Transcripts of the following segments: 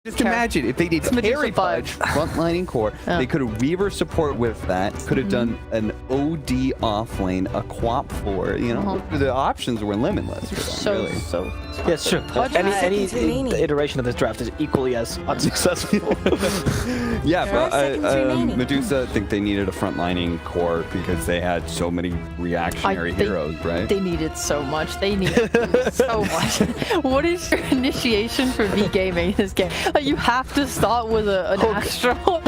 Just imagine if they did carry pudge, frontlining core, they could have Weaver support with that, could have done an OD offlane, a Quap 4, you know, the options were limitless for them, really. Yeah, sure. Any iteration of this draft is equally as unsuccessful. Yeah, but Medusa, I think they needed a frontlining core because they had so many reactionary heroes, right? They needed so much. They needed so much. What is your initiation for V gaming in this game? Like, you have to start with an Astral.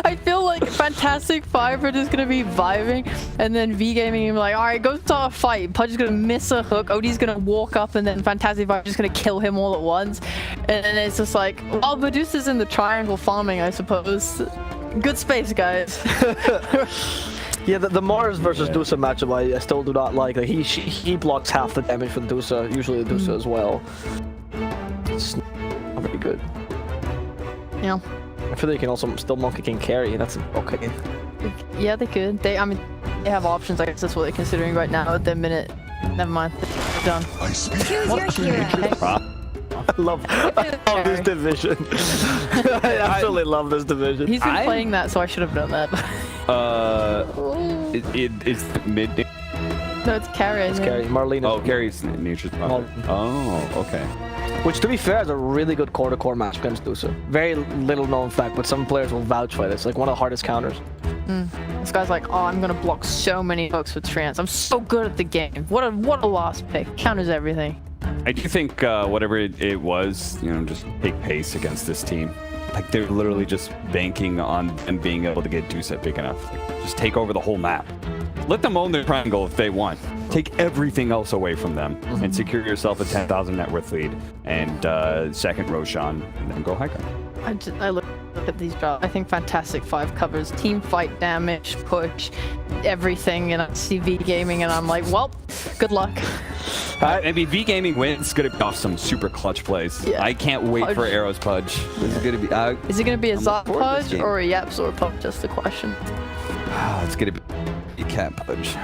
I feel like Fantastic Five are just gonna be vibing, and then V gaming and be like, all right, go start a fight. Pudge is gonna miss a hook. Odie's gonna walk up, and then Fantastic Five is just gonna kill him all at once. And then it's just like, well, Medusa's in the triangle farming, I suppose. Good space, guys. Yeah, the Mars versus Dusa matchup I still do not like. He blocks half the damage for the Dusa, usually the Dusa as well. It's not very good. Yeah. I feel like you can also still Monkey King carry, and that's okay. Yeah, they could. I mean, they have options. I guess that's what they're considering right now at the minute. Never mind. They're done. Choose your hero. I love this division. I absolutely love this division. He's been playing that, so I should have done that. It's mid. No, it's carry. It's carry. Marlene. Oh, carry's nature's prophet. Oh, okay. Which, to be fair, is a really good core-to-core match against Dusa. Very little known fact, but some players will vouch for this. Like one of the hardest counters. This guy's like, oh, I'm gonna block so many hooks with trance. I'm so good at the game. What a lost pick. Counters everything. I do think whatever it was, you know, just take pace against this team. Like they're literally just banking on them being able to get Dusa big enough. Like, just take over the whole map. Let them own their triangle if they want. Take everything else away from them and secure yourself a 10,000 net worth lead and second Roshan, and then go hike on. I look at these drops. I think Fantastic Five covers team fight damage, push, everything, and I see V gaming, and I'm like, well, good luck. Maybe V Gaming wins. Gonna be off some super clutch plays. Yeah. I can't wait for Arrow's Pudge. This is gonna be. Is it gonna be a Zot Pudge or a Yapzor Pudge? Just the question. It's gonna be a Cat Pudge.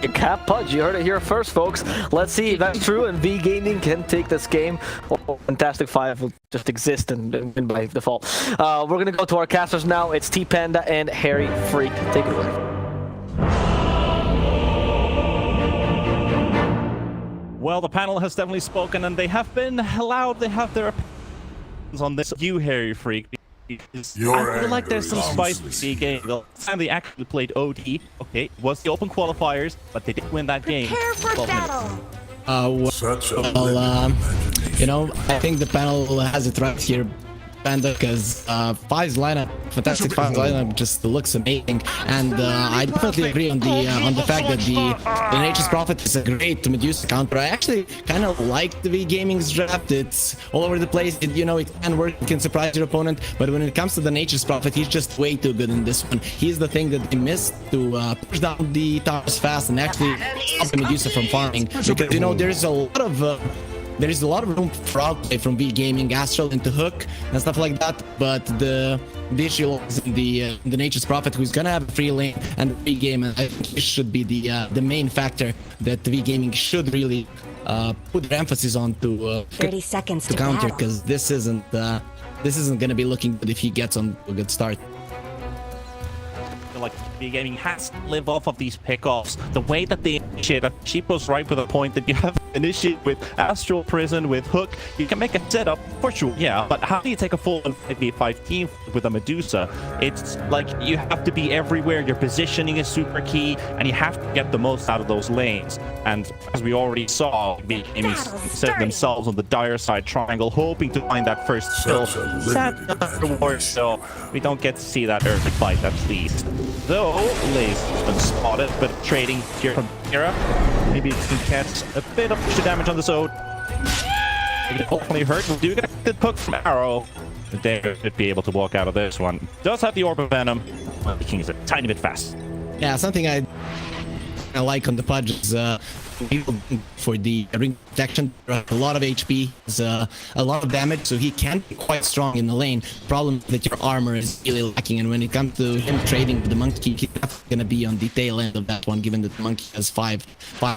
A Cat Pudge. You heard it here first, folks. Let's see if that's true and V Gaming can take this game. Or Fantastic Five will just exist and win by default. We're gonna go to our casters now. It's T Panda and Harry Freak. Take it away. Well, the panel has definitely spoken, and they have been allowed. They have their opinions on this. You, Harry Freak. I feel like there's some spice in the game. The last time they actually played OD, okay, it was the open qualifiers, but they did win that game. Prepare for battle. You know, I think the panel has it right here, Panda, because Five's lineup, Fantastic Five's lineup just looks amazing, and I definitely agree on the fact that the Nature's Prophet is a great Medusa counter. I actually kind of like the V Gaming's draft. It's all over the place. It can work, it can surprise your opponent, but when it comes to the Nature's Prophet, he's just way too good in this one. He's the thing that they missed to push down the towers fast and actually stop the Medusa from farming, because you know there's a lot of room for outplay from V Gaming, Astral into Hook and stuff like that, but the issue is in the Nature's Prophet, who's gonna have a free lane, and the V Game. I think this should be the main factor that the V Gaming should really put their emphasis on to 30 seconds to counter, battle. because this isn't gonna be looking good if he gets on a good start. Like V Gaming has to live off of these pickoffs. The way that they initiate, Sheepo's right with a point that you have initiate with Astral Prison, with Hook. You can make a setup for sure, yeah, but how do you take a full 5v5 team with a Medusa? It's like you have to be everywhere. Your positioning is super key, and you have to get the most out of those lanes. And as we already saw, V Gaming set themselves on the dire side triangle, hoping to find that first kill. Sad reward, so we don't get to see that early fight at least. Though Lays has been spotted, but trading here from Kira. Maybe it can catch a bit of extra damage on the zone. It hopefully hurt. We do get a good hook from Arrow. They should be able to walk out of this one. Does have the Orb of Venom. Well, the King is a tiny bit fast. Yeah, something I like on the Pudge is for the ring protection. A lot of HP, a lot of damage, so he can be quite strong in the lane. Problem is that your armor is really lacking, and when it comes to him trading with the monkey, he's gonna be on the tail end of that one, given that the monkey has 5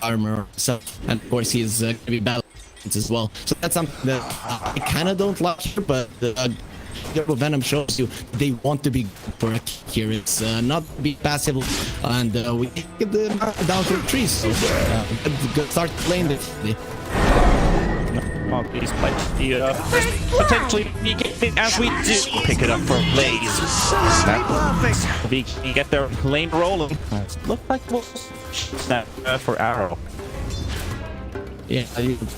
armor himself, and of course he's gonna be battling as well. So that's something that I kind of don't like here, but Venom shows you they want to be good for a kick here. It's not be passive, and we get the down to the trees. So good start playing this. These pipes potentially beginning as we do pick it up for Blaze. We get their lane rolling. Look like we'll snap for Arrow. Yeah,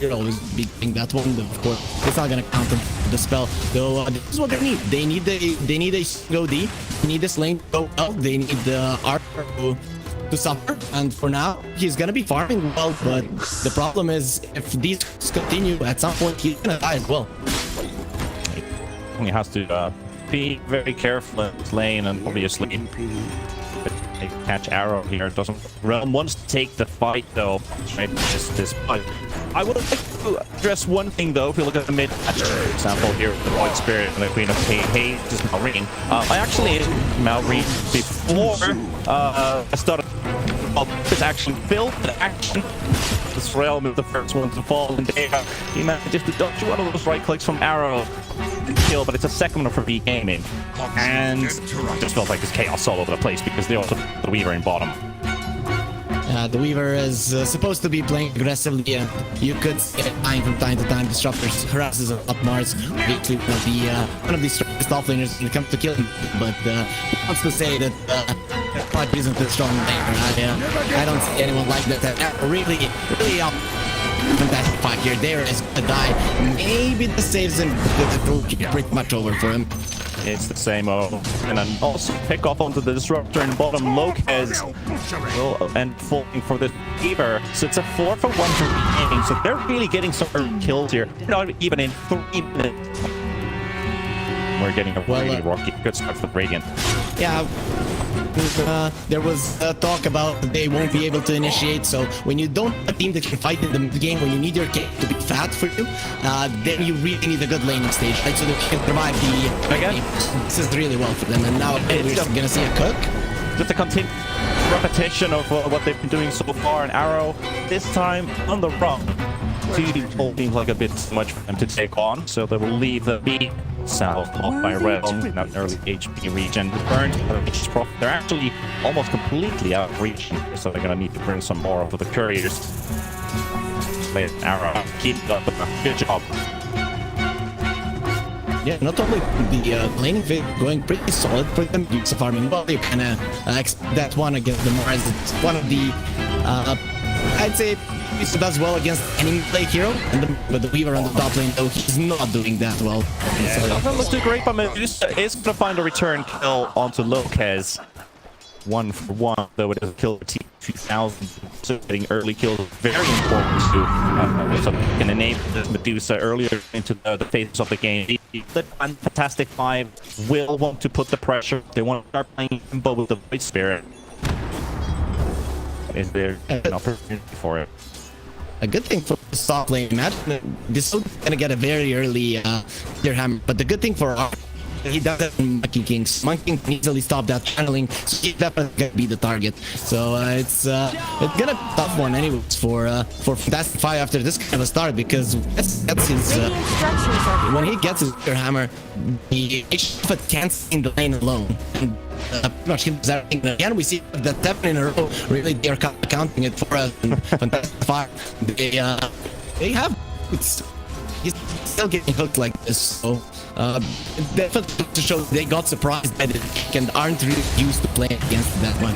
you're always beating that one. Of course, it's not gonna count them the spell. So this is what they need. They need a go D. They need this lane to go up. They need the Archer to suffer. And for now, he's gonna be farming well. But the problem is, if these continue, at some point he's gonna die as well. He has to be very careful in his lane, and obviously they catch Arrow here. Doesn't Realm wants to take the fight though. Right, this fight. I would like to address one thing though. If you look at the mid match, for example, here with the Void Spirit and the Queen of Haze is Malrine. I actually Malrine before I started. This action built the action. This Realm is the first one to fall, and he manages to dodge one of those right clicks from Arrow kill, but it's a second one for V Gaming, and it just felt like this chaos all over the place because they also put the Weaver in bottom. The Weaver is supposed to be playing aggressively, and you could see it from time to time. Disruptors harasses up Mars, basically one of the strongest offlaners when it comes to killing. But wants to say that Pod isn't a strong laner. I don't see anyone like that. Really fantastic fight here. There is gonna die. Maybe the saves him, pretty much over for him. It's the same and then also pick off onto the Disruptor in bottom. Lopez will end falling for the Weaver. So it's a 4-for-1 for the game. So they're really getting some early kills here. Not even in 3 minutes. We're getting a really rocky good start for Radiant. Yeah. There was talk about they won't be able to initiate, so when you don't have a team that can fight in the game, when you need your kit to be fat for you, then you really need a good laning stage, right? So that you can survive the game. This is really well for them, and now we're gonna see a cook. Just a continued repetition of what they've been doing so far, and Arrow this time on the run. Two seems like a bit too much for them to take on, so they will leave the B south off by Realm in that early HP region. Burned, they're actually almost completely out of reach, so they're gonna need to bring some more of the couriers. Arrow, keep up with a good job. Yeah, not only the laning phase going pretty solid for them, use of farming well, you kind of that one against the Mars. It's one of the, I'd say, it does well against any play hero, and but the Weaver on the top lane, though, he's not doing that well. Yeah, doesn't look too great, but Medusa is going to find a return kill onto Lopez. 1-for-1, though it doesn't kill the T2000, so getting early kills is very important to so can enable Medusa earlier into the phases of the game. The Fantastic Five will want to put the pressure. They want to start playing Imbo with the Void Spirit. Is there an opportunity for it? A good thing for the soft lane match, this is gonna get a very early hammer, but the good thing for our he does that in Monkey Kings. Monkey King can easily stop that channeling, so he's definitely gonna be the target. So it's gonna be a tough one anyways for Fantastic Five after this kind of a start, because that's his when he gets his hammer, he can't stay in the lane alone. And, pretty much kills everything. Again, we see that 7 in a row. Really, they are counting it for us. Fantastic Five. They have. He's still getting hooked like this. So definitely to show they got surprised by the kick and aren't really used to playing against that one.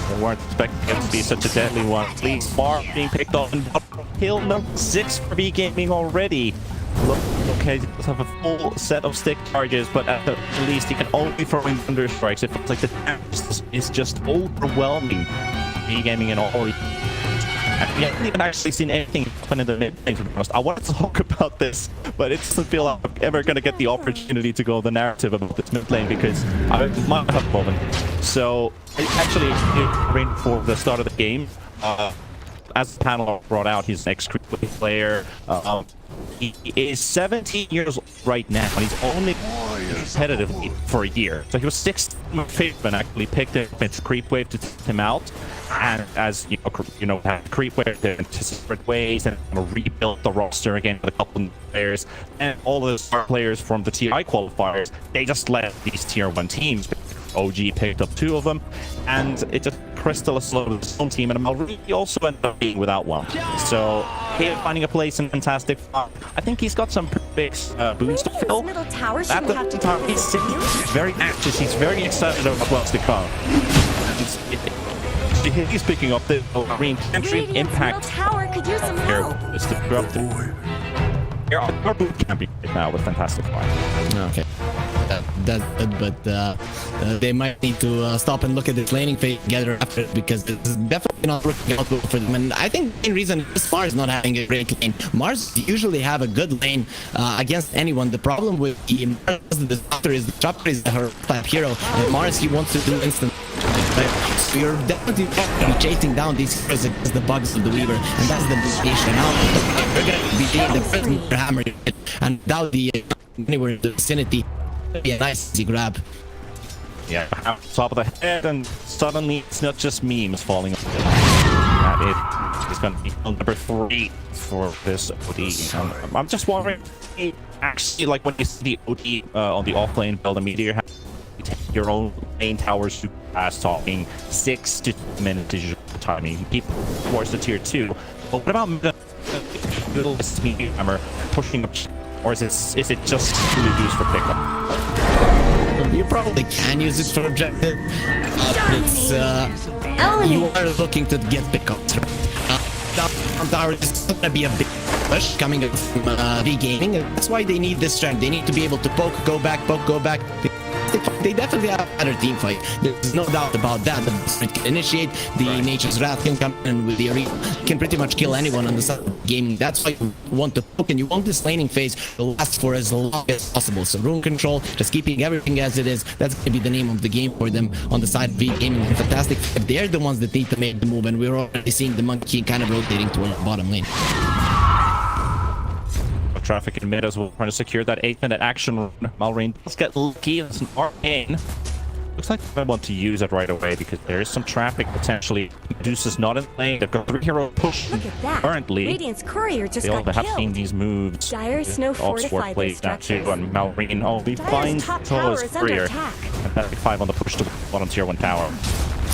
They weren't expecting it to be such a deadly one. Please, Bar being picked off and kill number 6 for V Gaming already. Look, okay, he does have a full set of stick charges, but at the least he can only throw in thunder strikes. It feels like the damage is just overwhelming. V Gaming and all. And we haven't even actually seen anything happen in the mid lane, to be honest. I wanted to talk about this, but it doesn't feel like I'm ever going to get the opportunity to go the narrative about this mid lane because I might have a moment. So, actually, for the start of the game, as the panel brought out, he's an ex-Creepwave player. He is 17 years old right now, and he's only competitively for a year. So he was 6th when actually picked him. It's Creepwave to take him out. and as have creep wave into separate ways and rebuild the roster again with a couple of players, and all those players from the TI qualifiers, they just let these tier 1 teams. OG picked up 2 of them, and it just crystallized his own team, and Malri also ended up being without one. So him finding a place in Fantastic Five, I think he's got some big boots to fill. Middle tower At shouldn't the have to time, do he's this. very anxious, he's very excited about what's to come. He's picking up the Marine entry Radiant's middle impact. tower could use some Here help. is disrupted. Our boot can be right now with Fantastic Five. Okay. That's good, but they might need to stop and look at this laning phase together after, because it's definitely not working out well for them. And I think the main reason is Mars is not having a great lane. Mars usually have a good lane against anyone. The problem with the Mars, the Disruptor is her type hero, and Mars, he wants to do instant. So you're definitely chasing down these heroes against the bugs of the Weaver, and that's the motivation. Now you're gonna be doing the first hammer, and without the anywhere in the vicinity, be a nice easy grab. Yeah, top of the head, and suddenly it's not just memes falling. It's going to be number 3 for this OD. I'm just wondering, actually, like when you see the OD on the offlane build, a Meteor, you take your own main towers to pass talking 6 to 10 minutes is your timing. People towards the tier 2. But what about middle Meteor hammer pushing up? Or is it just to use for pickup? You probably can use it for objective, but it's you are looking to get pickups. Down tower is gonna be a big push coming from V Gaming, and that's why they need this strength. They need to be able to poke, go back, They definitely have a better team fight. There's no doubt about that. The Spirit can initiate, the Nature's Wrath can come in with the arena, can pretty much kill anyone on the side of gaming. That's why you want to poke, and you want this laning phase to last for as long as possible. So rune control, just keeping everything as it is, that's going to be the name of the game for them on the side of V Gaming. And Fantastic, they're the ones that need to make the move, and we're already seeing the monkey kind of rotating toward the bottom lane. Traffic in mid as well, trying to secure that 8-minute action run. Malrine does get lucky. It's an arcane. Looks like I want to use it right away because there is some traffic potentially. Medusa's not in lane. They've got 3 hero push Look at that. currently. Radiant's courier just They all got have seen killed. these moves. Dire's no fortified plays with that too, structures. and Malrine only Dire's finds top tower his is under courier. attack. Fantastic 5 on the push to bottom tier 1 tower.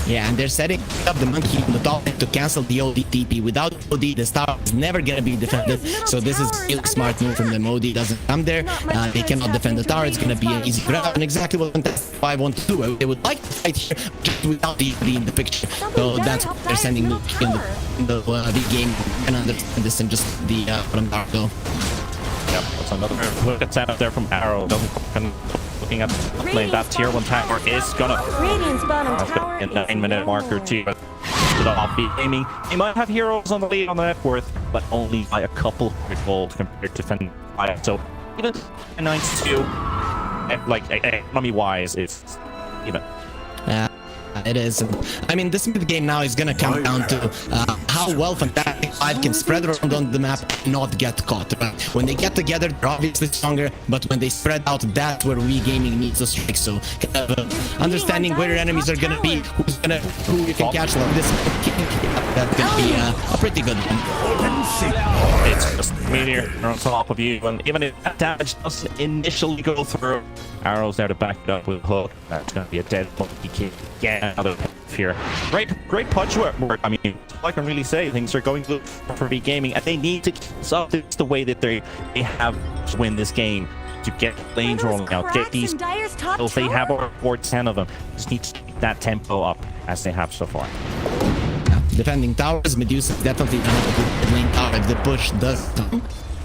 Yeah, and they're setting up the monkey on the top to cancel the OD TP. Without OD, this tower is never gonna be defended. So this is a really smart move from them. OD doesn't come there. They cannot defend the tower. It's gonna be an easy grab, and exactly what Fantastic 5 want to do. They would like to fight here, just without the OD in the picture. So that's what they're sending in the V game. And understand this and just the bottom tower go. Yep, that's another look at setup there from Arrow. Looking at the lane, that tier 1 tower is gonna. Radiant's bottom That's tower gonna be a is 9-minute marker too. But off gaming, they might have heroes on the lead on the net worth, but only by a couple of gold compared to Fen 5. So even 9-2, like economy wise, it's even. It is. I mean, this mid game now is gonna come down to how well Fantastic 5 can spread around on the map and not get caught. When they get together, they're obviously stronger, but when they spread out, that's where we gaming needs to strike. So understanding where your enemies are gonna be, who you can catch like this, that's gonna be a pretty good one. It's just Meteor on top of you, and even if that damage doesn't initially go through, Arrow's there to back it up with Hook. That's gonna be a dead monkey kick. Yeah, another here. Great punch work. I mean, all I can really say, things are going good for V Gaming, and they need to keep up the way that they have to win this game, to get lanes rolling out, get these. If they have over 10 of them, just need to keep that tempo up as they have so far. Defending towers, Medusa definitely not a good lane tower if the push does come.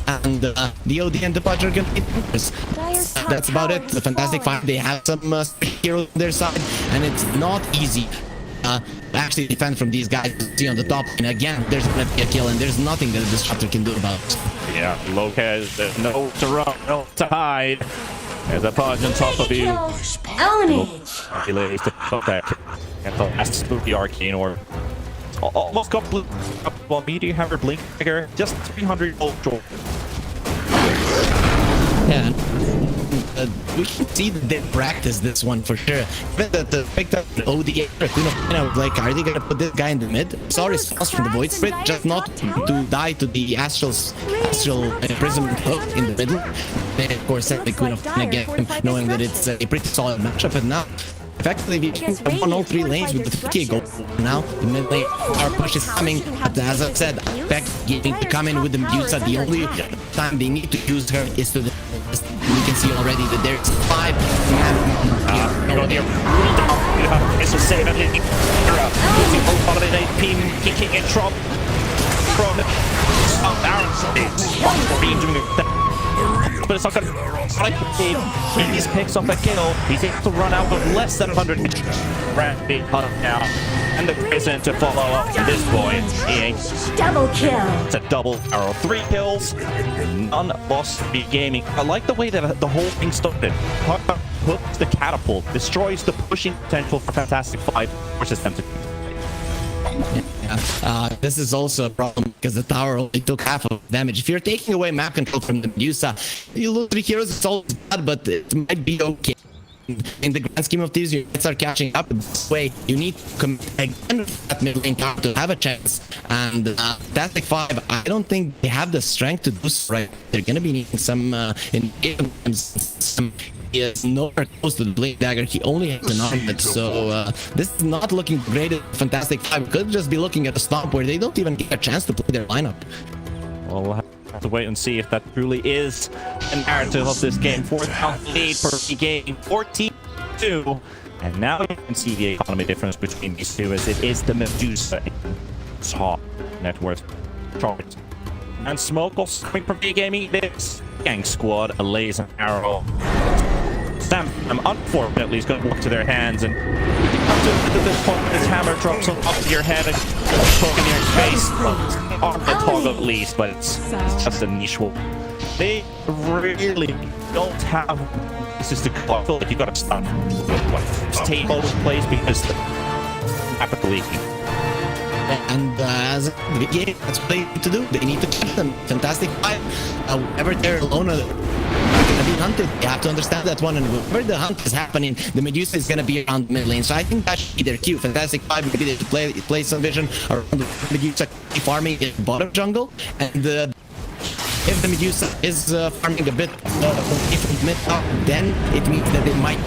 And the OD and the Pudge are gonna be numbers. That's about it. The Fantastic 5, they have some heroes on their side, and it's not easy actually defend from these guys you see on the top. And again, there's gonna be a kill, and there's nothing that the Disruptor can do about it. Yeah, Lopez, there's no to run, no to hide. There's a Pudge on top of you. Element. Delays to put that. And the last spooky arcane orb. Almost got blue. Well, Meteor Hammer Blink Trigger, just 300 gold draw. Yeah. we can see that they practice this one for sure. Even the picked up the ODA, I was like, are they gonna put this guy in the mid? Saw response from the Void Spirit, just not to die to the astral imprisonment hook in the middle. They of course said they couldn't get him, knowing that it's a pretty solid matchup, and now effectively we won all 3 lanes with the 3K goal. Now the mid lane, our push is coming, but as I said, back getting to come in with the Medusa. The only time they need to use her is to the, we can see already that there's 5 man you have this will save everything. Using both holiday team kicking it from Arrow doing it. But it's not gonna. He picks up a kill. He's able to run out with less than 100. Randy cut him down, and the prison to follow up to this point. Double kill. It's a double arrow. 3 kills, none lost. Be gaming. I like the way that the whole thing started. Hooks the catapult, destroys the pushing potential for Fantastic 5, forces them to. This is also a problem because the tower only took half of damage. If you're taking away map control from the Medusa, you lose 3 heroes, it's all bad, but it might be okay. In the grand scheme of things, you start catching up this way. You need to commit again that mid lane tower to have a chance. And Fantastic 5, I don't think they have the strength to do so right. They're gonna be needing some he is nowhere close to the Blade Dagger. He only has an armlet, so this is not looking great at Fantastic 5. Could just be looking at a stomp where they don't even get a chance to play their lineup. Well, we'll have to wait and see if that truly is the narrative of this game. 4th lead per game, 14-2. And now you can see the economy difference between these two, as it is the Medusa top net worth chart. And Smoke also coming from V-Gaming. This gang squad, a laser arrow. Sam, unfortunately, is going to walk to their hands, and up to this point, this hammer drops on top of your head and poke in your face. On the toggle at least, but it's just a niche one. They really don't have. This is the call. I feel like you got to stun. Stay all in place because the rapidly leaking. And as the game, that's what they need to do. They need to keep them. Fantastic 5. Whenever they're alone, they're gonna be hunted. You have to understand that one. And whenever the hunt is happening, the Medusa is gonna be around mid lane. So I think that should be their cue. Fantastic 5 maybe they should play some vision around the Medusa farming in bottom jungle. And if the Medusa is farming a bit away from mid top, then it means that they might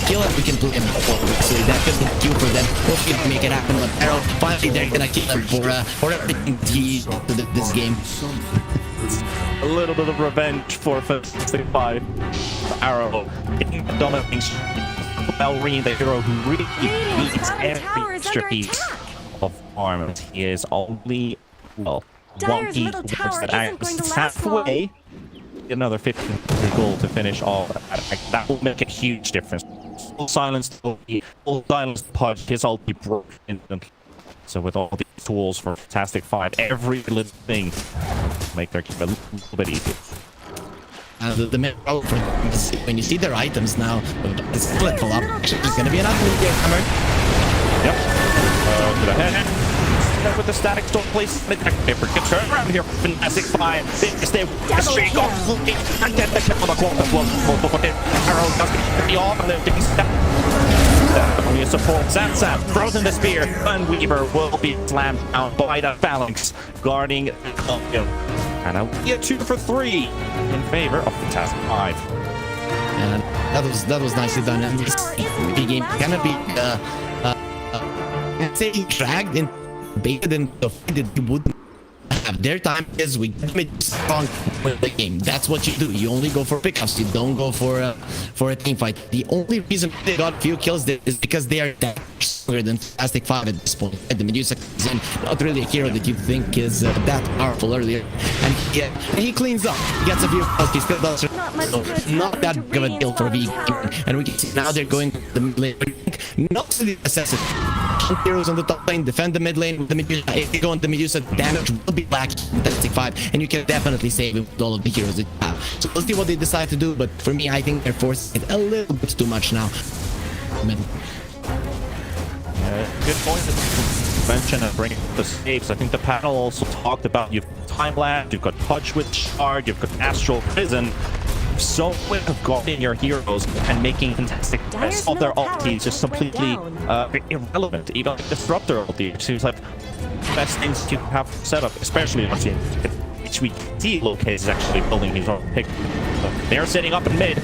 kill it. We can play him so that could be cue for them. Hopefully they make it happen, but Arrow finally they're gonna kill him for everything he to this game. A little bit of revenge for Fantastic 5. Arrow getting the dominating Balrine, the hero who really needs every extra piece of armor. He is only, well, one piece towards that axe. Halfway, another 15 gold to finish off. That will make a huge difference. Full silence the pod, his ulti broke instantly. So with all these tools for Fantastic 5, every little thing make their game a little bit easier. The mid row for when you see their items now, it's split full up. It's gonna be an ugly hammer. Yep. To the head. With the static storm place, good turn around here. Fantastic 5. They stay with the streak off. And get the kill on the corner. Arrow doesn't be off, and they're taking step. Only a support. Sam frozen the spear. Unweaver will be slammed down by the phalanx, guarding the Columbium. And a 2 for 3 in favor of Fantastic 5. And that was nicely done. And this game gonna be say dragged in baited into the fight that you wouldn't have. Their time is we get strong with the game. That's what you do. You only go for pickups. You don't go for a team fight. The only reason they got few kills is because they are that stronger than Fantastic 5 at this point. The Medusa is not really a hero that you think is that powerful earlier. And he cleans up. He gets a few kills. He still does not that big of a deal for V. And we can see now they're going to the mid lane. Not to the necessity. Heroes on the top lane, defend the mid lane with the Medusa. If you go on the Medusa, damage will be lacking in Fantastic 5, and you can definitely save it with all of the heroes that you have. So we'll see what they decide to do, but for me, I think they're forcing it a little bit too much now. Good point to mention and bring the saves. I think the panel also talked about you've time lapse, you've got Touch with Shard, you've got Astral Prison. so quick of guarding your heroes and making fantastic tests of their ultis just completely irrelevant. Even like Disruptor ulti seems like the best things you have set up, especially once you HVT Locate is actually building his own pick. They're setting up in mid.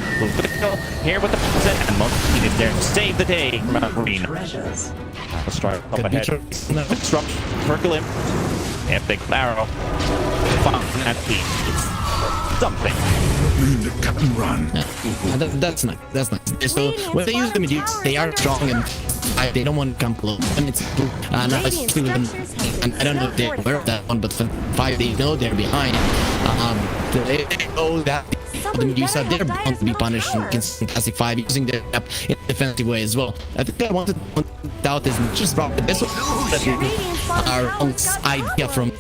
Here with the present, and Monkey is there to save the day from Green. Let's try up ahead. Disrupt, circle him. Epic arrow. Found that team. It's something. Run. Yeah. That's nice. That's nice. So when they use the Medusa, they are strong and they don't want to come close. And it's now especially with them, and I don't know if they're aware of that one, but for 5 they know they're behind. They know that the Medusa, they're bound to be punished against Fantastic 5 using their app in a defensive way as well. I think I wanted to point out is just brought this one our own idea from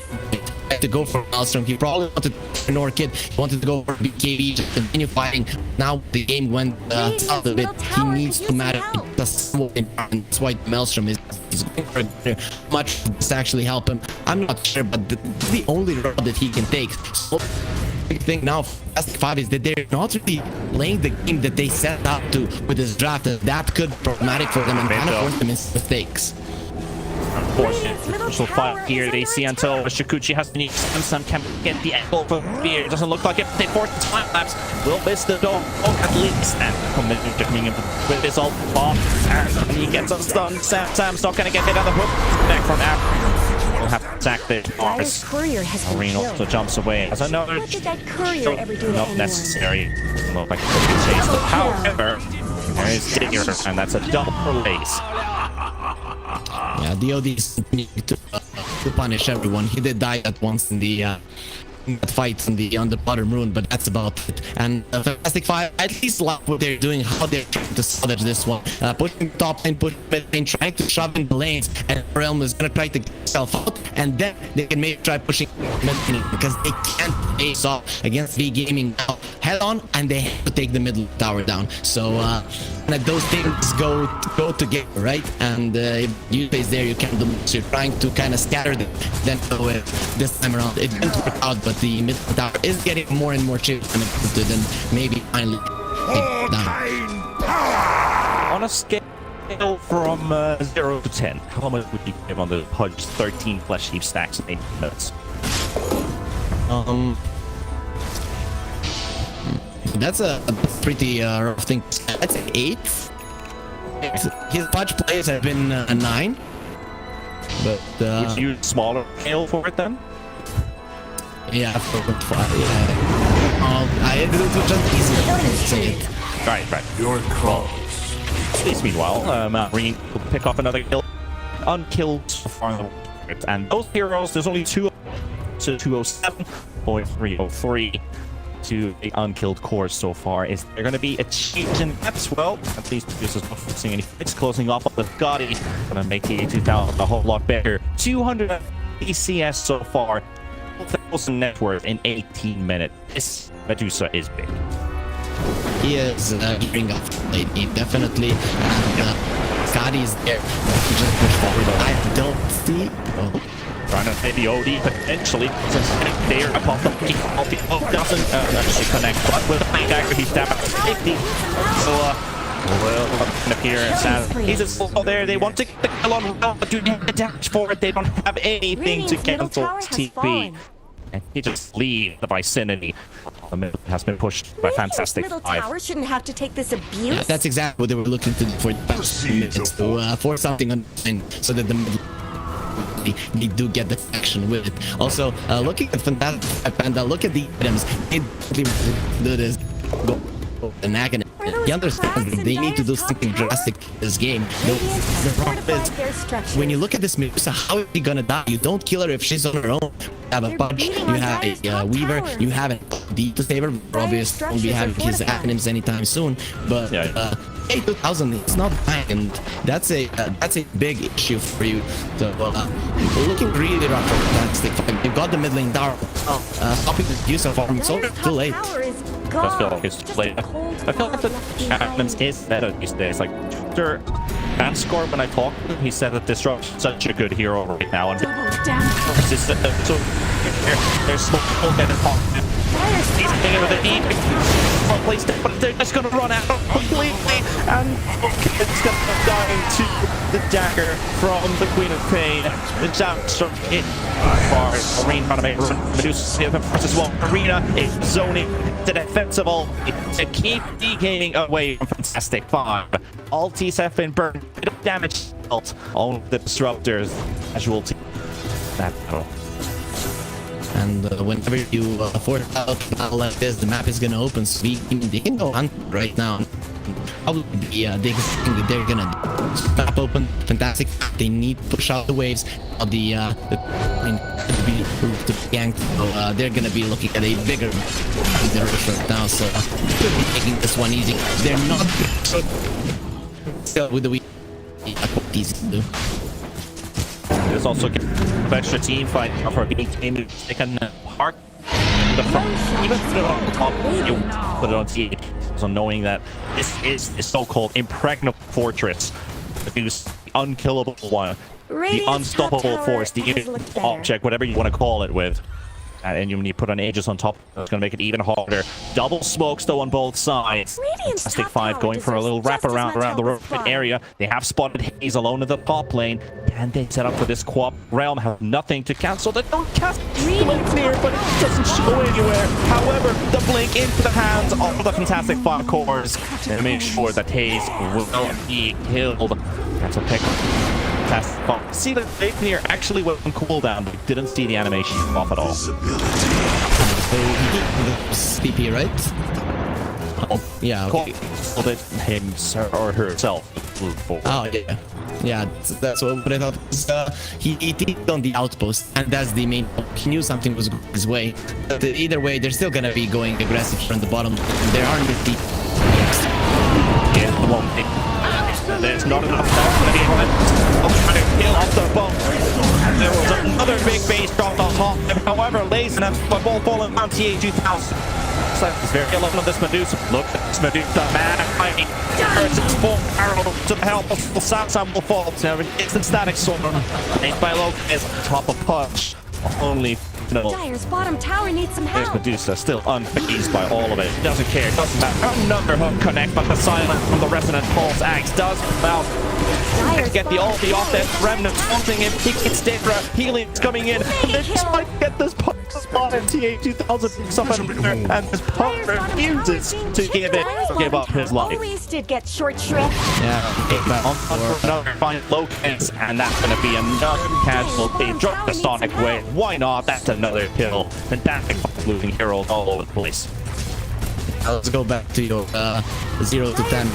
to go for Maelstrom. He probably wanted an Orchid, he wanted to go for BKB, just continue fighting. Now the game went out of it. He needs to matter. That's why Maelstrom is going for it. Much to actually help him. I'm not sure, but the only route that he can take. So big thing now for Fantastic 5 is that they're not really playing the game that they set out to with this draft. That could be problematic for them and kind of force them into mistakes. Unfortunate crucial fight here. They see until Shikuchi has to use some can get the angle for fear. It doesn't look like it. They force the time lapse. Will miss the dog at least. And coming in with this ult bomb. And he gets a stun. Sam's not gonna get hit on the hook. Back from Africa. We'll have to attack the Mars. Marine also jumps away as another. What did that courier ever do to Not anyone? necessary. Look like it chased. However, there is Digger, and that's a double release. Yeah, DOD is continuing to punish everyone. He did die at once in the fight on the bottom rune, but that's about it. And Fantastic 5 at least like what they're doing, how they're trying to salvage this one. Pushing top lane, pushing mid lane, trying to shove in the lanes, and Realm is gonna try to get himself out, and then they can maybe try pushing mid lane because they can't face off against V Gaming now head on, and they have to take the middle tower down. So those things go together, right? And if you face there, you can't do much. You're trying to kind of scatter them, then go this time around. It didn't work out, but the mid tower is getting more and more chips and then maybe finally take down. On a scale from 0 to 10, how much would you give on the Pudge 13 flesh heap stacks in 8 minutes? That's a pretty rough thing. I'd say 8. His Pudge plays have been a 9. But Would you use smaller scale for it then? yeah, for 5. Yeah. It was just easier to say it. Right. Your call. At least meanwhile, Marine will pick off another kill. Unkilled so far in the world. And those heroes, there's only 2 to 207, or 303 to the unkilled core so far. Is there going to be a change in that as well? At least this is not forcing any fights, closing off with Gotti. Going to make the 2000 a whole lot better. 200 ECS so far. 1,000 net worth in 18 minutes. This Medusa is big. He is gearing up late game, definitely. And Gotti is there. He just pushed forward. I don't see. Trying to play the OD potentially, since they're above the doesn't actually connect, but with the dagger he's down at 50. So well up here and Sam. He's still there. They want to get the kill on Will, but do need the damage for it. They don't have anything to cancel TP. And he just leave the vicinity. The middle has been pushed by Fantastic Middle 5. tower shouldn't have to take this abuse. Yeah, that's exactly what they were looking to do for the past few minutes, to force something on so that the middle they do get the action with it. Also, looking at Fantastic Panda, look at the items. They do this. The Nagan. He understands that they need to do something drastic in this game. The problem is, when you look at this Medusa, how is she gonna die? You don't kill her if she's on her own. You have a Punch, you have a Weaver, you have a D to save her. Obviously, won't be having his acronyms anytime soon. But 8,000, it's not dying, and that's a big issue for you. So looking really rough for Fantastic 5. You've got the mid lane tower. Stopping the use of farm. It's already too late. I feel like it's too late. I feel like the Chapman's is better these days. Like, after Fanscore, when I talked to him, he said that Disrupt's such a good hero right now. And there's small getting He's getting with a deep place, but they're just gonna run out completely, and it's gonna die to the dagger from the Queen of Pain. The jump struck it far. Marine trying to make Medusa as well. Arena is zoning the defensive ult to keep D-gaming away from Fantastic 5. Ultis have been burned. Bit of damage dealt on the disruptors. Casualty. That battle. And whenever you force out a battle like this, the map is gonna open, so they can go hunt right now. Probably the thing that they're gonna stop open. Fantastic. They need to push out the waves. The to be yanked. So they're gonna be looking at a bigger rush right now. So could be taking this one easy. They're not still with the quite easy to do. There's also an extra team fight for a big team. They can park the front, even put it on the top, you put it on T8. So knowing that this is the so-called impregnable fortress, the unkillable one, the unstoppable force, the object, whatever you want to call it with. And when you put an Aegis on top, it's going to make it even harder. Double smokes though on both sides. Fantastic 5 going for a little wrap around the road area. They have spotted Haze alone in the top lane. Can they set up for this co-op? Realm have nothing to cancel. They don't cast Blink clear, but it doesn't show anywhere. However, the Blink into the hands of the Fantastic 5 cores and make sure that Haze will be killed. That's a pick. See the Blink here actually went on cooldown, but didn't see the animation off at all. CP, right? Oh, yeah. Okay. Called it him or herself. Oh yeah, yeah. That's what I thought. He did on the outpost, and that's the main. He knew something was going his way. But either way, they're still gonna be going aggressive from the bottom. There aren't the. Yeah, the one thing. There's not enough stuff for anyone. Trying to kill off the boat. And there was another big base dropped on top. However, Lazen and ball falling on TA2000. So it's very alone on this Medusa. Look at this Medusa, man. I mean, it's full arrow to help. Samsung will fall. Now, instant static sword. Named by Loki is top of punch. Only. No. Dire's bottom tower needs some There's help. Medusa, still unfazed by all of it. Doesn't care, doesn't matter. Another hook connect, but the silence from the Resonant Pulse Axe does well. To get the ulti off that Remnant taunting him. He gets Debra, healing's coming in. And they just might get this spot in TA2000 and his partner refuses to give up his life. Always did get short shrift. Yeah, on for another final locus, and that's going to be another casualty. Drop the Sonic Wave. Why not? That's another kill. Fantastic losing heroes all over the place. Let's go back to your 0 to 10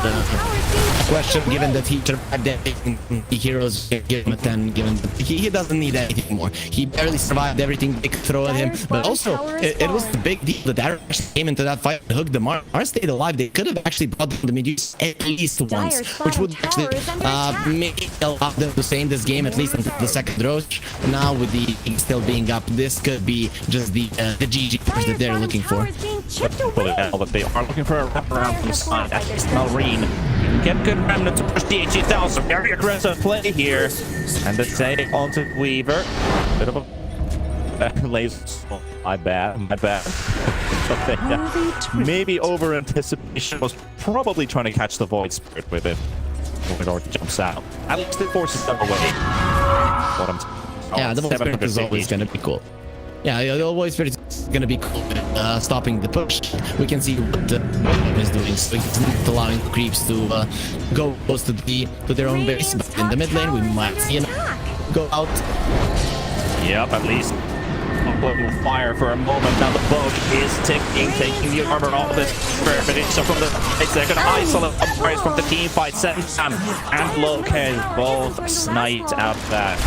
question. Given that he survived everything, the heroes give him a 10. Given that he doesn't need anything more. He barely survived everything they could throw at him. But also, it was the big deal that Darius came into that fight and hooked the Mars stayed alive. They could have actually brought the Medusa at least once, which would actually make allow them to stay in this game at least until the second Roach. Now with the still being up, this could be just the GG push that they're looking for. But they are looking for a wraparound from the side. That's Marine. Get good Remnant to push the DH2000. Very aggressive play here. And the say onto Weaver. Bit of a laser. Oh, my bad. Maybe over anticipation was probably trying to catch the Void Spirit with it. Or jumps out. At least it forces them away. Yeah, the Void Spirit is always going to be cool. Yeah, the Void Spirit is going to be cool at stopping the push. We can see what is doing, so he's not allowing the creeps to go close to their own base. But in the mid lane, we might see him go out. Yep, at least fire for a moment. Now the boat is ticking, taking the armor off this Medusa from the base. They're going to isolate Uprise from the team fight. Sam and Loki both sniped out that.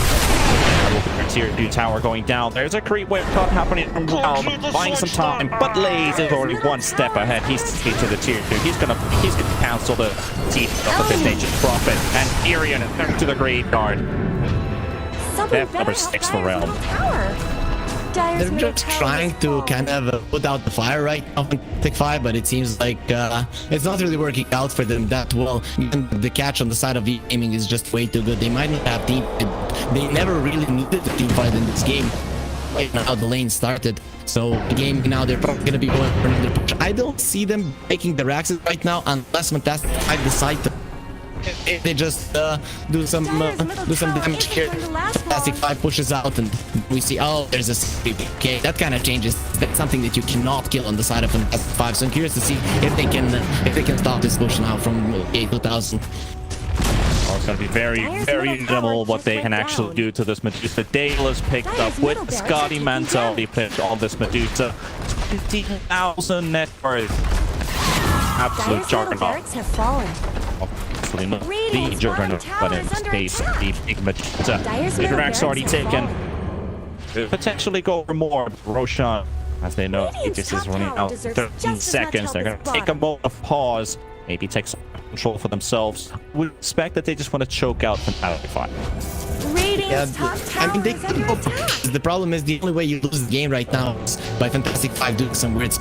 Tier 2 tower going down. There's a creep wave cut happening from Realm, buying some time, but Laze is already one step ahead. He's to the tier 2. He's gonna cancel the teeth of the Nature's Prophet, and Tyrion back to the graveyard. Death number 6 for Realm. They're just trying to kind of put out the fire right now on Tick 5, but it seems like it's not really working out for them that well. The catch on the side of the aiming is just way too good. They might not have team. They never really needed the team fight in this game. now the lane started. So the game now, they're probably going to be going for another push. I don't see them breaking the racks right now unless Fantastic 5 decide to. If they just do some damage here, Fantastic 5 pushes out and we see, oh, there's a sweep. Okay, that kind of changes. That's something that you cannot kill on the side of Fantastic 5. So I'm curious to see if they can stop this push now from A2000. Oh, it's going to be very minimal what they can actually do to this Medusa. Dale is picked up with Scotty mentality picked on this Medusa. 20,000 net worth. Absolute juggernaut. Absolutely not the juggernaut, but in this case, the big Medusa. Interact already taken. Could potentially go for more. Roshan, as they know, this is running out 13 seconds. They're going to take a moment of pause. Maybe take some control for themselves. We expect that they just want to choke out Fantastic 5. Yeah, I mean, they could go. The problem is the only way you lose the game right now is by Fantastic 5 doing some weird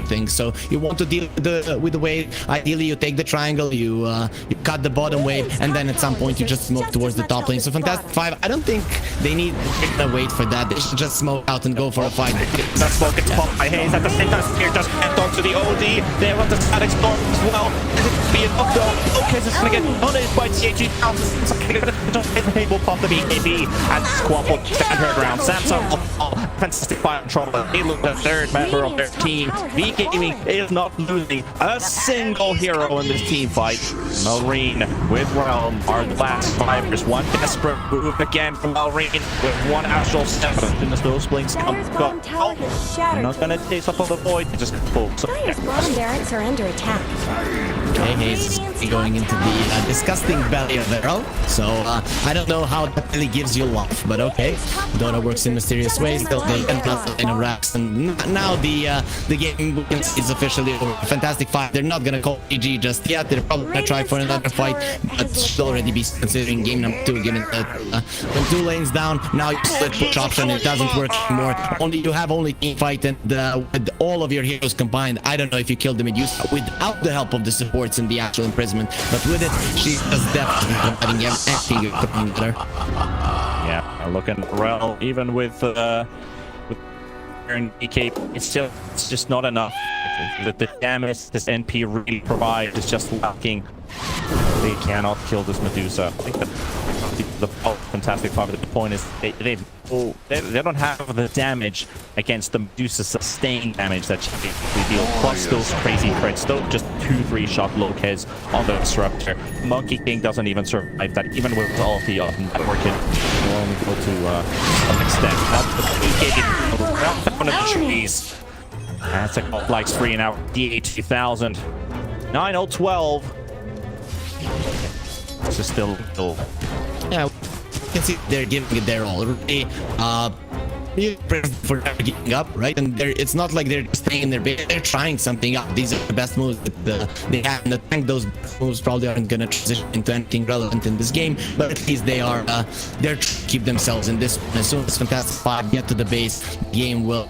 things. So you want to deal with the wave. Ideally, you take the triangle, you cut the bottom wave, and then at some point you just smoke towards the top lane. So Fantastic 5, I don't think they need to wait for that. They should just smoke out and go for a fight. That smoke gets popped by Hayes at the same time. Spear just head onto the OD. They want the static storm as well. Be enough though. Okay, this is gonna get punished by THG. Just will pop the BKB and Squabble stand her ground. Samsung Fantastic 5 control. They lose the third member of their team. V Gaming is not losing a single hero in this team fight. Marine with Realm are the last survivors. One desperate move again from Marine with one actual step. And as those blinks come, they're not gonna chase up on the void. They just pull. So Bottom barracks are under attack. Okay, Hayes is going into the disgusting belly of Arrow. So I don't know how that really gives you life, but okay. Dota works in mysterious ways. Still, they end up in a racks, and now the game is officially over. Fantastic 5. They're not gonna call GG just yet. They're probably gonna try for another fight, but should already be considering game number 2. Given that when 2 lanes down, now you split push option. It doesn't work anymore. You have only team fight, and with all of your heroes combined, I don't know if you kill the Medusa without the help of the supports and the actual imprisonment, but with it, she is definitely providing everything there. Yeah, looking well, even with EK, it's just not enough. The damage this NP really provides is just lacking. They cannot kill this Medusa. I think the Fantastic 5 at the point is they don't have the damage against the Medusa sustained damage that she deal, plus those crazy crits, those just 2-3 shot low hits on the disruptor. Monkey King doesn't even survive that, even with all the networking. Will only go to some extent. That's the PK one of the trees. That's a like 3 now. DA2000. 9-0-12. This is still. Yeah, you can see they're giving it their all. For never giving up, right? And it's not like they're just staying in their base. They're trying something out. These are the best moves that they have. And I think those moves probably aren't going to transition into anything relevant in this game. But at least they are. They're trying to keep themselves in this. As soon as Fantastic 5 get to the base, the game will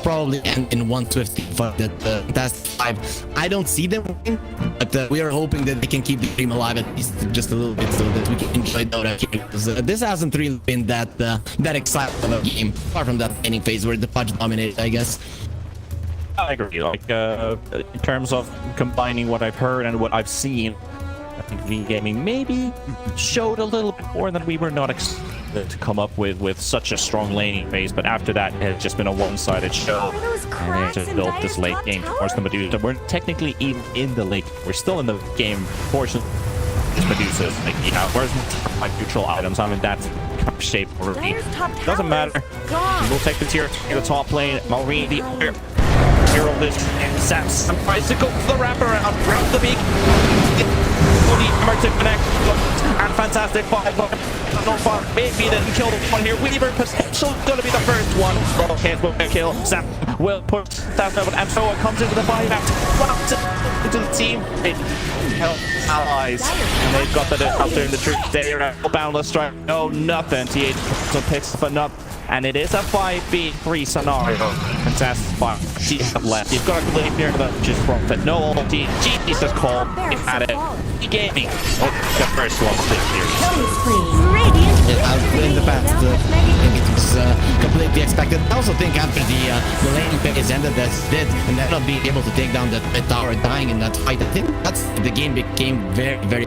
probably end in one swift fight. That Fantastic 5. I don't see them winning, but we are hoping that they can keep the dream alive at least just a little bit, so that we can enjoy Dota. Because this hasn't really been that exciting of a game. Apart from that laning phase where the Pudge dominated, I guess. I agree. Like, in terms of combining what I've heard and what I've seen, I think V Gaming maybe showed a little bit more than we were not expected to come up with such a strong laning phase. But after that, it has just been a one-sided show. And they just built this late game towards the Medusa. We're technically even in the late. We're still in the game portion. Medusa's like, yeah, where's my neutral items? I'm in that shape already. Doesn't matter. We'll take the tier to the top lane. Maureen, the other hero this and Samson tries to go for the wraparound, grab the beak. To connect and Fantastic 5. No far. Maybe didn't kill the one here. Weaver potentially gonna be the first one. Okay, will kill. Sam will push that level, and so it comes into the buyback. Into the team. They help allies. And they've got that out there in the troops. They're at boundless strike. No, nothing. TH so picks up enough. And it is a 5v3 scenario. Fantastic 5. She have left. You've got a claim here that just profit. No ulti. G's just called. They've had it. Gaming. Oh, the first one this series. In the past, I think it was completely be expected. I also think after the lane phase ended as it did, and then not being able to take down that mid tower, dying in that fight, I think that's the game became very, very.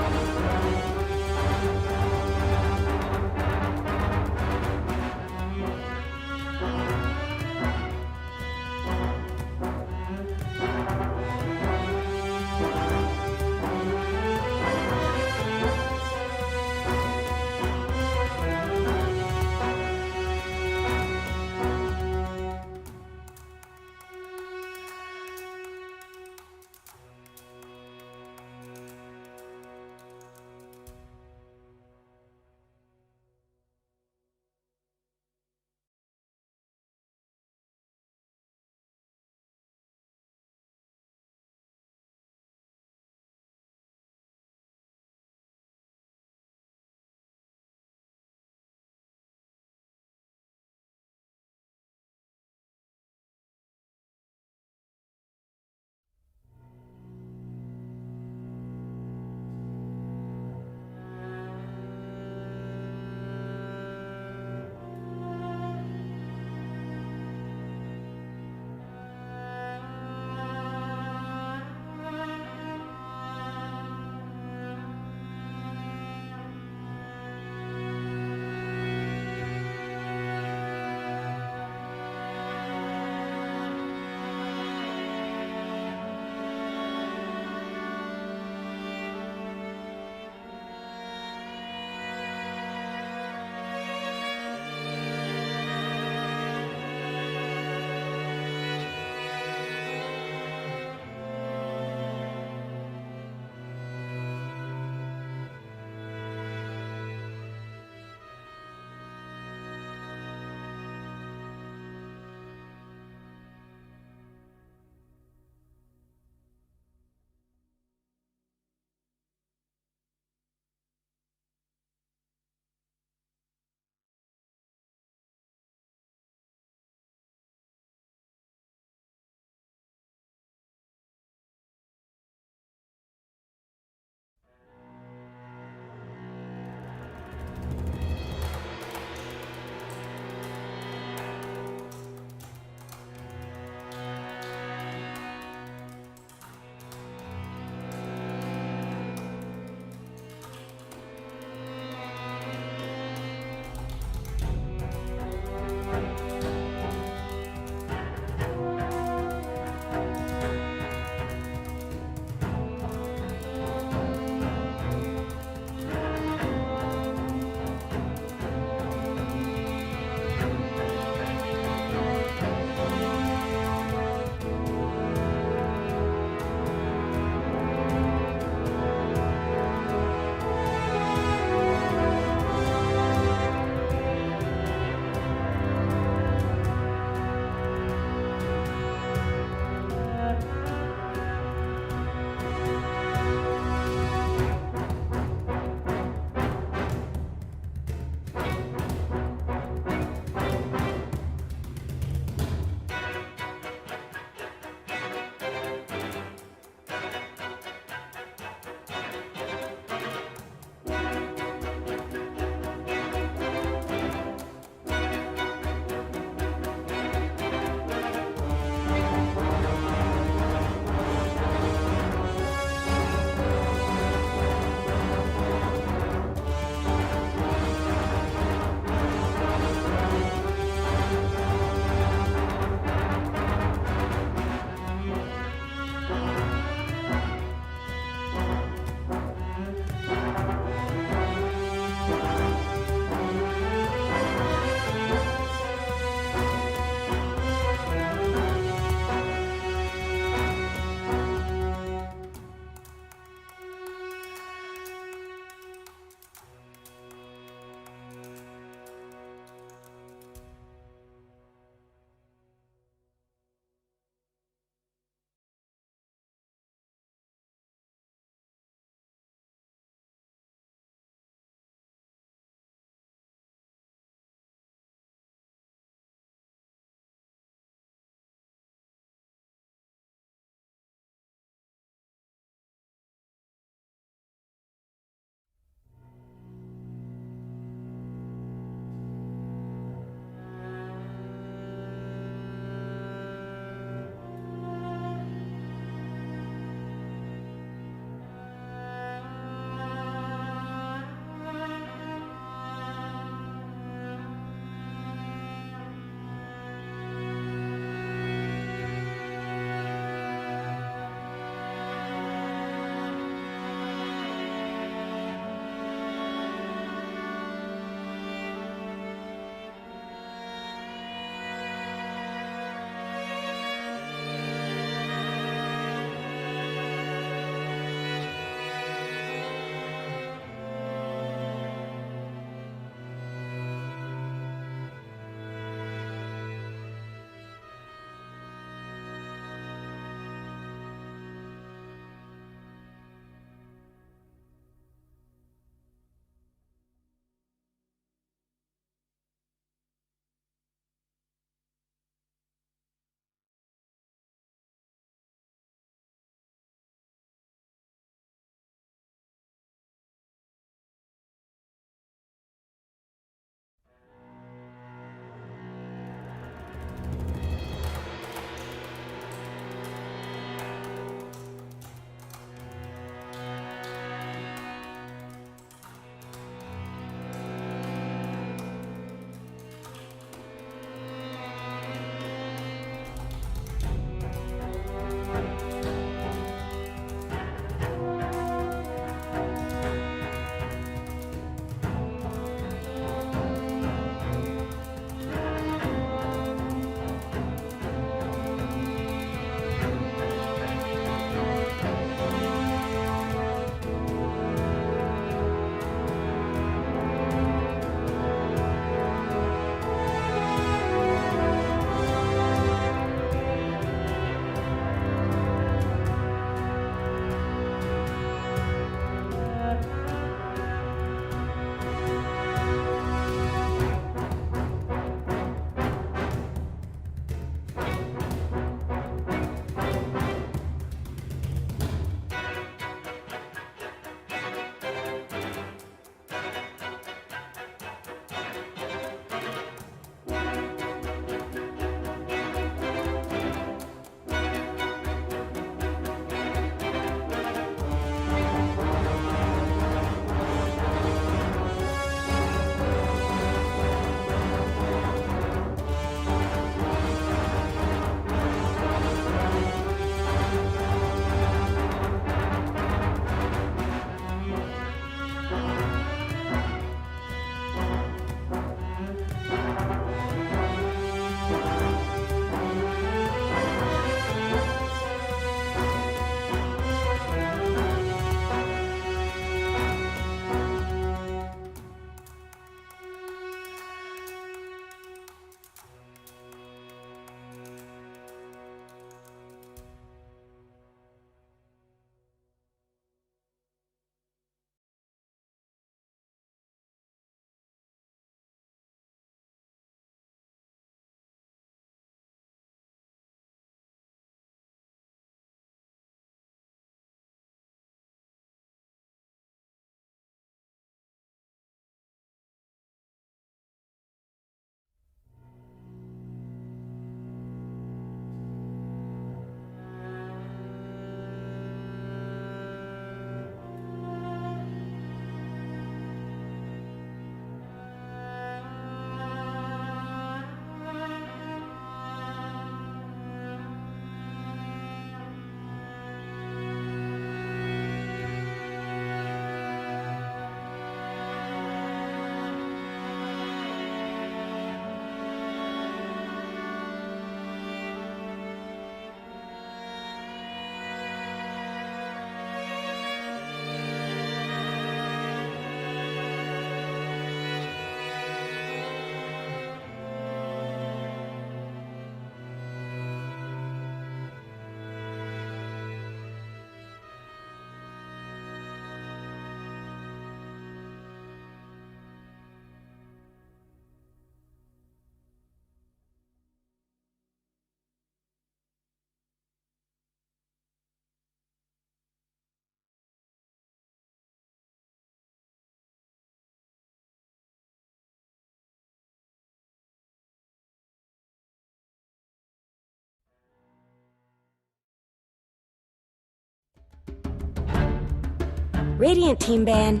Radiant team ban.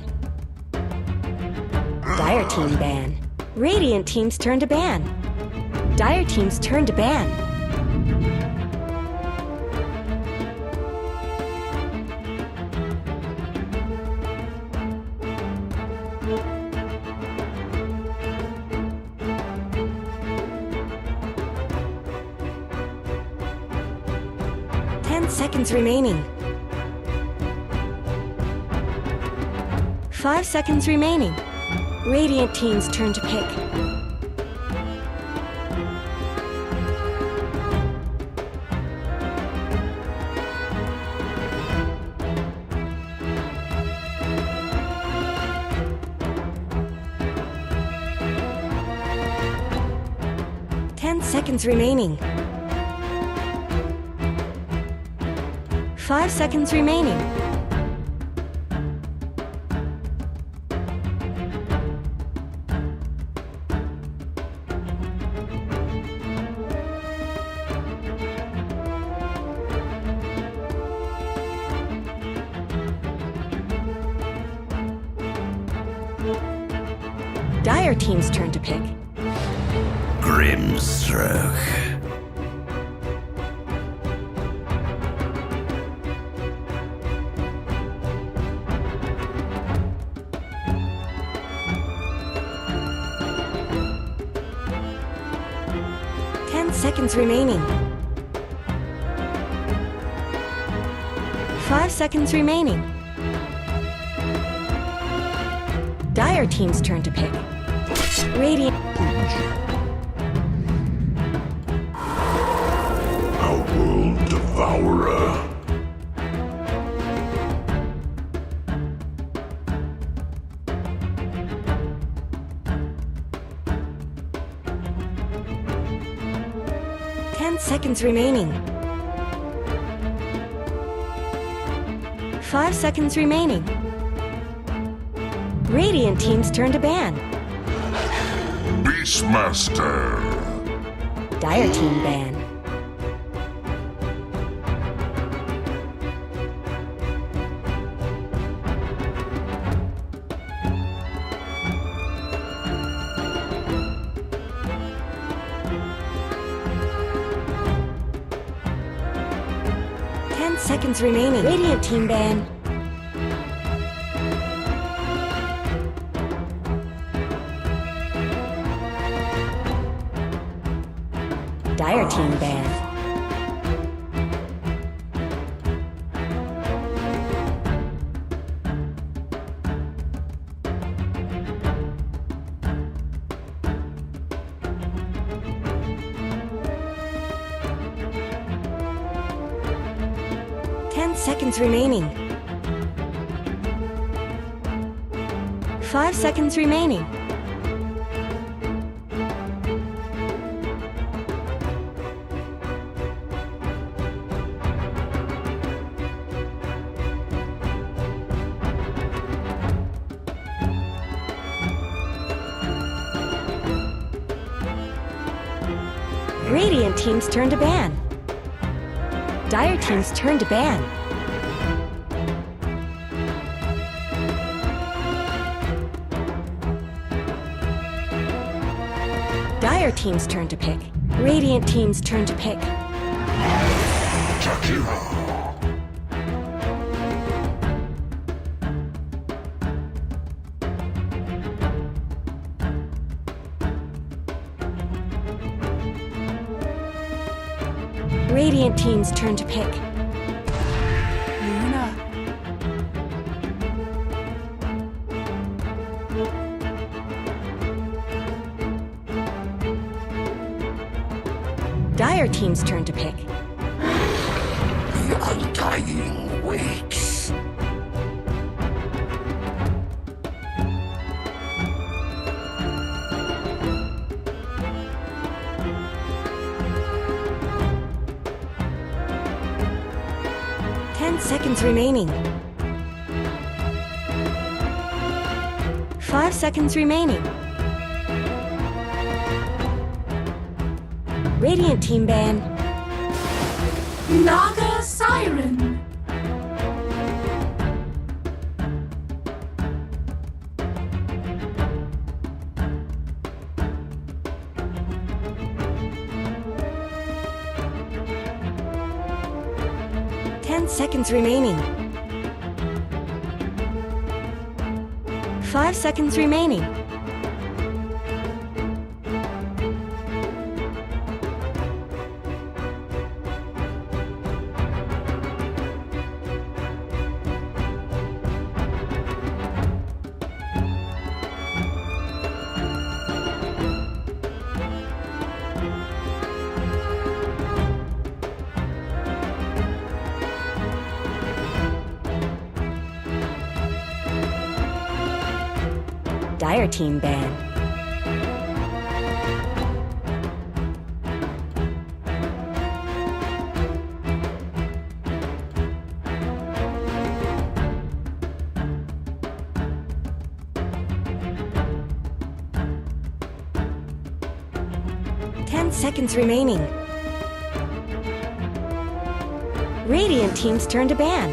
Dire team ban. Radiant team's turn to ban. Dire team's turn to ban. Seconds remaining. 5 seconds remaining. Radiant team's turn to pick. Seconds remaining. 5 seconds remaining. Dire team's turn to pick. Grimstroke. 10 seconds remaining. 5 seconds remaining. Dire team's turn to pick. Radiant. Outworld Devourer. Seconds remaining. 5 seconds remaining. Radiant team's turn to ban. Beastmaster. Dire team ban. Seconds remaining. Radiant team ban. Dire team ban. Seconds remaining. 5 seconds remaining. Radiant team's turn to ban. Dire team's turn to ban. Dire team's turn to pick. Radiant team's turn to pick. Radiant team's turn to pick. Luna. Dire team's turn to pick. The Undying waits. Seconds remaining. 5 seconds remaining. Radiant team ban. Naga Siren. 10 seconds remaining. 5 seconds remaining. 'Dire team banned. Seconds remaining. Radiant team's turn to ban.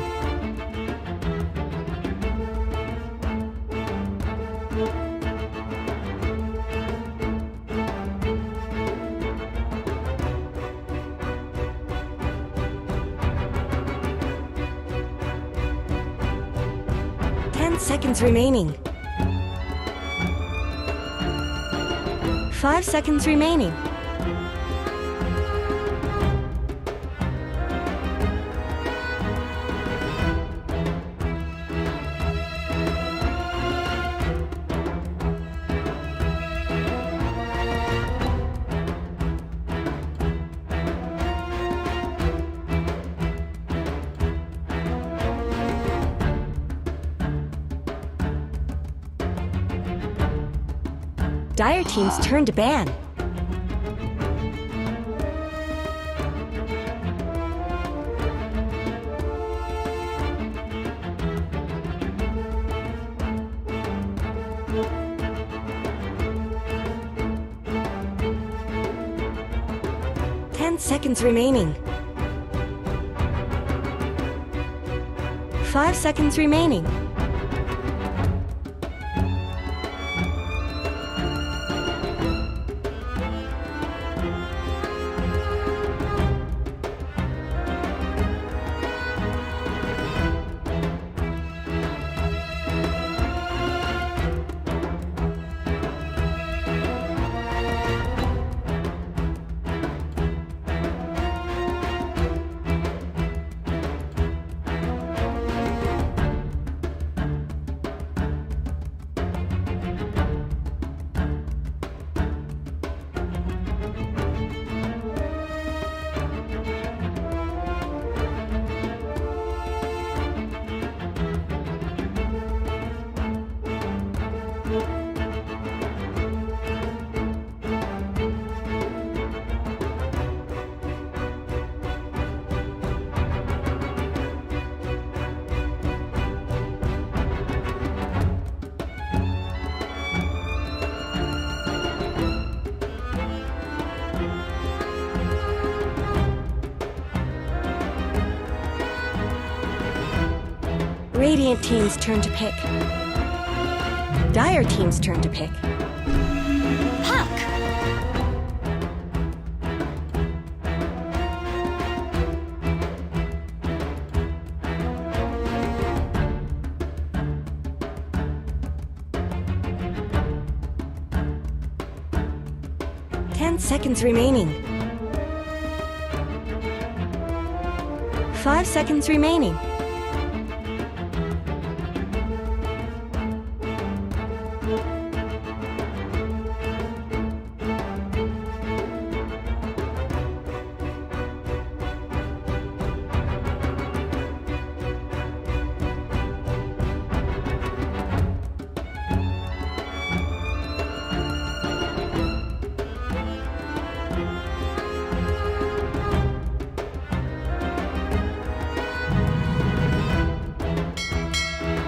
Seconds remaining. 5 seconds remaining. 'Dire team's turn to ban. Seconds remaining. 5 seconds remaining. 'Radiant team's turn to pick. 'Dire team's turn to pick. Puck! Seconds remaining. 5 seconds remaining.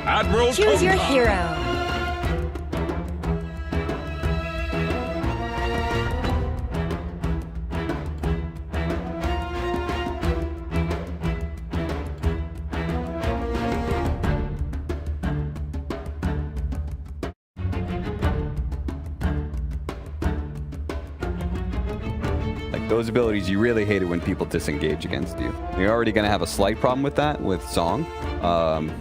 Admiral Choose your Tonga. hero. those abilities, you really hate it when people disengage against you. You're already going to have a slight problem with that with Song,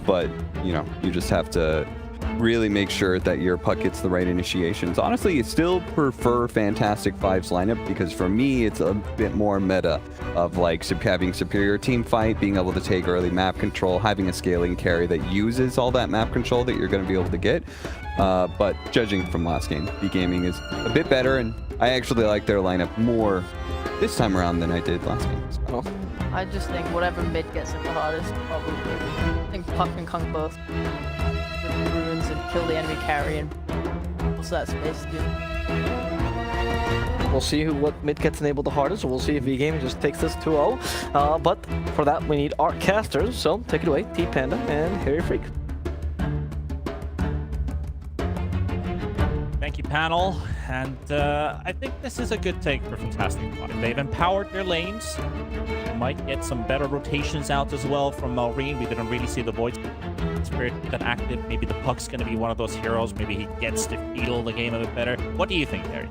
but you know, you just have to really make sure that your puck gets the right initiations. Honestly, I still prefer Fantastic Five's lineup because for me, it's a bit more meta of like having superior team fight, being able to take early map control, having a scaling carry that uses all that map control that you're going to be able to get. But judging from last game, B-Gaming is a bit better, and I actually like their lineup more this time around than I did last game. So. I just think whatever mid gets it the hardest, probably. I think Puck and Kunk both with ruins and kill the enemy carry and what's that space do? We'll see what mid gets enabled the hardest. We'll see if V-Gaming just takes this 2-0. But for that, we need our casters. So take it away, T-Panda and Harry Freak. Thank you, panel. And I think this is a good take for Fantastic Five. They've empowered their lanes. Might get some better rotations out as well from Malrine. We didn't really see the Void Spirit that active. Maybe the Puck's going to be one of those heroes. Maybe he gets to feel the game a bit better. What do you think, Harry?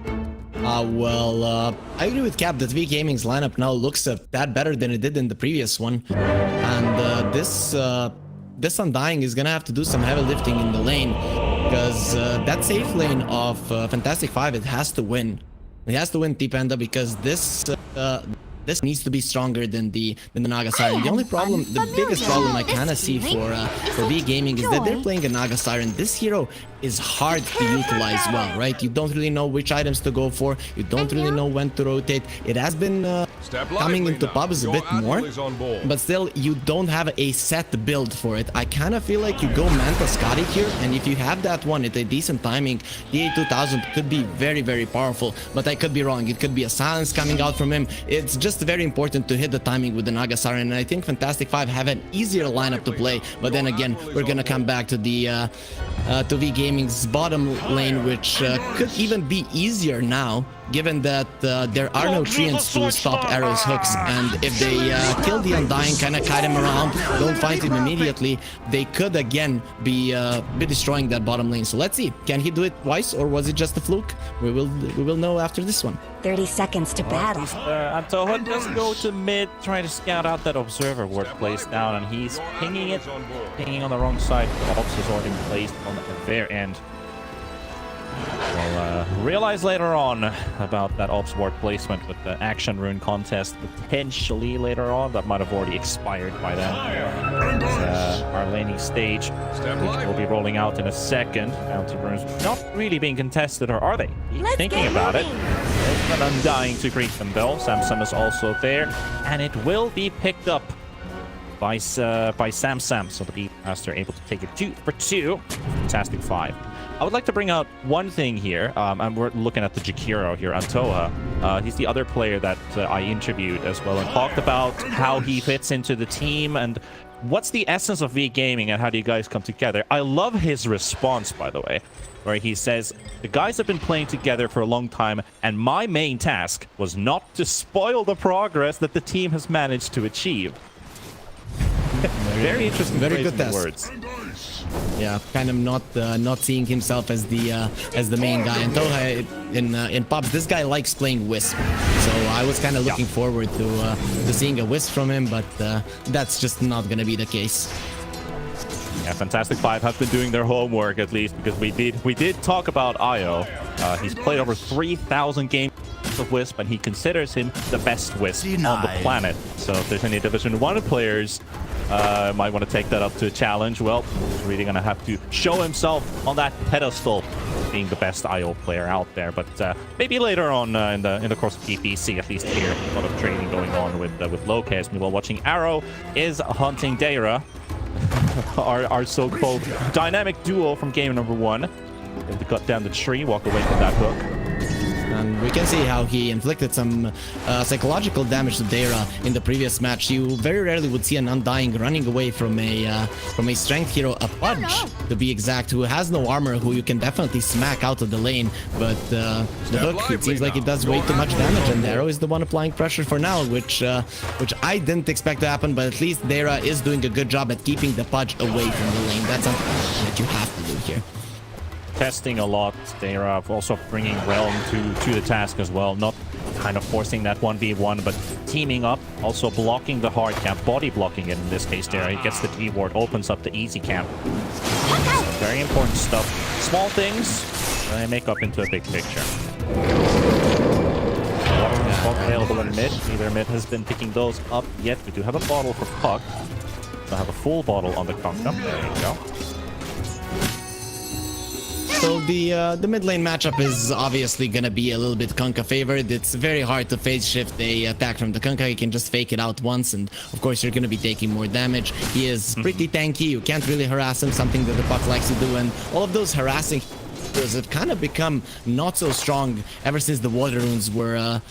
Well, I agree with Cap that V-Gaming's lineup now looks a tad better than it did in the previous one. And this Undying is gonna have to do some heavy lifting in the lane, because that safe lane of Fantastic Five, it has to win. It has to win T-Panda, because this needs to be stronger than the Naga Siren. The only problem, the biggest problem I kind of see for V-Gaming is that they're playing a Naga Siren. This hero is hard to utilize well, right? You don't really know which items to go for. You don't really know when to rotate. It has been coming into pubs a bit more, but still, you don't have a set build for it. I kind of feel like you go Manta Scotty here, and if you have that one at a decent timing, the A2000 could be very, very powerful, but I could be wrong. It could be a silence coming out from him. It's just very important to hit the timing with the Naga Siren, and I think Fantastic Five have an easier lineup to play, but then again, we're gonna come back to the to V-Gaming's bottom lane, which could even be easier now, given that there are no treants to stop Arrow's hooks, and if they kill the Undying, kind of kite him around, don't fight him immediately, they could again be destroying that bottom lane. So let's see, can he do it twice, or was it just a fluke? We will know after this one. 30 seconds to battle. Antoha does go to mid, trying to scout out that observer ward placed down, and he's pinging on the wrong side. The ops is already placed on the very end. We'll realize later on about that ops ward placement with the action rune contest, potentially later on. That might have already expired by then. Our laning stage, which will be rolling out in a second. Bounty runes not really being contested, or are they? Thinking about it. There's an Undying to greet them though. Samsam is also there, and it will be picked up by Samsam, so the Beatmaster able to take it 2 for 2. Fantastic Five. I would like to bring out one thing here, and we're looking at the Jakiro here, Antoha. He's the other player that I interviewed as well, and talked about how he fits into the team and what's the essence of V-Gaming and how do you guys come together. I love his response, by the way, where he says, the guys have been playing together for a long time, and my main task was not to spoil the progress that the team has managed to achieve. Very interesting, very good test. Words. Yeah, kind of not seeing himself as the main guy. And Toha in pubs, this guy likes playing Wisp, so I was kind of looking forward to seeing a Wisp from him, but that's just not gonna be the case. Yeah, Fantastic Five have been doing their homework at least, because we did talk about Io. He's played over 3,000 games of Wisp, and he considers him the best Wisp on the planet. So if there's any Division 1 players might want to take that up to a challenge, well, he's really going to have to show himself on that pedestal, being the best IO player out there. But maybe later on in the course of DPC, at least here, a lot of training going on with Locas. Meanwhile, watching Arrow is hunting Deira, our so-called dynamic duo from game number 1. They cut down the tree, walk away from that hook. And we can see how he inflicted some psychological damage to Deira in the previous match. You very rarely would see an Undying running away from a strength hero, a Pudge to be exact, who has no armor, who you can definitely smack out of the lane. But the hook, it seems like it does way too much damage, and Arrow is the one applying pressure for now, which I didn't expect to happen. But at least Deira is doing a good job at keeping the Pudge away from the lane. That's something that you have to do here. Testing a lot. They're also bringing Realm to the task as well. Not kind of forcing that 1v1, but teaming up, also blocking the hard camp, body blocking it in this case there. He gets the G ward, opens up the easy camp. Very important stuff. Small things, they make up into a big picture. Available in mid. Neither mid has been picking those up yet. We do have a bottle for Puck. I have a full bottle on the Kunkka. There you go. So the mid lane matchup is obviously gonna be a little bit Kunkka favored. It's very hard to phase shift a attack from the Kunkka. You can just fake it out once, and of course you're gonna be taking more damage. He is pretty tanky. You can't really harass him, something that the Puck likes to do, and all of those harassing have kind of become not so strong ever since the water runes were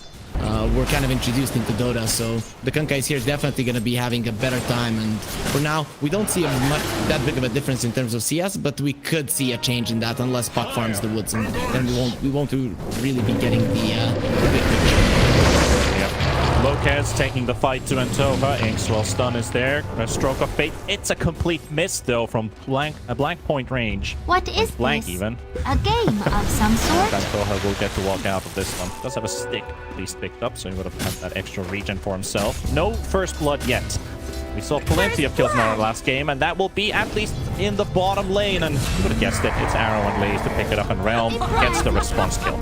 kind of introduced into Dota. So the Kunkka is here definitely going to be having a better time, and for now we don't see that big of a difference in terms of CS, but we could see a change in that unless Puck farms the woods, and then we won't really be getting the big picture. Locas taking the fight to Antova. Inkswell stun is there. A stroke of fate. It's a complete miss though from blank point range. What is blank this? Even. A game of some sort? Antova will get to walk out of this one. Does have a stick at least picked up, so he would have had that extra regen for himself. No first blood yet. We saw plenty of kills in our last game, and that will be at least in the bottom lane. And you would have guessed it. It's Arrow and Lays to pick it up, and Realm gets the response kill.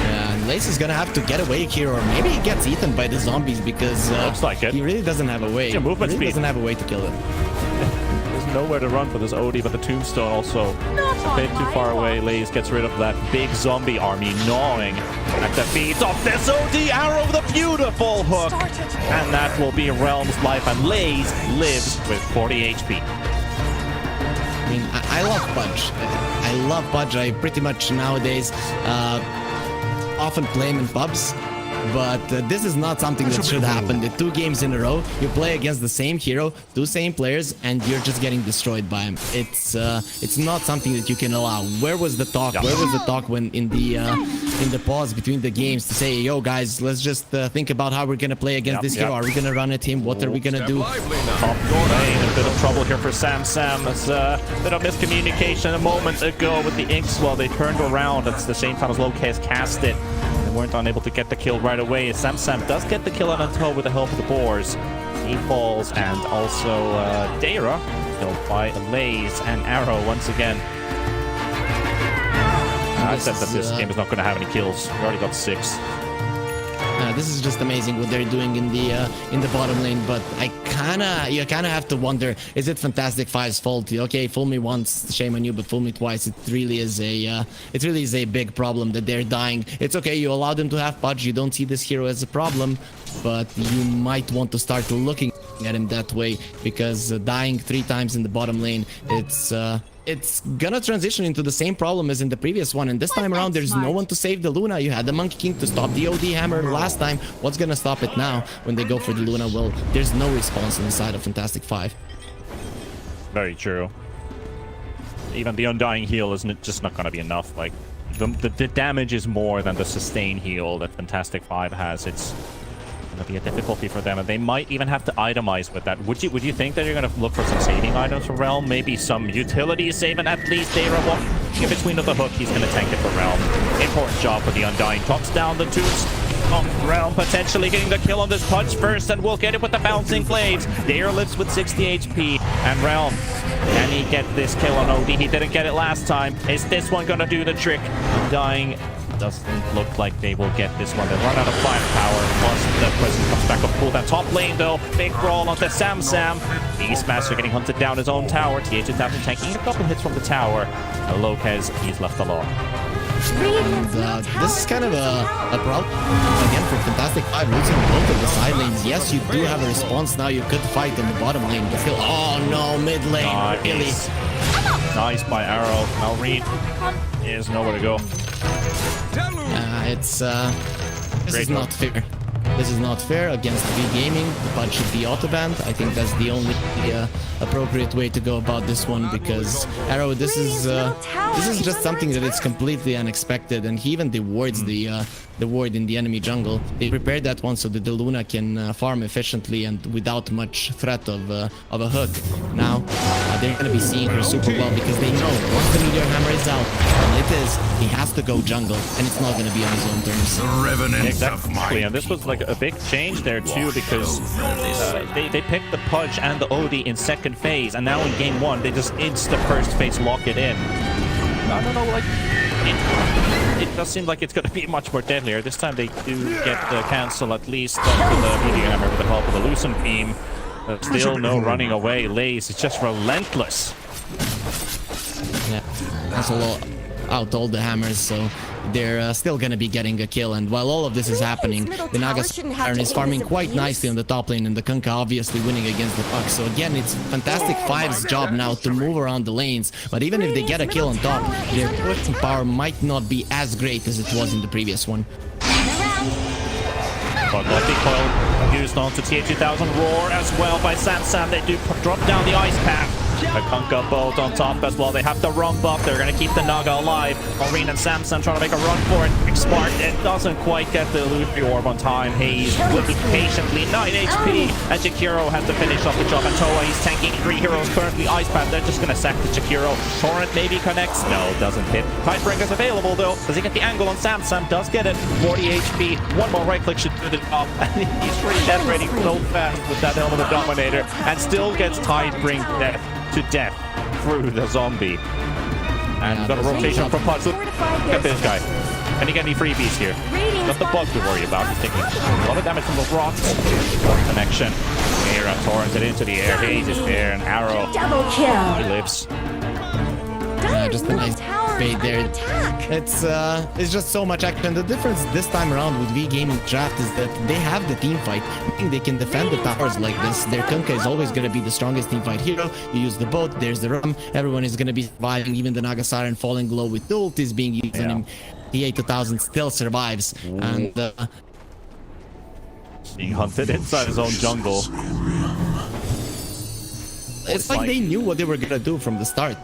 And Lace is gonna have to get away here, or maybe he gets eaten by the zombies because looks like it. He really doesn't have a way. Yeah, movement he really speed. doesn't have a way to kill it. There's nowhere to run for this OD, but the Tombstone also a bit too far away. Lays gets rid of that big zombie army gnawing at the feet of this OD. Arrow with a beautiful hook, and that will be Realm's life, and Lays lives with 40 HP. I mean, I love Pudge. I love Pudge. I pretty much nowadays often play him in pubs, but this is not something that should happen. The 2 games in a row, you play against the same hero, 2 same players, and you're just getting destroyed by him. It's not something that you can allow. Where was the talk? Where was the talk when in the pause between the games to say, yo guys, let's just think about how we're gonna play against this hero. Are we gonna run at him? What are we gonna do? Top lane, a bit of trouble here for Sam. It's a bit of miscommunication a moment ago with the Inkswell. They turned around at the same time as Locas cast it. They weren't unable to get the kill right away. Sam does get the kill on Anto with the help of the Boars. He falls, and also Daira killed by Lays and Arrow once again. I said that this game is not going to have any kills. We already got 6. This is just amazing what they're doing in the bottom lane, but you kind of have to wonder, is it Fantastic Five's fault? Okay, fool me once, shame on you, but fool me twice. It really is a big problem that they're dying. It's okay, you allow them to have Pudge, you don't see this hero as a problem, but you might want to start looking at him that way, because dying 3 times in the bottom lane, it's gonna transition into the same problem as in the previous one, and this time around there's no one to save the Luna. You had the Monkey King to stop the OD hammer last time. What's gonna stop it now when they go for the Luna? Well, there's no response on the side of Fantastic Five. Very true. Even the Undying heal is just not gonna be enough. Like, the damage is more than the sustain heal that Fantastic Five has. It's gonna be a difficulty for them, and they might even have to itemize with that. Would you think that you're gonna look for some saving items for Realm? Maybe some utility saving at least. Daira in between of the hook, he's gonna tank it for Realm. Important job for the Undying. Drops down the Tombs. Realm potentially getting the kill on this Punch first, and we'll get it with the bouncing blades. Daira lives with 60 HP, and Realm, can he get this kill on OD? He didn't get it last time. Is this one gonna do the trick? Undying doesn't look like they will get this one. They run out of firepower, plus the prison comes back up cooldown. Top lane though, big brawl onto Sam. Beastmaster getting hunted down his own tower. TH2000 tanking a couple hits from the tower. Lopez, he's left alone. And, this is kind of a problem again for Fantastic Five, losing both of the side lanes. Yes, you do have a response now. You could fight in the bottom lane, but still, oh no, mid lane, really. Nice by Arrow. Malreed is nowhere to go. This is not fair. This is not fair against V Gaming. The Pudge should be auto-banned. I think that's the only appropriate way to go about this one, because Arrow, this is just something that is completely unexpected, and he even dewards the ward in the enemy jungle. They prepared that one so that the Luna can farm efficiently and without much threat of a hook. Now they're going to be seeing her super well, because they know once the Meteor Hammer is out and it is, he has to go jungle, and it's not going to be on his own terms. Revenants of Exactly, my and this was like a big change there too, because they picked the Pudge and the Odie in second phase, and now in game 1 they just insta first phase lock it in. I don't know, like it does seem like it's going to be much more deadlier. This time they do get the cancel at least onto the Meteor Hammer with the help of the Lucent Beam. But still no running away. Lays, it's just relentless. Yeah, that's a lot out all the hammers, so they're still gonna be getting a kill. And while all of this is happening, the Naga Siren is farming quite nicely on the top lane, and the Kunkka obviously winning against the Puck. So again, it's Fantastic Five's job now to move around the lanes, but even if they get a kill on top, their pushing power might not be as great as it was in the previous one. But Lucky Coil used on to Tier 2000 Roar as well by Samsam. They do drop down the ice path. A Kunkka bolt on top as well. They have to run buff. They're going to keep the Naga alive. Marine and Samsam trying to make a run for it. Smart, it doesn't quite get the Luffy Orb on time. Hayes waiting patiently. 9 HP. And Jakiro has to finish off the job. And Toa, he's tanking 3 heroes currently. Ice path, they're just going to sack the Jakiro. Torrent maybe connects. No, doesn't hit. Tidebreaker's available though. Does he get the angle on Samsam? Does get it. 40 HP. One more right click should do the job. And he's pretty death ready so fast with that Helm of the Dominator. And still gets Tidebring death to death through the zombie. And got a rotation from Pudge. Look at this guy. Can he get any freebies here? Got the bug to worry about. He's taking a lot of damage from those rocks. Connection. Mira torrented into the air. Hayes is there. An arrow. Double kill. He lives. Just a nice fade there. It's just so much action. The difference this time around with V Gaming Draft is that they have the team fight. Meaning they can defend the towers like this. Their Kunkka is always going to be the strongest team fight hero. You use the boat, there's the ram. Everyone is going to be surviving. Even the Naga Siren falling low with the ult is being used on him. The 8000 still survives. Ooh. And being hunted inside his own jungle. It's like they knew what they were gonna do from the start.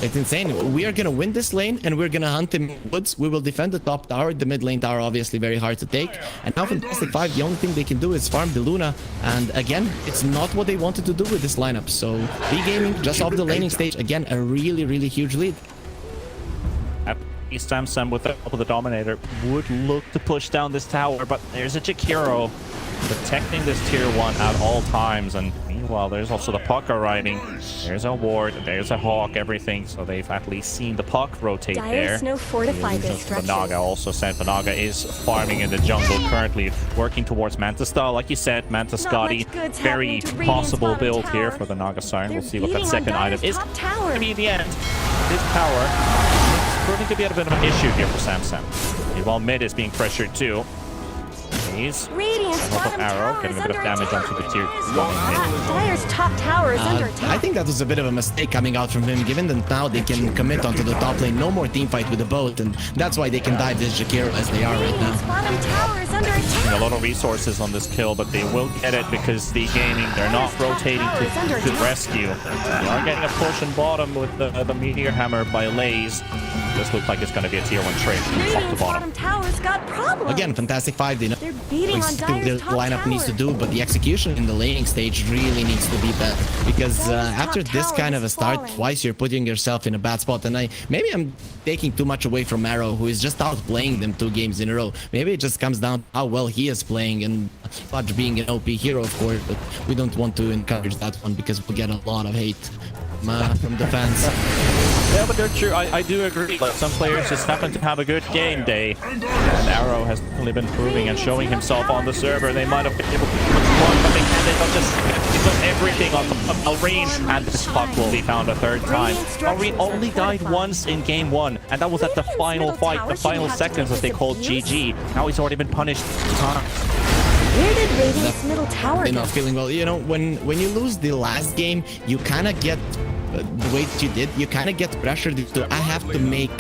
It's insane. We are gonna win this lane, and we're gonna hunt him in the woods. We will defend the top tower. The mid lane tower obviously very hard to take. And now Fantastic Five, the only thing they can do is farm the Luna. And again, it's not what they wanted to do with this lineup. So V-Gaming just off the laning stage, again, a really, really huge lead. Samsam with the help of the Dominator would look to push down this tower, but there's a Jakiro protecting this tier 1 at all times. And meanwhile, there's also the Puck arriving. There's a ward, there's a Hawk, everything. So they've at least seen the Puck rotate there. No fortified The Naga also said the Naga is farming in the jungle currently, working towards Manta style. Like you said, Manta Scotty, very possible build here for the Naga Siren. We'll see what that second item is. Maybe in the end, this tower proving to be a bit of an issue here for Samsam. While mid is being pressured too. He's of arrow, getting a bit of damage onto the tier 1 mid. Dire's top tower is under attack. I think that was a bit of a mistake coming out from him, given that now they can commit onto the top lane. No more team fight with the boat, and that's why they can dive this Jakiro as they are right now. Bottom tower is under attack. A lot of resources on this kill, but they will get it because the gaming, they're not rotating to rescue. They are getting a push in bottom with the Meteor Hammer by Lays. This looks like it's going to be a tier 1 trade from top to bottom. Tower's got problems. Again, Fantastic Five, they know They're beating on the lineup needs to do, but the execution in the laning stage really needs to be better. Because after this kind of a start, twice you're putting yourself in a bad spot. And maybe I'm taking too much away from Arrow, who is just outplaying them 2 games in a row. Maybe it just comes down to how well he is playing, and Pudge being an OP hero, of course, but we don't want to encourage that one because we'll get a lot of hate from the fans. Yeah, but they're true. I do agree. Like, some players just happen to have a good game day. And Arrow has definitely been proving and showing himself on the server. They might have been able to put one, but they can't just put everything on Marine. And this Puck will be found a 3rd time. Marine only died once in game 1, and that was at the final fight, the final seconds that they called GG. Now he's already been punished times. Where did Radiant's middle tower They're not feeling well. You know, when you lose the last game, you kind of get the way that you did, you kind of get pressured to, I have to make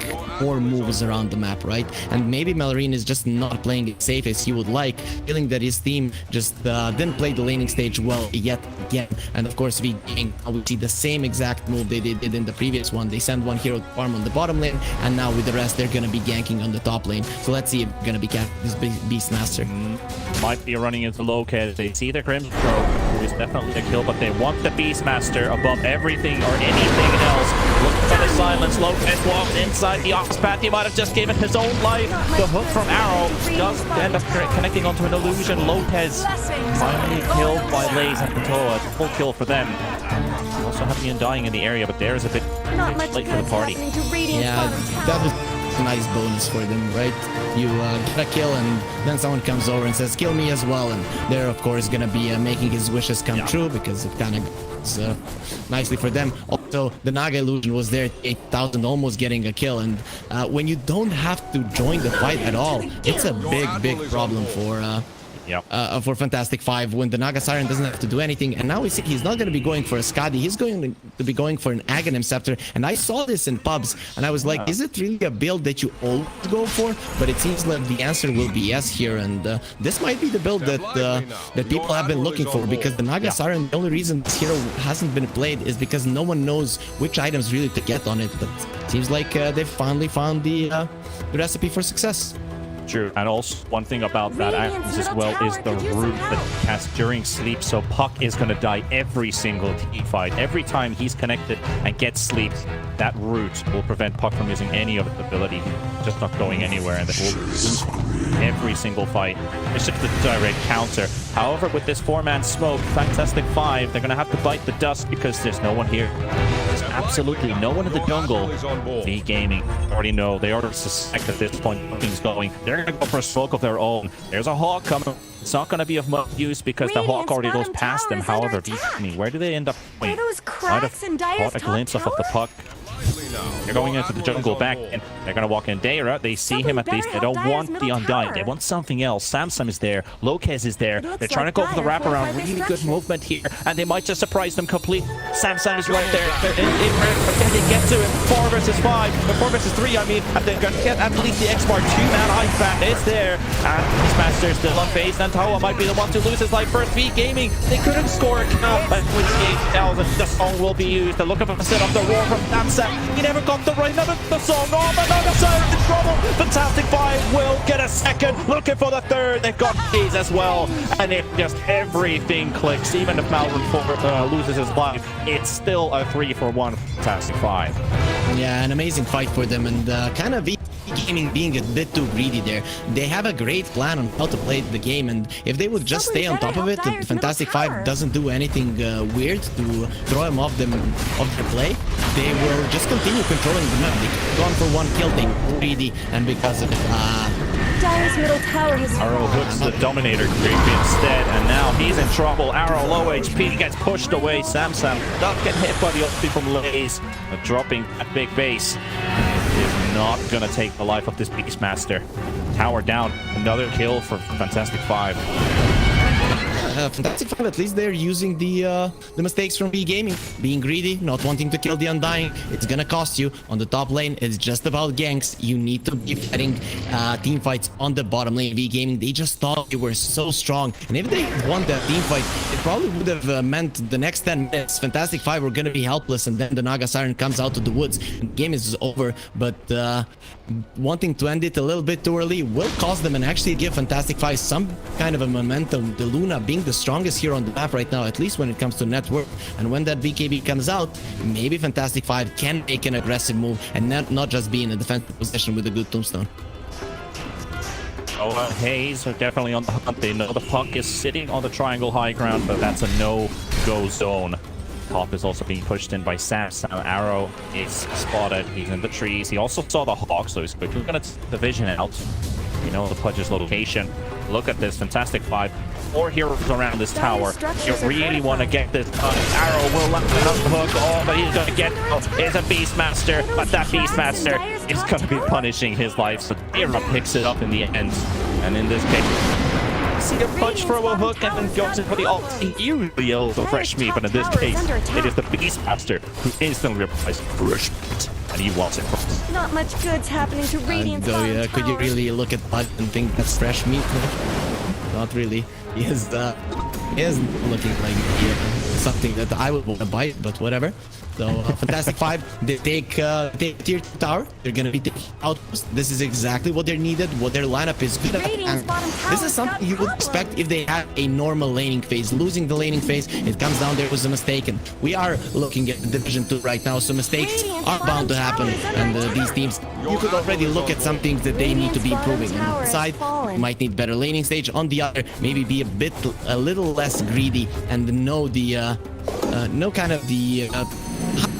more moves around the map, right? And maybe Malrine is just not playing it safe as he would like, feeling that his team just didn't play the laning stage well yet again. And of course, we see the same exact move they did in the previous one. They send one hero to farm on the bottom lane, and now with the rest, they're going to be ganking on the top lane. So let's see if they're going to be this Beastmaster. Might be running into low cast. They see the Crimson Crow, who is definitely a kill, but they want the Beastmaster above everything or anything else. Look for the silence. Lopez walks inside the office path. He might have just given his own life. The hook from Arrow does end up connecting onto an illusion. Lopez finally killed by Lays and Patoa. Full kill for them. We also have the Undying in the area, but there's a bit late for the party. Yeah, that was a nice bonus for them, right? You get a kill and then someone comes over and says, kill me as well. And they're, of course, going to be making his wishes come true because it kind of goes nicely for them. Also, the Naga illusion was there, 8,000, almost getting a kill. And when you don't have to join the fight at all, it's a big problem for Fantastic Five when the Naga Siren doesn't have to do anything. And now we see he's not going to be going for a Skadi, he's going to be going for an Aghanim Scepter. And I saw this in pubs and I was like, is it really a build that you always go for? But it seems like the answer will be yes here, and this might be the build that people have been looking for, because the Naga Siren, the only reason this hero hasn't been played is because no one knows which items really to get on it. But it seems like they've finally found the recipe for success. True, and also one thing about that items as well is the root that he has during sleep. So Puck is going to die every single team fight. Every time he's connected and gets sleep, that root will prevent Puck from using any of its ability, just not going anywhere, and that will lose every single fight. It's just a direct counter. However, with this 4-man smoke, Fantastic Five, they're going to have to bite the dust because there's no one here. There's absolutely no one in the jungle. V Gaming already know, they already suspect at this point nothing's going. They're going to go for a smoke of their own. There's a Hawk coming. It's not going to be of much use because the Hawk already goes past them. However, V Gaming, where do they end up going? Might have caught a glimpse of the Puck. They're going into the jungle back in. They're going to walk in. Deira, they see him at least. They don't want the Undying. They want something else. Samsung is there. Lopez is there. They're trying to go for the wraparound. Really good movement here. And they might just surprise them completely. Samsung is right there. Can they get to him? 4 versus 5. Or 4 versus 3, I mean. And they're going to get at least the X-Bar. 2-man Iceman is there. And Beastmaster is still on base. And Tawa might be the one to lose his life first. V Gaming, they couldn't score a kill. But with the 8,000, the song will be used. They're looking for the set up the roar from Samsung. He never got the right number. The song. Oh, but no, the Siren in trouble. Fantastic Five will get a second. Looking for the third. They've got keys as well. And it just everything clicks. Even if Malvern loses his life, it's still a 3-for-1 Fantastic Five. Yeah, an amazing fight for them, and kind of Gaming being a bit too greedy there. They have a great plan on how to play the game, and if they would just stay on top of it, and Fantastic Five doesn't do anything weird to throw them off their play, they will just continue controlling the map. They've gone for one kill, they greedy, and because of it, Dire's middle tower has Arrow hooks the Dominator creepy instead, and now he's in trouble. Arrow low HP gets pushed away. Samsung not getting hit by the ulti from Lays, but dropping that big base is not gonna take the life of this Beastmaster. Tower down, another kill for Fantastic Five. Fantastic Five, at least they're using the mistakes from V Gaming. Being greedy, not wanting to kill the Undying. It's gonna cost you. On the top lane, it's just about ganks. You need to be fighting team fights on the bottom lane. V Gaming, they just thought they were so strong. And if they won that team fight, it probably would have meant the next 10 minutes, Fantastic Five were gonna be helpless, and then the Naga Siren comes out to the woods. The game is over, but wanting to end it a little bit too early will cost them and actually give Fantastic Five some kind of a momentum. The Luna being the strongest hero on the map right now, at least when it comes to network, and when that BKB comes out, maybe Fantastic Five can make an aggressive move and not just be in a defensive position with a good tombstone. Hayes are definitely on the hunt. They know the Puck is sitting on the triangle high ground, but that's a no-go zone. Top is also being pushed in by Samsung. Arrow is spotted. He's in the trees. He also saw the Hawk, so he's quickly going to take the vision out. You know the Pudge's location. Look at this Fantastic Five. 4 heroes around this tower. You really want to get this done. Arrow will land the hook. Oh, but he's going to get is a Beastmaster. But that Beastmaster is going to be punishing his life. So Deira picks it up in the end. And in this case, see a Pudge throw a hook and then goes in for the ult. He usually yells for fresh meat, but in this case, it is the Beastmaster who instantly replies fresh meat. And he wants it first. not much good's happening to Radiant's Though, bottom yeah, could you tower. really look at Pud and think that's fresh meat? Not really. He is looking like something that I would want to buy, but whatever. So Fantastic Five, they take tier 2 tower. They're gonna be taking outpost. This is exactly what they're needed. What their lineup is good at. Radiant's And bottom this tower is something you would expect if they had a normal laning phase. Losing the laning phase, it comes down there was a mistake. And we are looking at Division 2 right now, so mistakes are bound to happen. And these teams, you could already look at some things that they need to be improving. On one side, you might need better laning stage. On the other, maybe be a little less greedy and know the know kind of the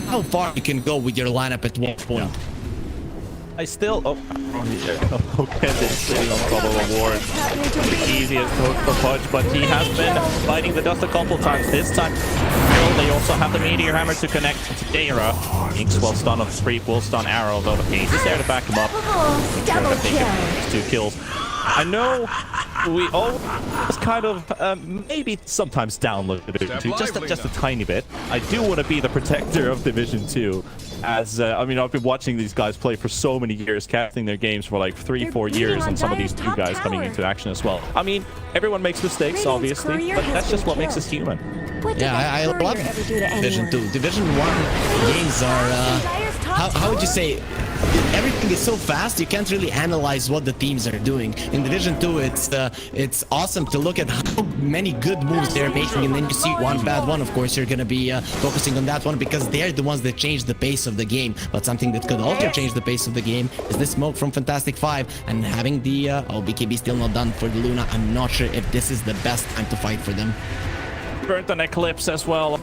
how far you can go with your lineup at one point. I still... Okay, sitting on top of a ward. The easiest hook for Pudge, but he has been fighting the dust a couple times. This time, they also have the Meteor Hammer to connect to Daira. Inks will stun on Creep, will stun Arrow, though the Case is there to back him up. Make sure that they get these 2 kills. I know we all kind of maybe sometimes download Division 2 just a tiny bit. I do want to be the protector of Division 2, as I mean, I've been watching these guys play for so many years, casting their games for like 3-4 years, and some of these new guys coming into action as well. I mean, everyone makes mistakes, obviously, but that's just what makes us human. Yeah, I love Division 2. Division 1 games are how would you say? Everything is so fast, you can't really analyze what the teams are doing. In Division 2, it's awesome to look at how many good moves they're making, and then you see one bad one. Of course, you're gonna be focusing on that one because they're the ones that change the pace of the game. But something that could also change the pace of the game is this smoke from Fantastic Five, and having the BKB still not done for the Luna. I'm not sure if this is the best time to fight for them. Burnt an Eclipse as well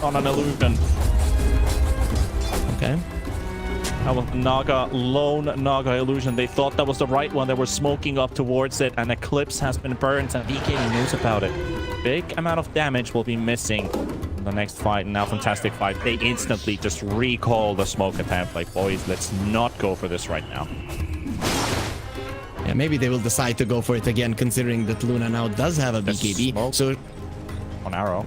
on an illusion. Okay. That was Naga, lone Naga illusion. They thought that was the right one. They were smoking up towards it, and Eclipse has been burnt, and BKB knows about it. Big amount of damage will be missing in the next fight. And now Fantastic Five, they instantly just recall the smoke attempt. Like, boys, let's not go for this right now. Yeah, maybe they will decide to go for it again, considering that Luna now does have a BKB. So on Arrow.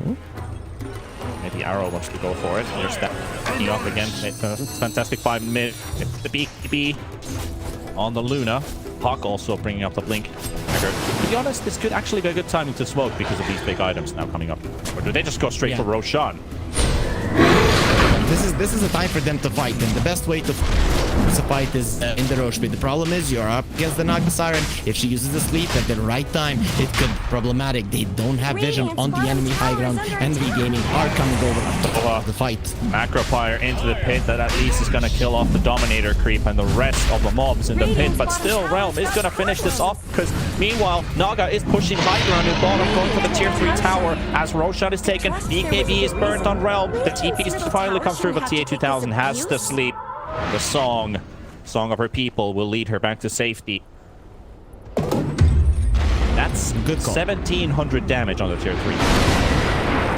Maybe Arrow wants to go for it. They're stepping up again. Fantastic Five mid. The BKB on the Luna. Hawk also bringing up the blink. To be honest, this could actually be a good timing to smoke because of these big items now coming up. Or do they just go straight for Roshan? This is a time for them to fight, and the best way to fight is in the Roche. But the problem is you're up against the Naga Siren. If she uses the sleep at the right time, it could be problematic. They don't have vision on the enemy high ground, and Gaming are coming over to the fight. Macropire into the pit. That at least is going to kill off the Dominator creep and the rest of the mobs in the pit. But still, Realm is going to finish this off because meanwhile, Naga is pushing high ground in bottom, going for the tier 3 tower as Roshan is taken. BKB is burnt on Realm. The TP finally comes through, but TA2000 has to sleep. The song of her people will lead her back to safety. That's good call. 1700 damage on the tier 3.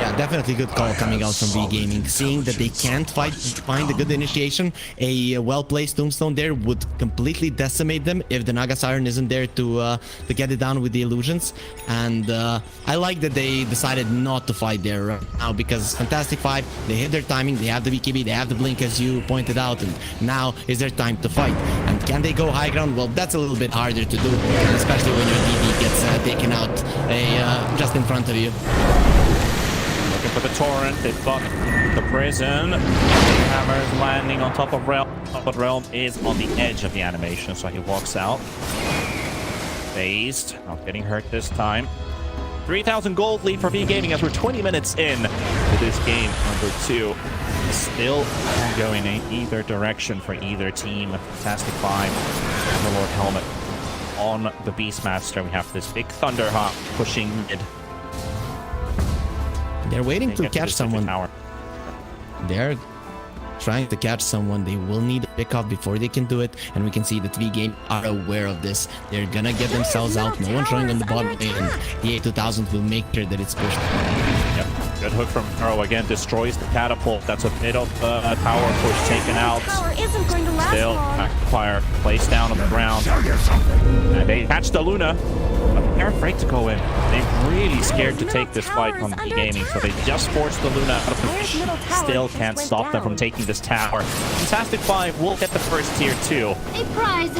Yeah, definitely good call coming out from V-Gaming. Seeing that they can't find a good initiation, a well-placed Tombstone there would completely decimate them if the Naga Siren isn't there to get it down with the illusions. And I like that they decided not to fight there right now, because Fantastic Five, they hit their timing, they have the BKB, they have the blink as you pointed out, and now is their time to fight. And can they go high ground? Well, that's a little bit harder to do, especially when your DB gets taken out just in front of you. For the Torrent, they've got the prison. Hammer is landing on top of Realm, but Realm is on the edge of the animation, so he walks out. Phased, not getting hurt this time. 3,000 gold lead for V-Gaming as we're 20 minutes in to this game number 2. Still going in either direction for either team. Fantastic Five and the Lord Helmet on the Beastmaster. We have this big Thunderhawk pushing mid. They're waiting to catch someone. They're trying to catch someone. They will need a pickoff before they can do it, and we can see that V-Game are aware of this. They're gonna get themselves out. No one showing on the bottom lane, and the A2000 will make sure that it's pushed. Yep. Good hook from Arrow again, destroys the catapult. That's a bit of power push taken out. Still, Macropire placed down on the ground. And they catch the Luna. But they're afraid to go in. They're really scared to take this fight on V-Gaming, so they just forced the Luna out of position. Still can't stop them from taking this tower. Fantastic Five will get the first tier 2. A prize.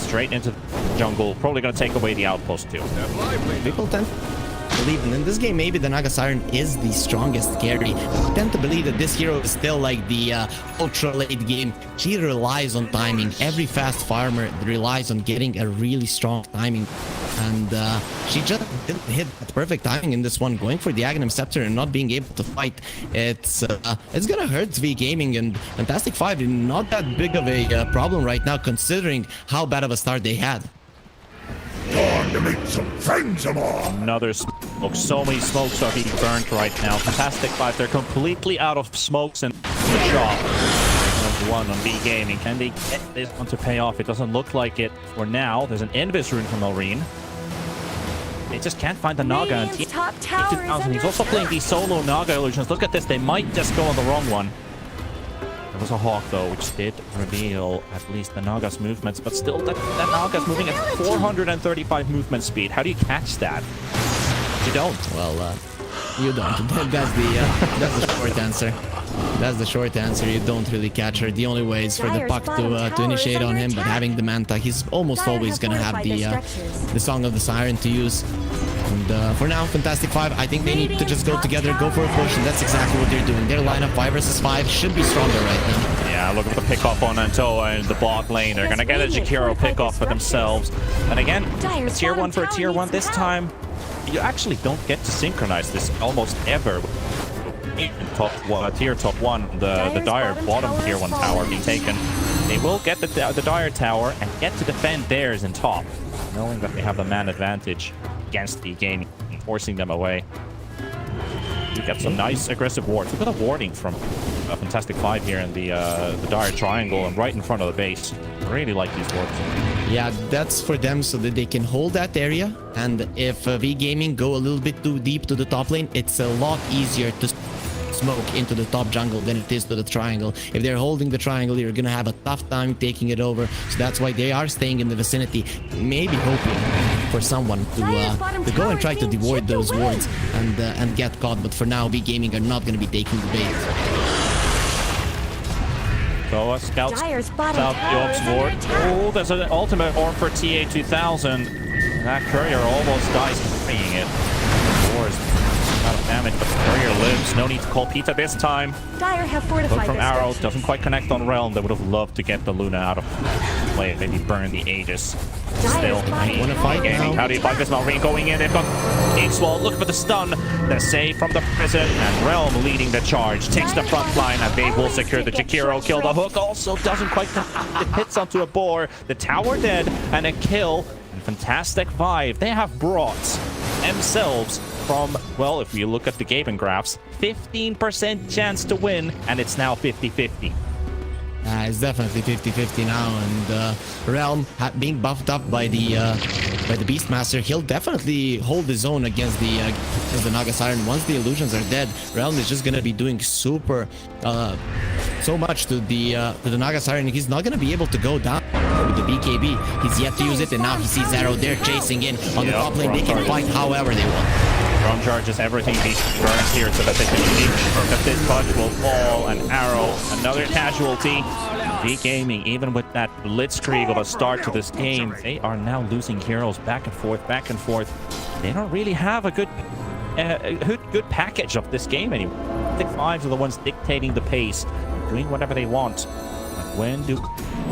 Straight into the jungle. Probably going to take away the outpost too. People tend believe in this game, maybe the Naga Siren is the strongest carry. I tend to believe that this hero is still like the ultra late game. She relies on timing. Every fast farmer relies on getting a really strong timing. And she just didn't hit that perfect timing in this one, going for the Aghanim Scepter and not being able to fight. It's gonna hurt V Gaming, and Fantastic 5 is not that big of a problem right now, considering how bad of a start they had. Time to make some friends of mine. Another smoke. So many smokes are being burnt right now. Fantastic 5, they're completely out of smokes and the shot. One on B Gaming. Can they get this one to pay off? It doesn't look like it for now. There's an Invis rune from Elrine. They just can't find the Naga. And Radiant's top tower is 2000. He's under also playing these solo Naga illusions. Look at this. They might just go on the wrong one. There was a Hawk though, which did reveal at least the Naga's movements, but still that Naga's moving at 435 movement speed. How do you catch that? You don't. Well, you don't. That's the short answer. That's the short answer. You don't really catch her. The only way is for the puck to initiate on him, but having the Manta, he's almost always gonna have the Song of the Siren to use. And for now, Fantastic 5, I think they need to just go together, go for a push, and that's exactly what they're doing. Their lineup 5 versus 5 should be stronger right now. Yeah, look at the pick-off on Antoa in the bot lane. They're gonna get a Jakiro pick-off for themselves. And again, a tier 1 for a tier 1 this time. You actually don't get to synchronize this almost ever. In top tier top 1, the Dire bottom tier 1 tower being taken. They will get the Dire tower and get to defend theirs in top, knowing that they have the man advantage against the game, forcing them away. You get some nice aggressive wards. Look at the warding from Fantastic 5 here in the Dire triangle and right in front of the base. I really like these wards. Yeah, that's for them so that they can hold that area. And if V Gaming go a little bit too deep to the top lane, it's a lot easier to smoke into the top jungle than it is to the triangle. If they're holding the triangle, you're gonna have a tough time taking it over. So that's why they are staying in the vicinity, maybe hoping for someone to go and try to devoid those wards and get caught. But for now, V Gaming are not gonna be taking the bait. So scouts out the Ops is ward. under attack. Oh, there's an ultimate orb for TA2000. That courier almost dies carrying it. War is out of damage, but the courier lives. No need to call Pita this time. Dire have Look fortified from their Arrow, structures. doesn't quite connect on Realm. They would have loved to get the Luna out of play, maybe burn the Aegis. Still, Wanna fight Gaming. now? How do you fight this Marine going in? They've got Gate-Swall looking for the stun. The save from the prison, and Realm leading the charge. Takes the front line, and they will secure the Jakiro kill. The hook also doesn't quite connect. It hits onto a boar. The tower dead, and a kill. And Fantastic 5, they have brought themselves from, well, if you look at the gaming graphs, 15% chance to win, and it's now 50-50. It's definitely 50-50 now, and Realm being buffed up by the Beastmaster, he'll definitely hold his own against the Naga Siren. Once the illusions are dead, Realm is just gonna be doing super so much to the Naga Siren. He's not gonna be able to go down with the BKB. He's yet to use it, and now he sees Arrow. They're chasing in on the top lane. They can fight however they want. Drum charges, everything being burned here so that they can make sure that this punch will fall. And Arrow, another casualty. V Gaming, even with that blitzkrieg of a start to this game, they are now losing heroes back and forth, back and forth. They don't really have a good package of this game anymore. The 5s are the ones dictating the pace, doing whatever they want. But when do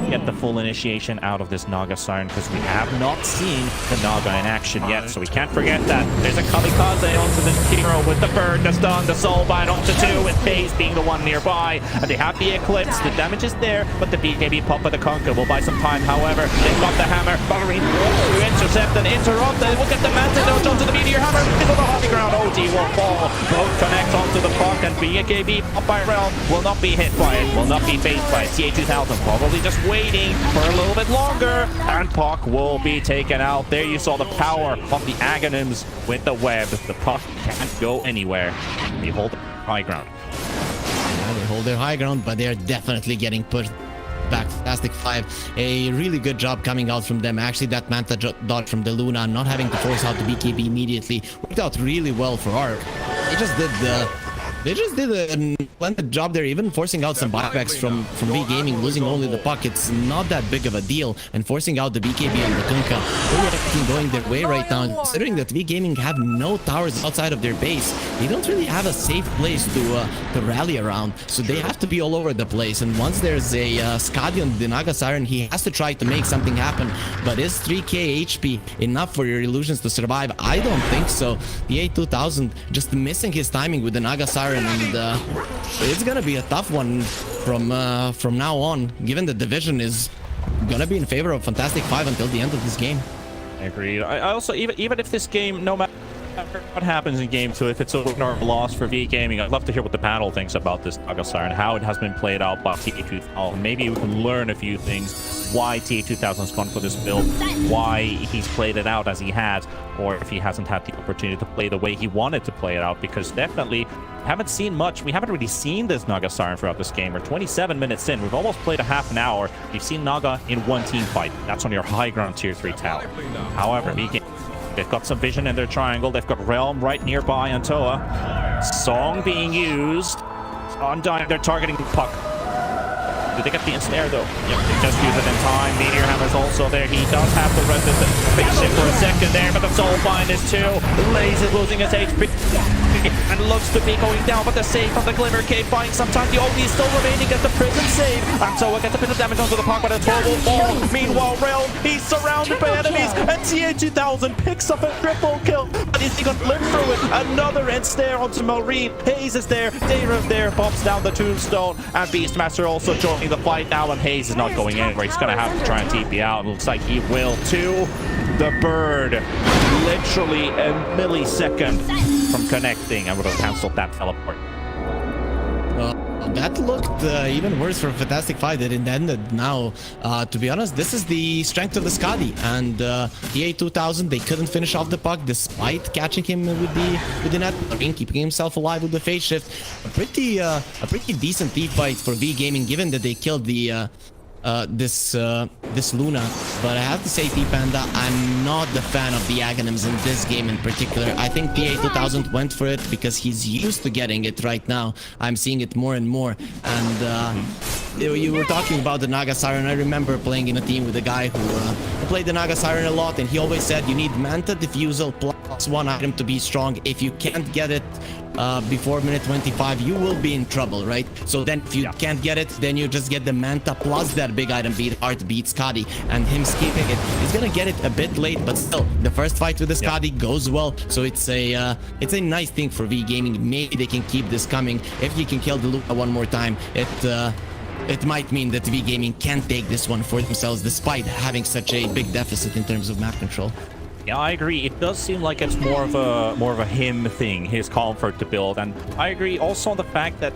we get the full initiation out of this Naga Siren? Because we have not seen the Naga in action yet, so we can't forget that. There's a kamikaze onto the hero with the bird, the stun, the soulbind onto 2, with FaZe being the one nearby. And they have the Eclipse, the damage is there, but the BKB pop with the Conquer will buy some time. However, they've got the hammer. Ballerine to intercept and interrupt. They will get the Mantidote onto the Meteor Hammer. Into the high ground, OD will fall. Both connect onto the puck, and BKB pop by Realm will not be hit by it, will not be phased by it. TA2000 probably just waiting for a little bit longer, and Puck will be taken out. There you saw the power of the Aghanims with the web. The Puck can't go anywhere. They hold the high ground. Yeah, they hold their high ground, but they're definitely getting pushed back. Fantastic 5, a really good job coming out from them. Actually, that Manta dodge from the Luna, not having to force out the BKB immediately, worked out really well for Arc. They just did a splendid job there, even forcing out some buybacks from V Gaming, losing only the puck. It's not that big of a deal, and forcing out the BKB on the Kunkka. everything going their way right now. Considering that V Gaming have no towers outside of their base, they don't really have a safe place to rally around. So they have to be all over the place. And once there's a Skadi on the Naga Siren, he has to try to make something happen. But is 3k HP enough for your illusions to survive? I don't think so. The A2000 just missing his timing with the Naga Siren, and it's gonna be a tough one from now on, given the division is gonna be in favor of Fantastic 5 until the end of this game. Agreed. I also, even if this game, no matter what happens in game 2, if it's a win or a loss for V Gaming, I'd love to hear what the panel thinks about this Naga Siren, how it has been played out by TA2000. Maybe we can learn a few things, why TA2000 has gone for this build, why he's played it out as he has, or if he hasn't had the opportunity to play the way he wanted to play it out, because definitely haven't seen much. We haven't really seen this Naga Siren throughout this game. We're 27 minutes in. We've almost played a half an hour. We've seen Naga in one team fight. That's on your high ground tier 3 tower. However, they've got some vision in their triangle. They've got Realm right nearby on Toa. Song being used. Undying, they're targeting Puck. Did they get the ensnare though? Yep, they just use it in time. Meteor Hammer's also there. He does have the resistance spaceship for a second there, but the Soulbind is too. Laze is losing his HP and looks to be going down, but the save on the Glimmer Cave buying some time. The OD is still remaining at the prison save, and so it gets a bit of damage onto the Puck, but it's horrible fall. Meanwhile, Realm, he's surrounded by enemies, and TA2000 picks up a triple kill, but is he going to live through it? Another ensnare onto Maureen. Hayes is there, Dayra's there, pops down the tombstone, and Beastmaster also joining the fight now, and Hayes is not going anywhere. He's going to have to try and TP out. It looks like he will too. The bird, literally a millisecond from connecting, and would have cancelled that teleport. That looked even worse for Fantastic 5 than it ended now. To be honest, this is the strength of the Skadi, and the A2000, they couldn't finish off the Puck despite catching him with the net, keeping himself alive with the phase shift. A pretty decent team fight for V Gaming, given that they killed the this Luna. But I have to say, T-Panda, I'm not the fan of the Aghanims in this game in particular. I think the A2000 went for it because he's used to getting it right now. I'm seeing it more and more. And you were talking about the Naga Siren. I remember playing in a team with a guy who played the Naga Siren a lot, and he always said you need Manta Diffusal plus one item to be strong. If you can't get it before minute 25, you will be in trouble, right? So then if you can't get it, then you just get the Manta plus that big item beat art beat Skadi, and him skipping it, he's gonna get it a bit late, but still the first fight with the Skadi goes well. So it's a nice thing for V Gaming. Maybe they can keep this coming. If he can kill the Luna one more time, it might mean that V Gaming can take this one for themselves despite having such a big deficit in terms of map control. Yeah, I agree. It does seem like it's more of a him thing, his comfort to build, and I agree also on the fact that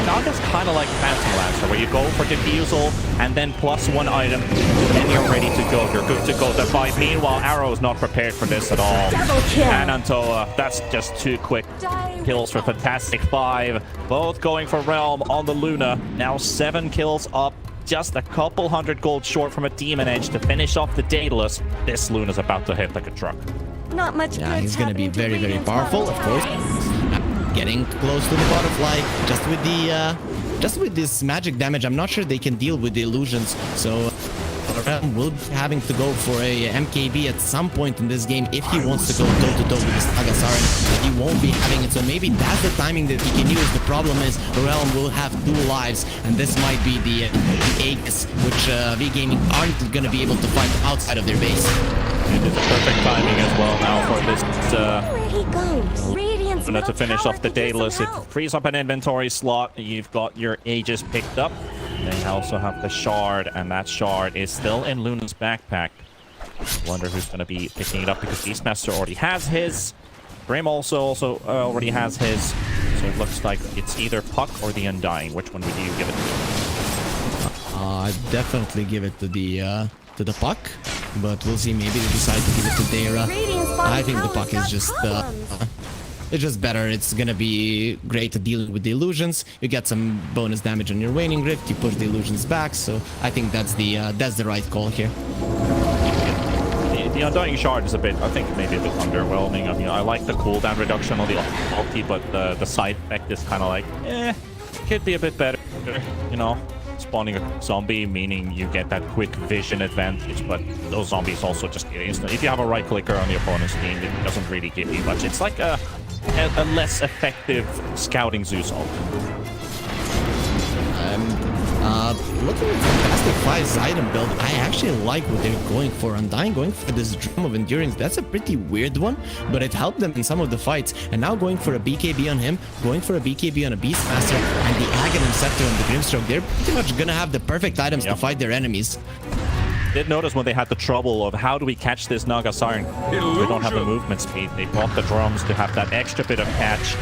Naga's kind of like Phantom Lancer, where you go for Diffusal and then plus one item, then you're ready to go. You're good to go to fight. Meanwhile, Arrow's not prepared for this at all. And Antoa, that's just two quick kills for Fantastic 5. Both going for Realm on the Luna. Now 7 kills up. Just a couple hundred gold short from a Demon Edge to finish off the Daedalus. This Luna's about to hit like a truck. Not much. Yeah, he's gonna be very, very powerful, of course. Getting close to the butterfly, just with this magic damage. I'm not sure they can deal with the illusions, so Realm will be having to go for a MKB at some point in this game if he wants to go toe-to-toe with this Naga Siren. He won't be having it, so maybe that's the timing that he can use. The problem is Realm will have 2 lives, and this might be the Aegis, which V Gaming aren't going to be able to fight outside of their base. It is perfect timing as well now for this Where he goes. Radiant's Luna to finish off the Daedalus. It frees up an inventory slot. You've got your Aegis picked up. They also have the shard, and that shard is still in Luna's backpack. Wonder who's going to be picking it up, because Beastmaster already has his. Brim also already has his. So it looks like it's either Puck or the Undying. Which one would you give it to? I'd definitely give it to the Puck, but we'll see. Maybe they decide to give it to Dayra. I think the Puck is just it's just better. It's gonna be great at dealing with the illusions. You get some bonus damage on your Waning Rift. You push the illusions back. So I think that's the right call here. The Undying Shard is I think maybe a bit underwhelming. I mean, I like the cooldown reduction on the ulti, but the side effect is kind of like, could be a bit better. You know, it's spawning a zombie, meaning you get that quick vision advantage, but those zombies also just get instant. If you have a right clicker on the opponent's team, it doesn't really give you much. It's like a less effective scouting Zeus ult. Looking at Fantastic Five's item build, I actually like what they're going for. Undying going for this Drum of Endurance, that's a pretty weird one, but it helped them in some of the fights. And now going for a BKB on him, going for a BKB on a Beastmaster, and the Aghanim Scepter and the Grimstroke, they're pretty much gonna have the perfect items to fight their enemies. Did notice when they had the trouble of how do we catch this Naga Siren? We don't have the movement speed. They bought the drums to have that extra bit of catch.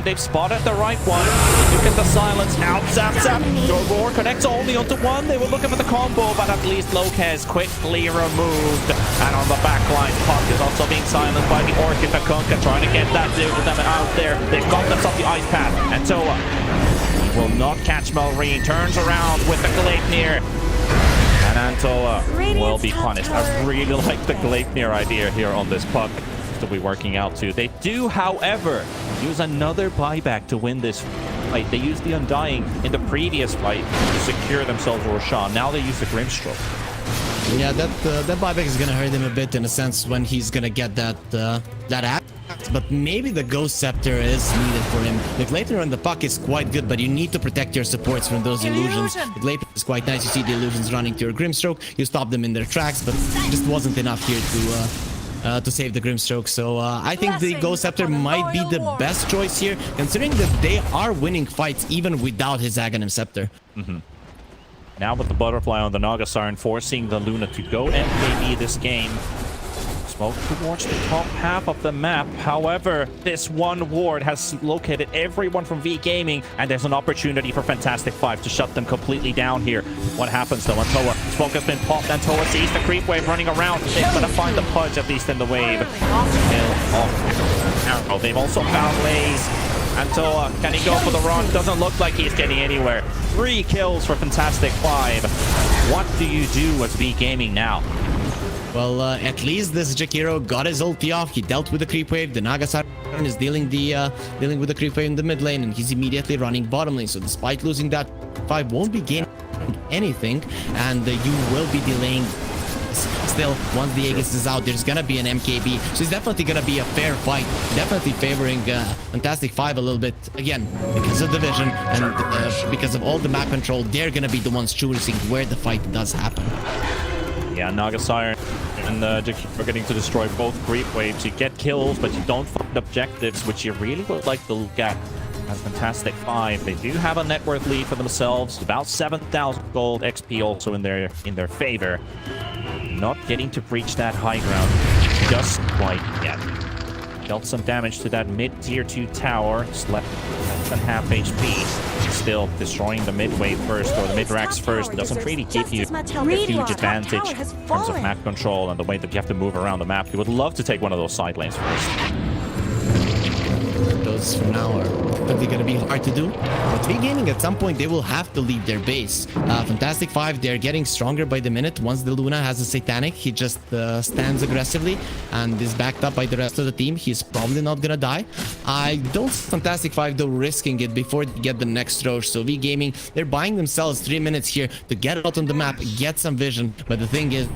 They've spotted the right one. Look at the silence. Out, zap, zap. Your roar connects only onto one. They were looking for the combo, but at least Lopez quickly removed. And on the back line, Puck is also being silenced by the Orchid Takunka, trying to get that dude with them out there. They've got themselves the ice path. And Toa will not catch Melreen. Turns around with the Gleipnir. And Antoa will be punished. I really like the Gleipnir idea here on this Puck to be working out too. They do, however, use another buyback to win this fight. They used the Undying in the previous fight to secure themselves Roshan. Now they use the Grimstroke. Yeah, that buyback is gonna hurt him a bit in a sense when he's gonna get that axe. But maybe the Ghost Scepter is needed for him. The Gleipnir on the Puck is quite good, but you need to protect your supports from those illusions. The Gleipnir is quite nice. You see the illusions running to your Grimstroke. You stop them in their tracks, but it just wasn't enough here to save the Grimstroke. So I think the Ghost Scepter might be the best choice here, considering that they are winning fights even without his Aghanim Scepter. Now with the Butterfly on the Naga Siren, forcing the Luna to go MKB this game. Smoke towards the top half of the map. However, this one ward has located everyone from V Gaming, and there's an opportunity for Fantastic Five to shut them completely down here. What happens though? Antoa, Smoke has been popped. Antoa sees the creep wave running around. They're gonna find the Pudge, at least in the wave. Oh, they've also found Lays. Antoa, can he go for the run? Doesn't look like he's getting anywhere. 3 kills for Fantastic Five. What do you do as V Gaming now? Well, at least this Jakiro got his ulti off. He dealt with the creep wave. The Naga Siren is dealing with the creep wave in the mid lane, and he's immediately running bottom lane. So despite losing that, 5 won't be gaining anything, and you will be delaying. Still, once the Aegis is out, there's gonna be an MKB, so it's definitely gonna be a fair fight. Definitely favoring Fantastic Five a little bit, again, because of the vision and because of all the map control. They're gonna be the ones choosing where the fight does happen. Yeah, Naga Siren and Jakiro are getting to destroy both creep waves. You get kills, but you don't find objectives, which you really would like to look at as Fantastic Five. They do have a net worth lead for themselves, about 7,000 gold XP also in their favor. Not getting to breach that high ground just quite yet. Dealt some damage to that mid-tier 2 tower, slept less than half HP. Still destroying the mid wave first, or the mid racks first, doesn't really give you a huge advantage in terms of map control and the way that you have to move around the map. You would love to take one of those side lanes first. Those from now are definitely going to be hard to do. But V Gaming, at some point, they will have to leave their base. Fantastic Five, they're getting stronger by the minute. Once the Luna has a Satanic, he just stands aggressively and is backed up by the rest of the team. He's probably not going to die. I don't see Fantastic Five, though, risking it before they get the next Roche. So V Gaming, they're buying themselves 3 minutes here to get out on the map, get some vision. But the thing is,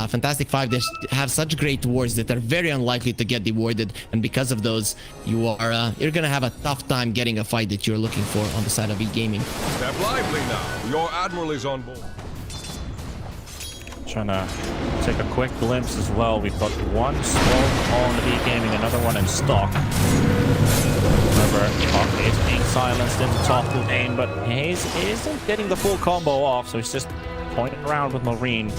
Fantastic Five, they have such great wards that are very unlikely to get dewarded. And because of those, you're gonna have a tough time getting a fight that you're looking for on the side of E-Gaming. Step lively now. Your admiral is on board. Trying to take a quick glimpse as well. We've got one smoke on the E-Gaming, another one in stock. Remember, Hawk is being silenced in the top lane, but Hayes isn't getting the full combo off, so he's just pointing around with Marine.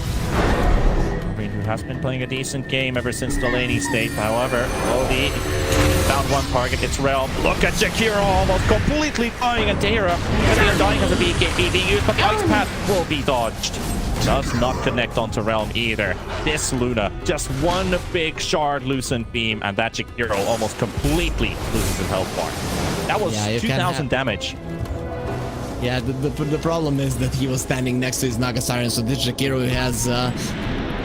Who has been playing a decent game ever since the laning state. However, Lodi found one target. It's Realm. Look at Jakiro almost completely dying, and Dara, because the Undying has a BKB being used, but the Ice Path will be dodged. Does not connect onto Realm either. This Luna, just one big shard loosened beam, and that Jakiro almost completely loses his health bar. That was 2,000 damage. Yeah, the problem is that he was standing next to his Naga Siren, so this Jakiro has...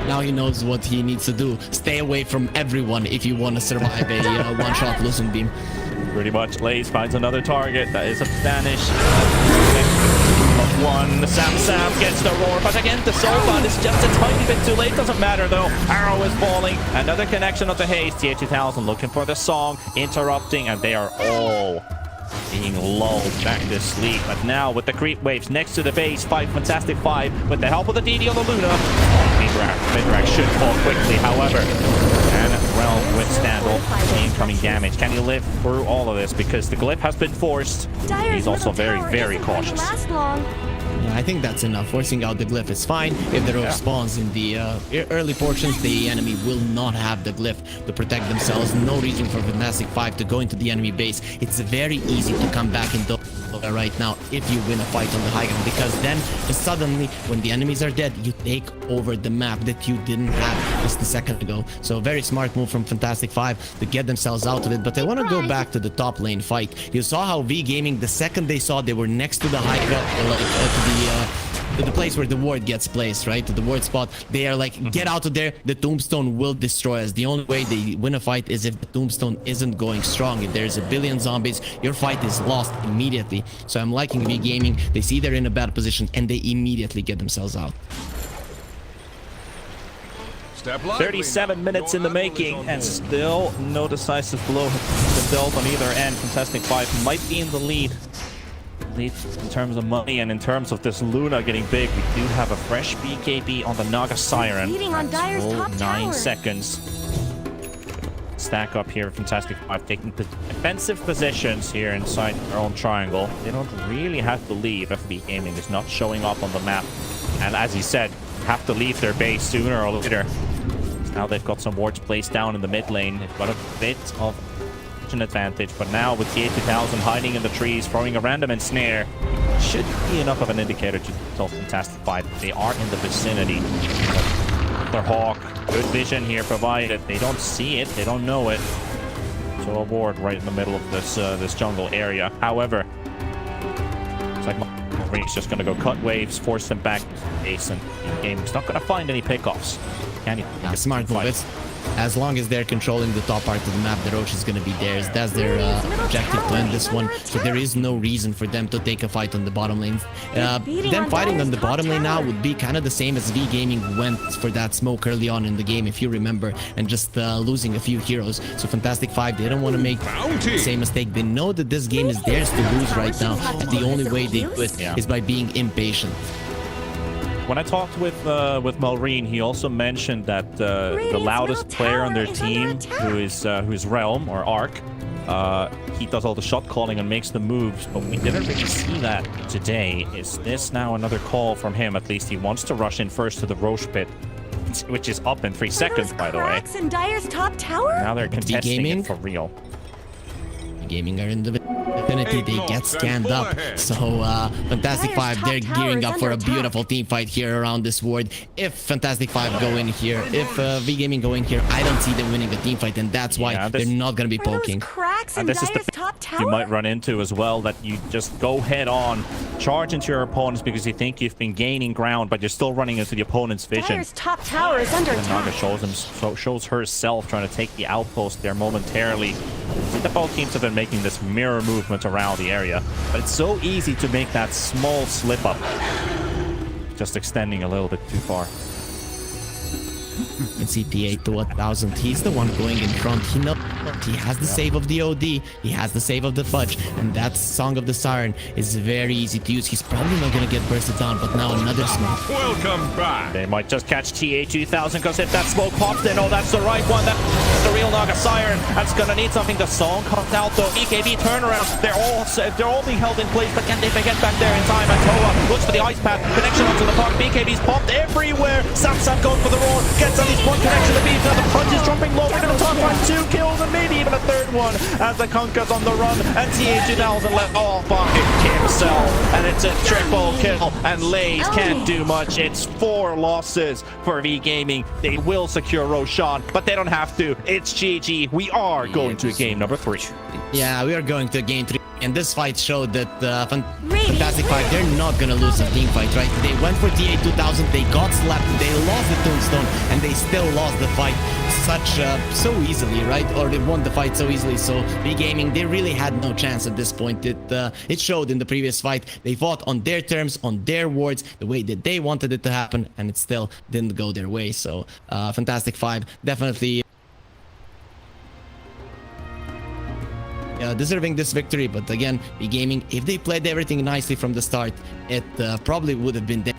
now he knows what he needs to do. Stay away from everyone if you want to survive a one-shot loosen beam. Pretty much. Lays finds another target. That is a Spanish. one. Sam gets the roar, but again, the soul bond is just a tiny bit too late. Doesn't matter though. Arrow is falling. Another connection of the haste. TA2000 looking for the song, interrupting, and they are all being lulled back to sleep. But now with the creep waves next to the base, Fantastic Five with the help of the DD on the Luna. Midrak should fall quickly, however, and Realm withstand all the incoming damage. Can he live through all of this? Because the glyph has been forced. He's also very cautious. Yeah, I think that's enough. Forcing out the glyph is fine. If the rogue spawns in the early portions, the enemy will not have the glyph to protect themselves. No reason for Fantastic Five to go into the enemy base. It's very easy to come back in Dota right now if you win a fight on the high ground, because then suddenly when the enemies are dead, you take over the map that you didn't have just a second ago. So very smart move from Fantastic Five to get themselves out of it. But I want to go back to the top lane fight. You saw how V Gaming, the second they saw they were next to the high ground, to the place where the ward gets placed, right? To the ward spot. They are like, get out of there. The tombstone will destroy us. The only way they win a fight is if the tombstone isn't going strong. If there's a billion zombies, your fight is lost immediately. So I'm liking V Gaming. They see they're in a bad position and they immediately get themselves out. 37 minutes in the making and still no decisive blow to dealt on either end. Fantastic Five might be in the lead. In terms of money and in terms of this Luna getting big, we do have a fresh BKB on the Naga Siren. That's 9 seconds. Stack up here. Fantastic Five taking defensive positions here inside their own triangle. They don't really have to leave if V Gaming is not showing up on the map. And as he said, have to leave their base sooner or later. Now they've got some wards placed down in the mid lane. They've got a bit of an advantage, but now with TA2000 hiding in the trees, throwing a random ensnare, should be enough of an indicator to tell Fantastic Five they are in the vicinity. Their Hawk, good vision here provided. They don't see it, they don't know it. So a ward right in the middle of this jungle area. However, it's like Marie's just gonna go cut waves, force them back to the base, and the game's not gonna find any pickoffs. Can you? Yeah, smart move. As long as they're controlling the top part of the map, the Roche is going to be theirs. That's their objective to end this one. So there is no reason for them to take a fight on the bottom lane. Them fighting on the bottom lane now would be kind of the same as V Gaming went for that smoke early on in the game, if you remember, and just losing a few heroes. So Fantastic Five, they don't want to make the same mistake. They know that this game is theirs to lose right now. But the only way they do it is by being impatient. When I talked with Malrine, he also mentioned that the loudest player on their team, who is Realm or Arc, he does all the shot calling and makes the moves, but we didn't really see that today. Is this now another call from him? At least he wants to rush in first to the Roche pit, which is up in 3 seconds, by the way. Now they're contesting it for real. Gaming are in the vicinity, they get scanned up. So Fantastic Five, they're gearing up for a beautiful team fight here around this ward. If Fantastic Five go in here, if V Gaming go in here, I don't see them winning a team fight, and that's why they're not going to be poking. And this is the you might run into as well, that you just go head on, charge into your opponents because you think you've been gaining ground, but you're still running into the opponent's vision. Top tower is under attack. Naga shows herself trying to take the outpost there momentarily. See that both teams have been making this mirror movement around the area, but it's so easy to make that small slip up, just extending a little bit too far. And CTA to 1000, he's the one going in front. He knows he has the save of the OD, he has the save of the fudge, and that Song of the Siren is very easy to use. He's probably not gonna get bursted down, but now another smoke. Welcome back. They might just catch TA2000, because if that smoke pops in, oh, that's the right one. That's the real Naga Siren. That's gonna need something. The song comes out though. BKB turnaround. They're all being held in place, but can they get back there in time? And Toa looks for the ice path. Connection onto the park. BKB's popped everywhere. Sam going for the roar. Gets at least one connection to beat. Now the punch is dropping low. We're gonna talk about 2 kills and maybe even a third one as the Conker's on the run, and TA2000 let off by himself, and it's a triple kill, and Lays can't do much. It's 4 losses for V Gaming. They will secure Roshan, but they don't have to. It's GG. We are going to game number 3. Yeah, we are going to game 3. And this fight showed that Fantastic Five, they're not gonna lose a team fight, right? They went for TA2000, they got slapped, they lost the Tombstone, and they still lost the fight so easily, right? Or they won the fight so easily. So B Gaming, they really had no chance at this point. It showed in the previous fight. They fought on their terms, on their words, the way that they wanted it to happen, and it still didn't go their way. So Fantastic Five definitely deserving this victory. But again, B Gaming, if they played everything nicely from the start, it probably would have been there.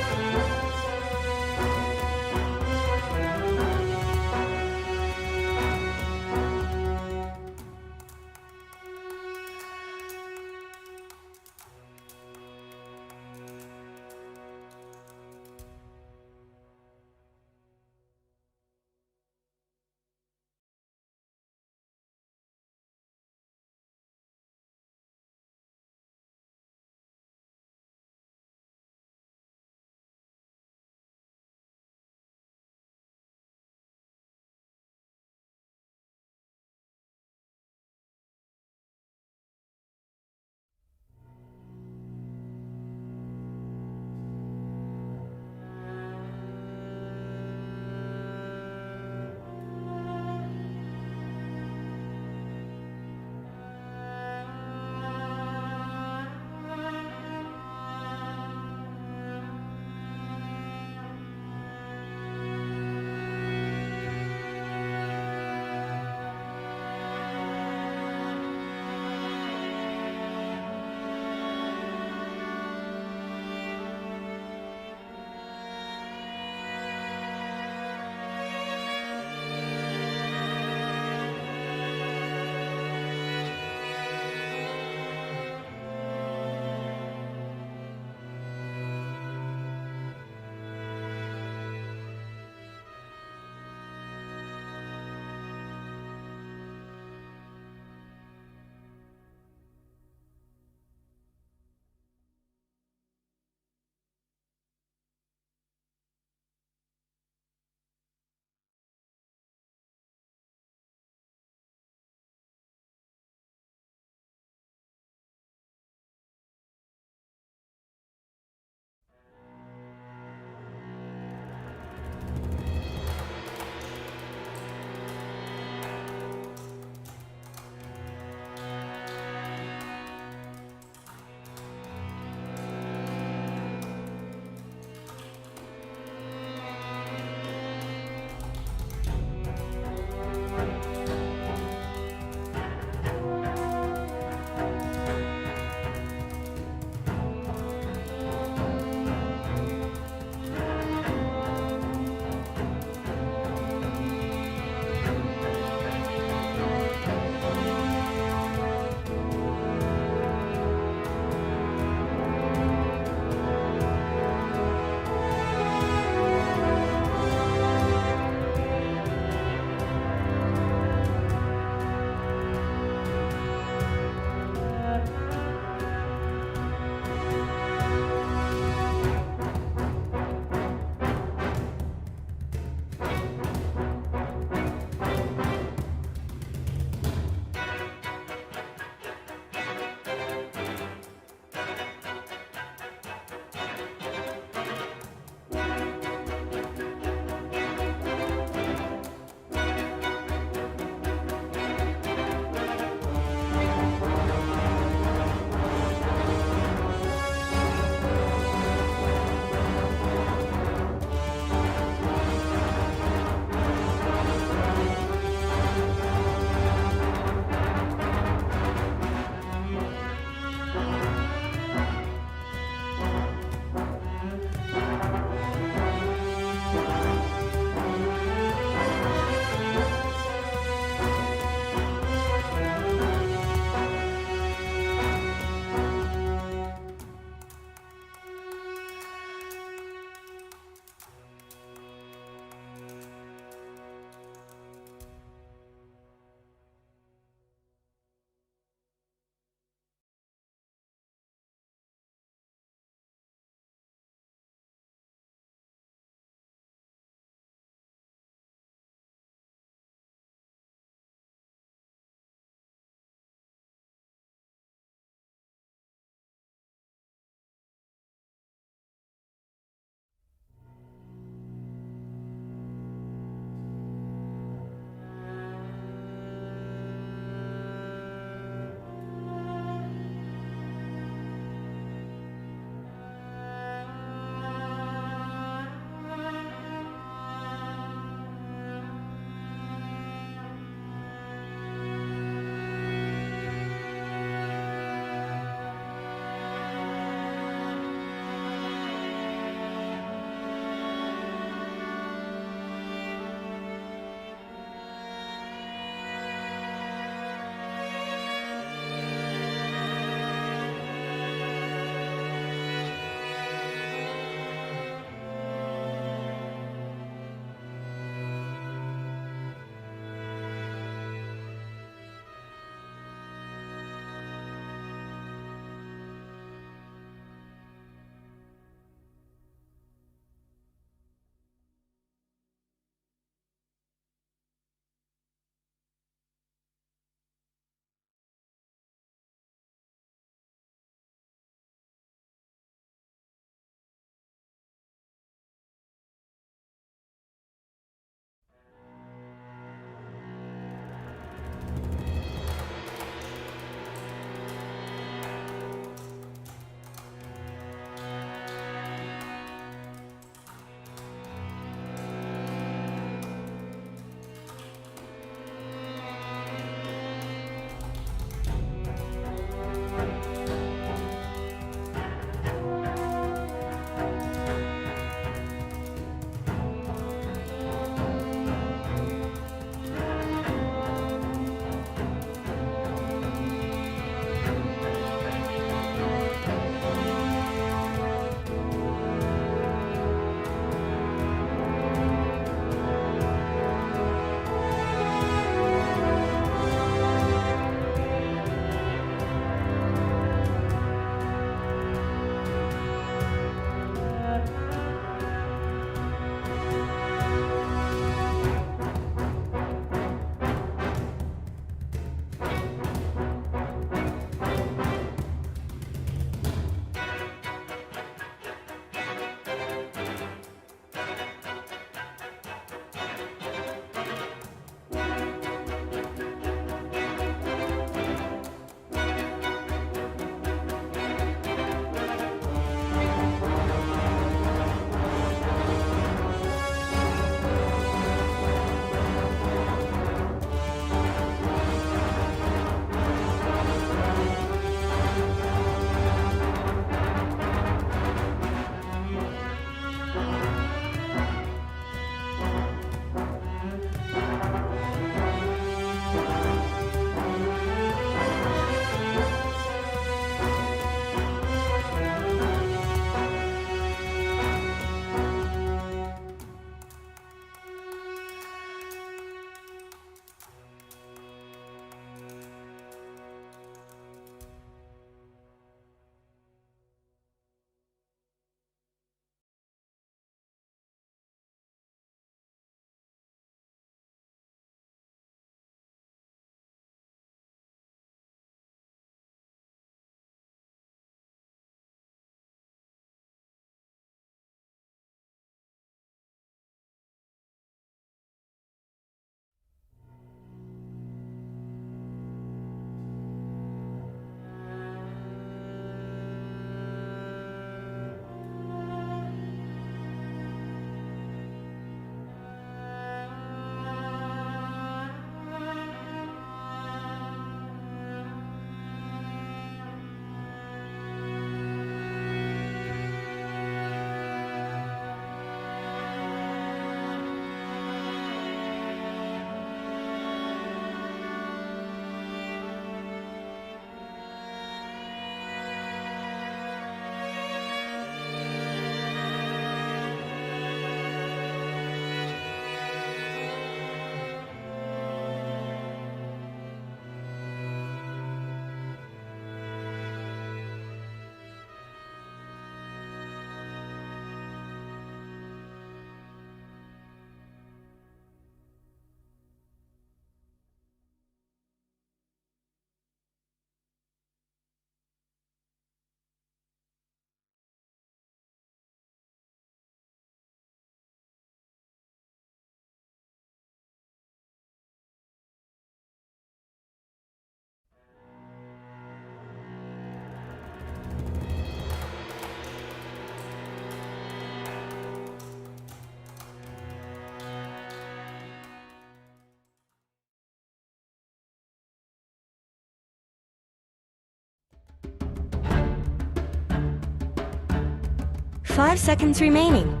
5 seconds remaining.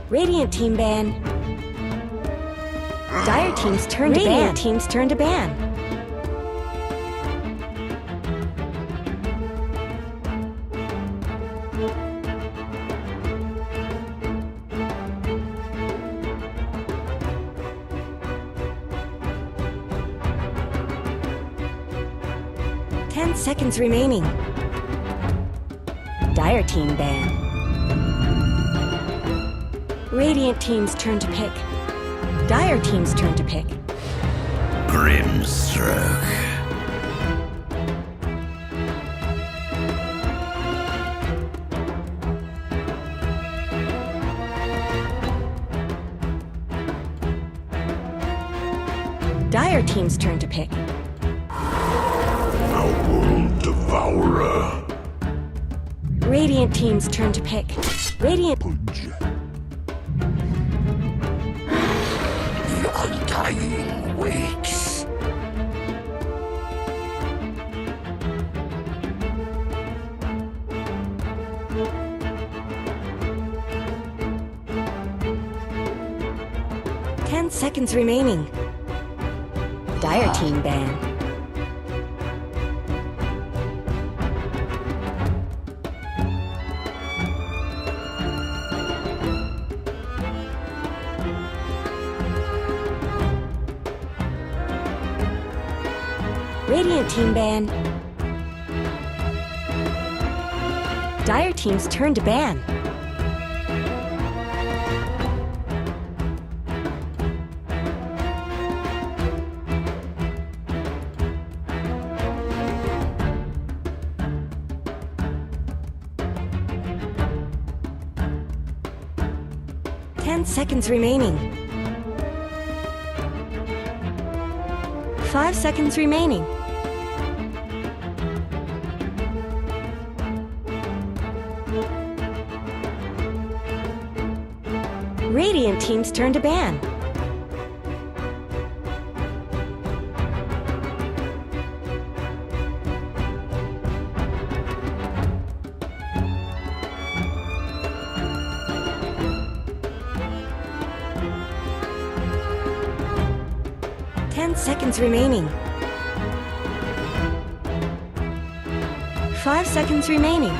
Radiant team ban. Dire team's turn to ban. Radiant team's turn to ban. Seconds remaining. Dire team ban. Radiant team's turn to pick. Dire team's turn to pick. Grimstroke. Dire team's turn to pick. Devourer. Radiant team's turn to pick. Radiant. The Undying wakes. Ten seconds remaining. Dire team ban. Radiant team ban. Dire team's turn to ban. Seconds remaining. 5 seconds remaining. Radiant team's turn to ban. Seconds remaining. 5 seconds remaining.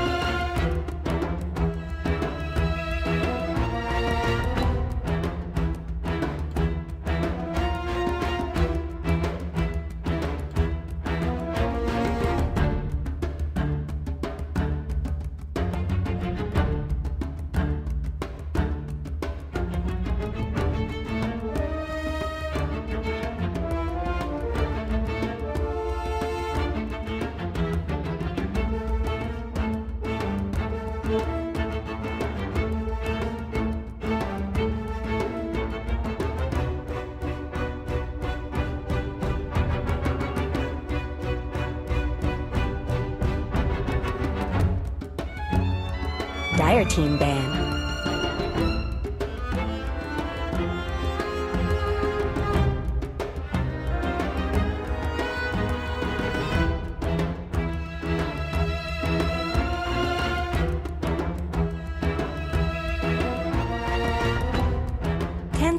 Dire team ban.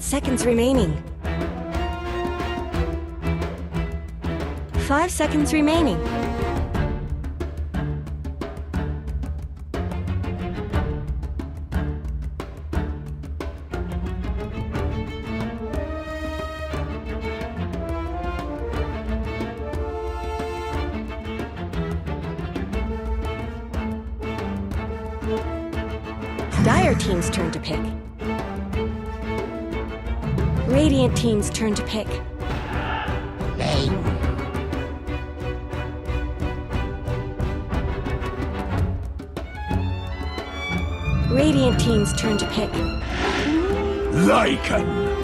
Seconds remaining. 5 seconds remaining. Dire team's turn to pick. Radiant team's turn to pick. Radiant team's turn to pick. Lycan.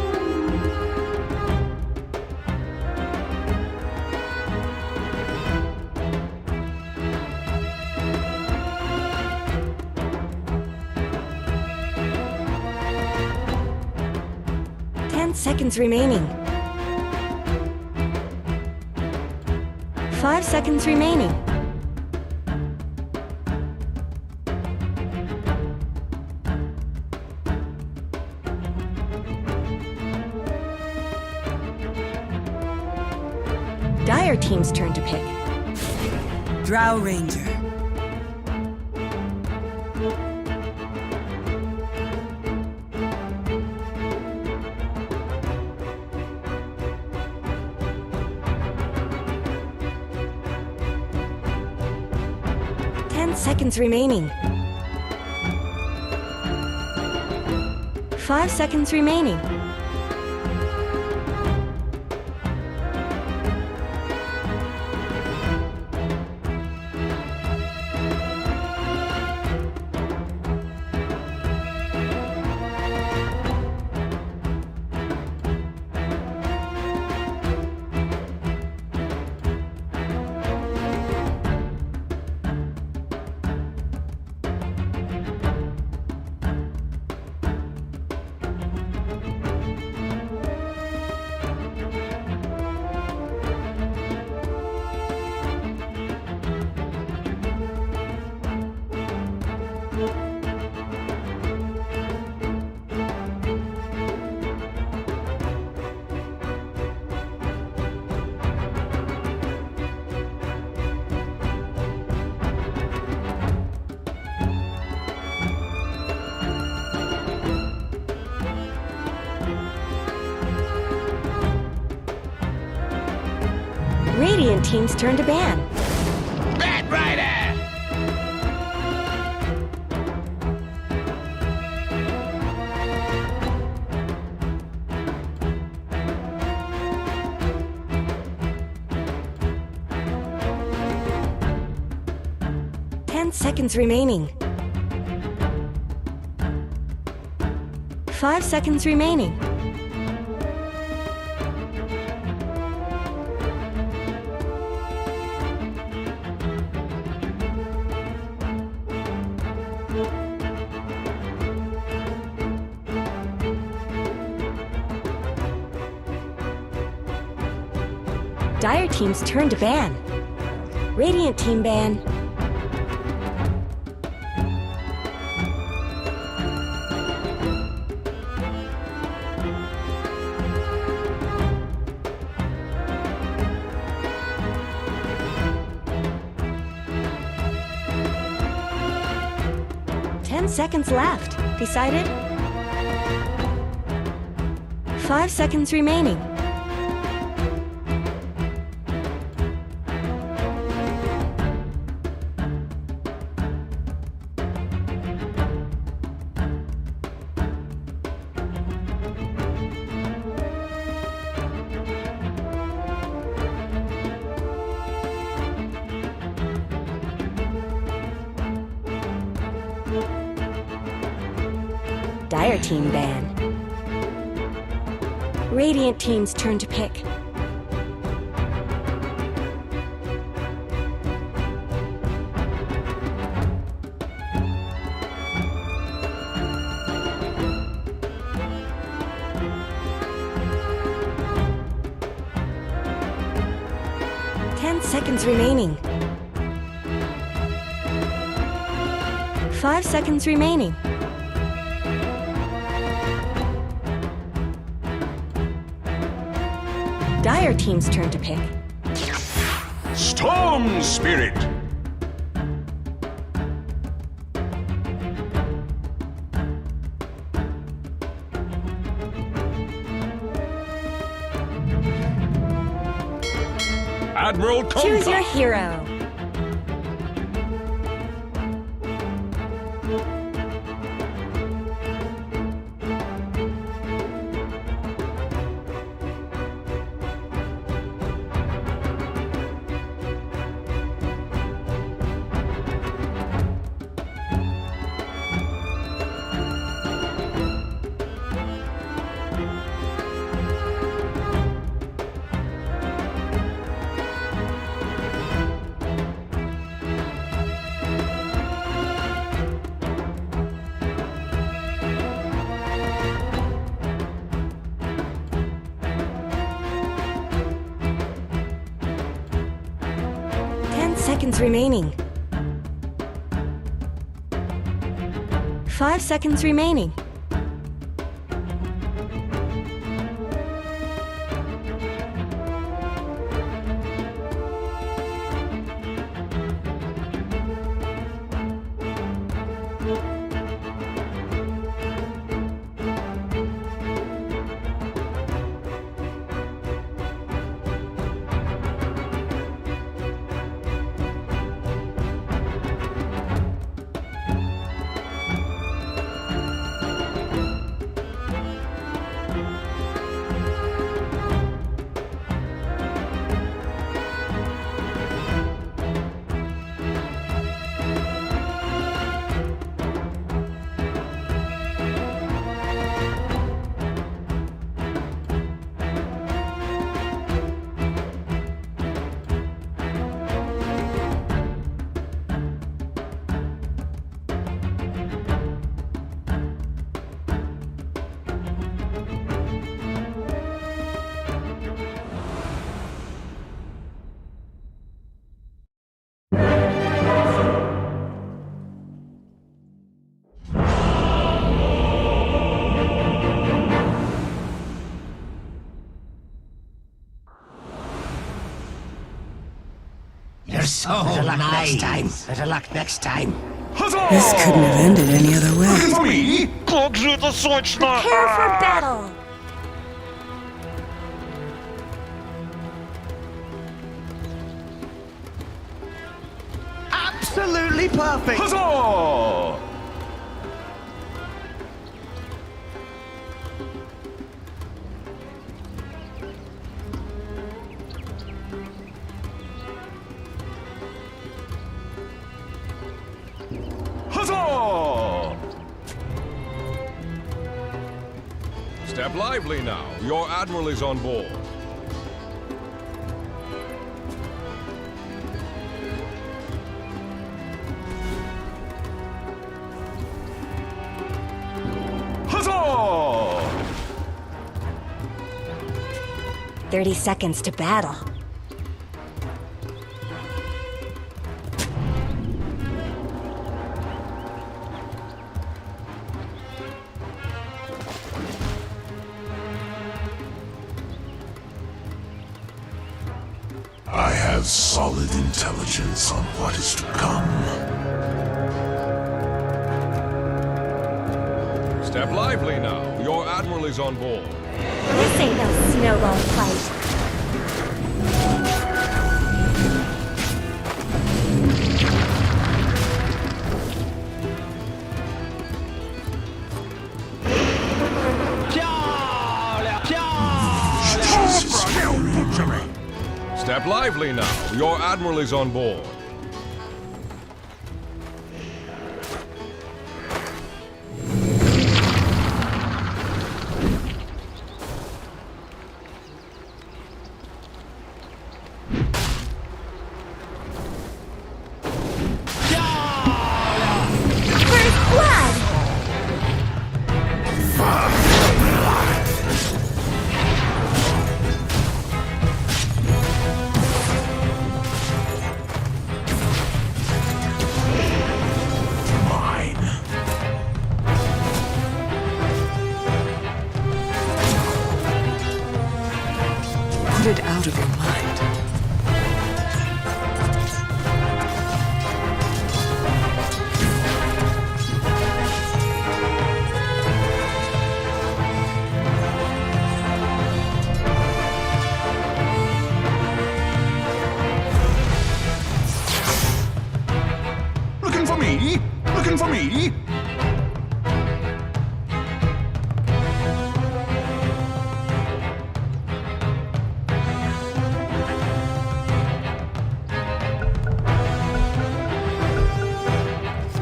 Seconds remaining. 5 seconds remaining. Dire Team's turn to pick. Drow Ranger. Seconds remaining. 5 seconds remaining. Radiant Team's turn to ban. Bat Rider! 10 seconds remaining. 5 seconds remaining. Dire Team's turn to ban. Radiant Team ban. Seconds left. Decided? 5 seconds remaining. Dire Team ban. Radiant Team's turn to pick. Seconds remaining. 5 seconds remaining. Dire Team's turn to pick. Storm Spirit! Admiral Compa! Choose your hero. Seconds remaining. 5 seconds remaining. They're so nice. Next time. Better luck next time. This couldn't have ended any other way. Looking for me? Prepare for battle. Absolutely perfect. Huzzah! Huzzah! Step lively now. Your admiral is on board. Huzzah! 30 seconds to battle. I have solid intelligence on what is to come. Step lively now. Your admiral is on board. This ain't no snowball fight. Step lively now. Your admiral is on board. First blood! Put it out of your mind. Looking for me? Looking for me?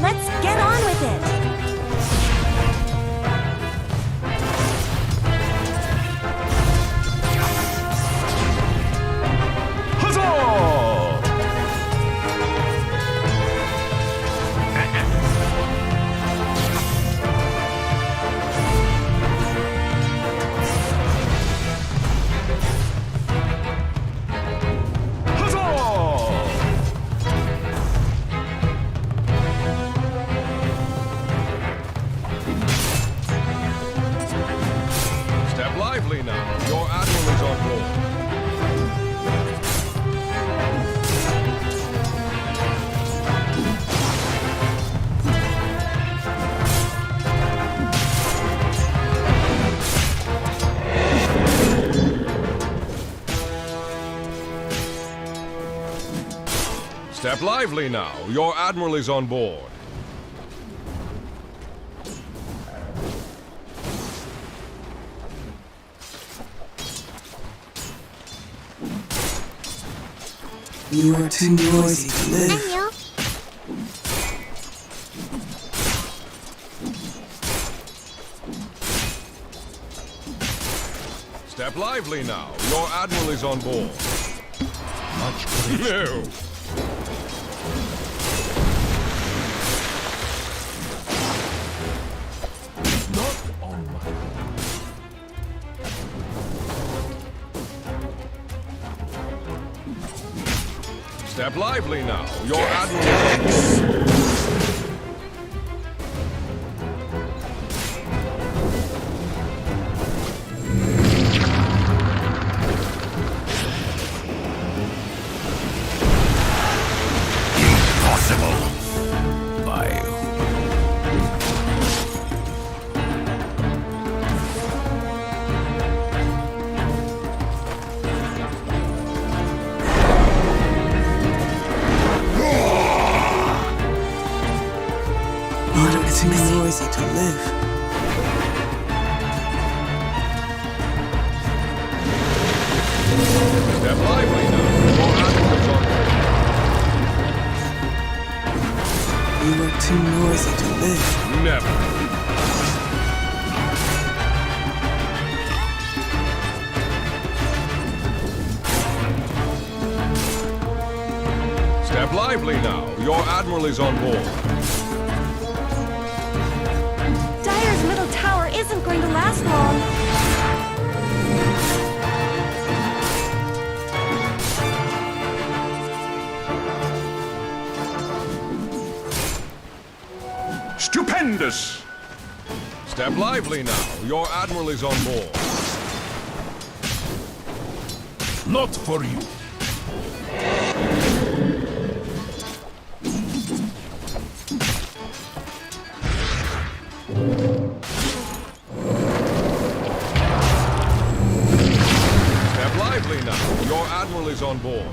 Let's get on with it! Huzzah! Huzzah! Step lively now. Your admiral is on board. Step lively now. Your admiral is on board. You are too noisy to live. Step lively now. Your admiral is on board. No. Step lively now. Your admiral is on board. noisy to live. Step lively now. Your admiral is on board. You are too noisy to live. Never. Step lively now. Your admiral is on board. Dire's middle tower isn't going to last long. Stupendous! Step lively now. Your admiral is on board. Not for you. Step lively now. Your admiral is on board.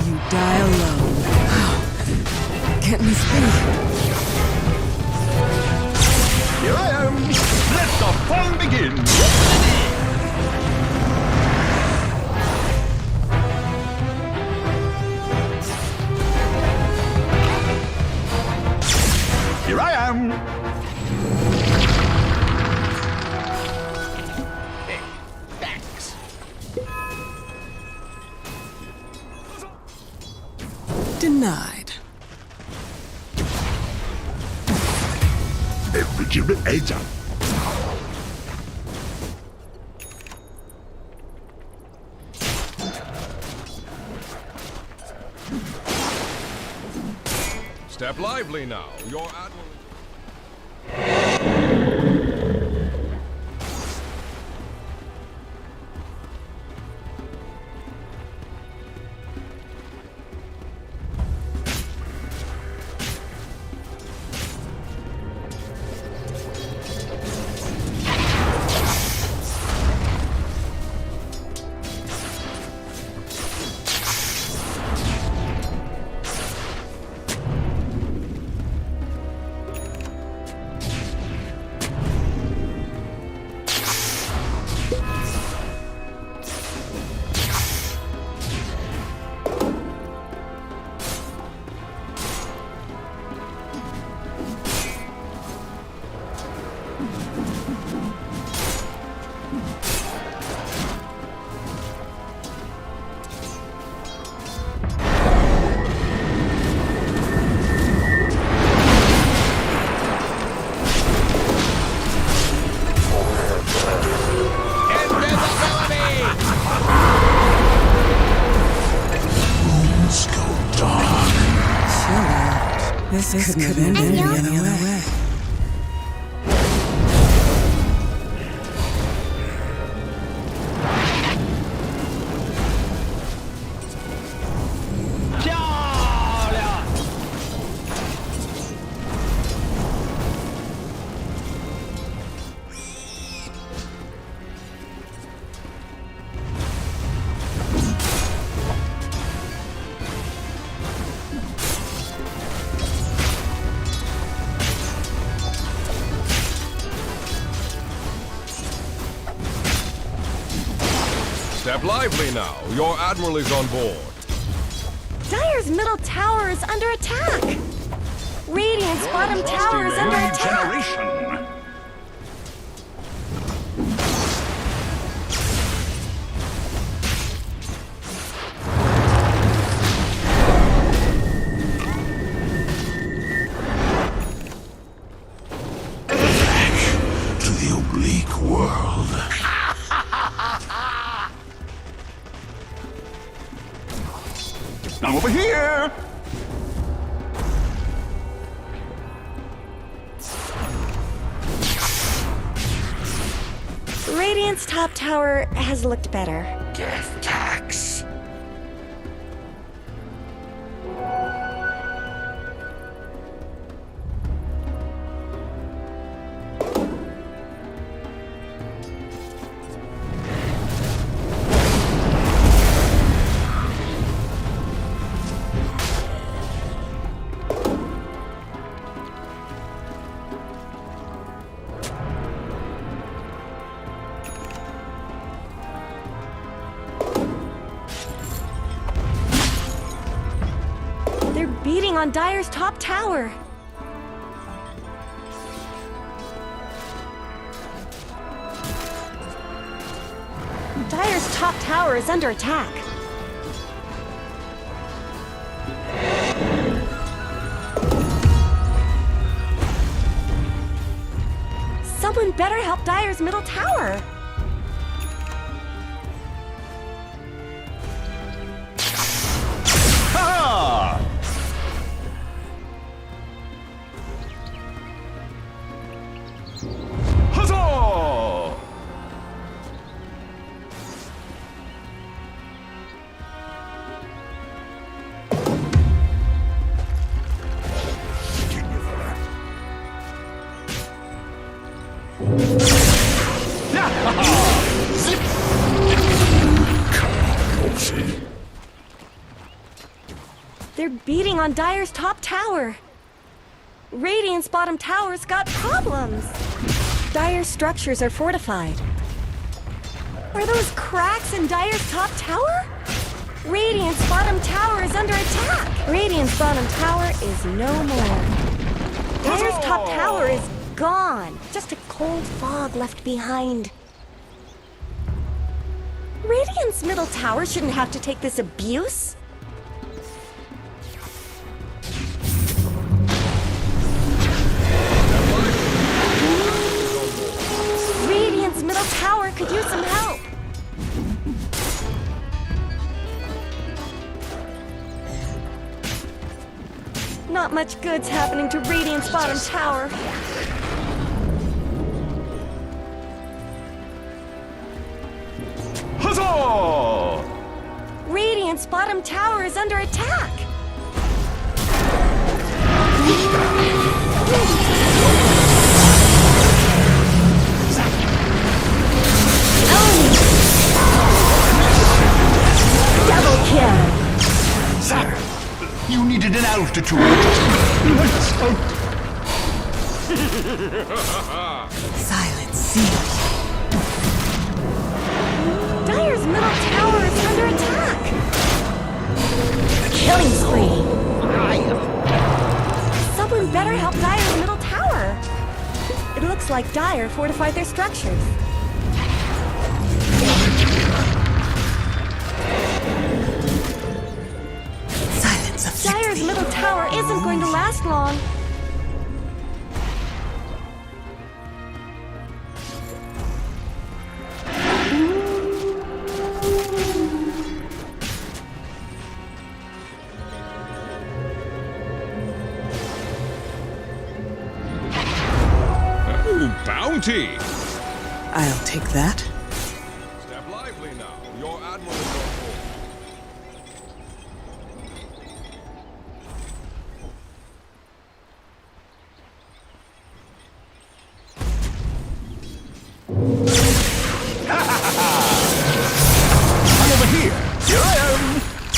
You die alone. Can't miss me. Here I am. Let the fun begin. Here I am. Hey, thanks. Denied. Every human agent. Step lively now. Your admiral. This could end any other way. Step lively now. Your admiral is on board. Dire's middle tower is under attack. Radiant's bottom tower is under attack. Regeneration. Back to the oblique world. Now over here! Radiant's top tower has looked better. Death tax. They're beating on Dire's top tower. Dire's top tower is under attack. Someone better help Dire's middle tower. Ha! Huzzah! They're beating on Dire's top tower. Radiant's bottom tower's got problems. Dire's structures are fortified. Are those cracks in Dire's top tower? Radiant's bottom tower is under attack. Radiant's bottom tower is no more. Dire's top tower is gone. Just a cold fog left behind. Radiant's middle tower shouldn't have to take this abuse. Radiant's middle tower could use some help. Not much good's happening to Radiant's bottom tower. Huzzah! Radiant's bottom tower is under attack. Double kill. Sir, you needed an altitude. Silence sealed. Dire's middle tower is under attack. Killing spree. Someone better help Dire's middle tower. It looks like Dire fortified their structures. Silence afflicts Dire's thee. middle tower isn't going to last long. Ooh, bounty! I'll take that. Step lively now. Your admiral is on board. I'm over here. Here I am.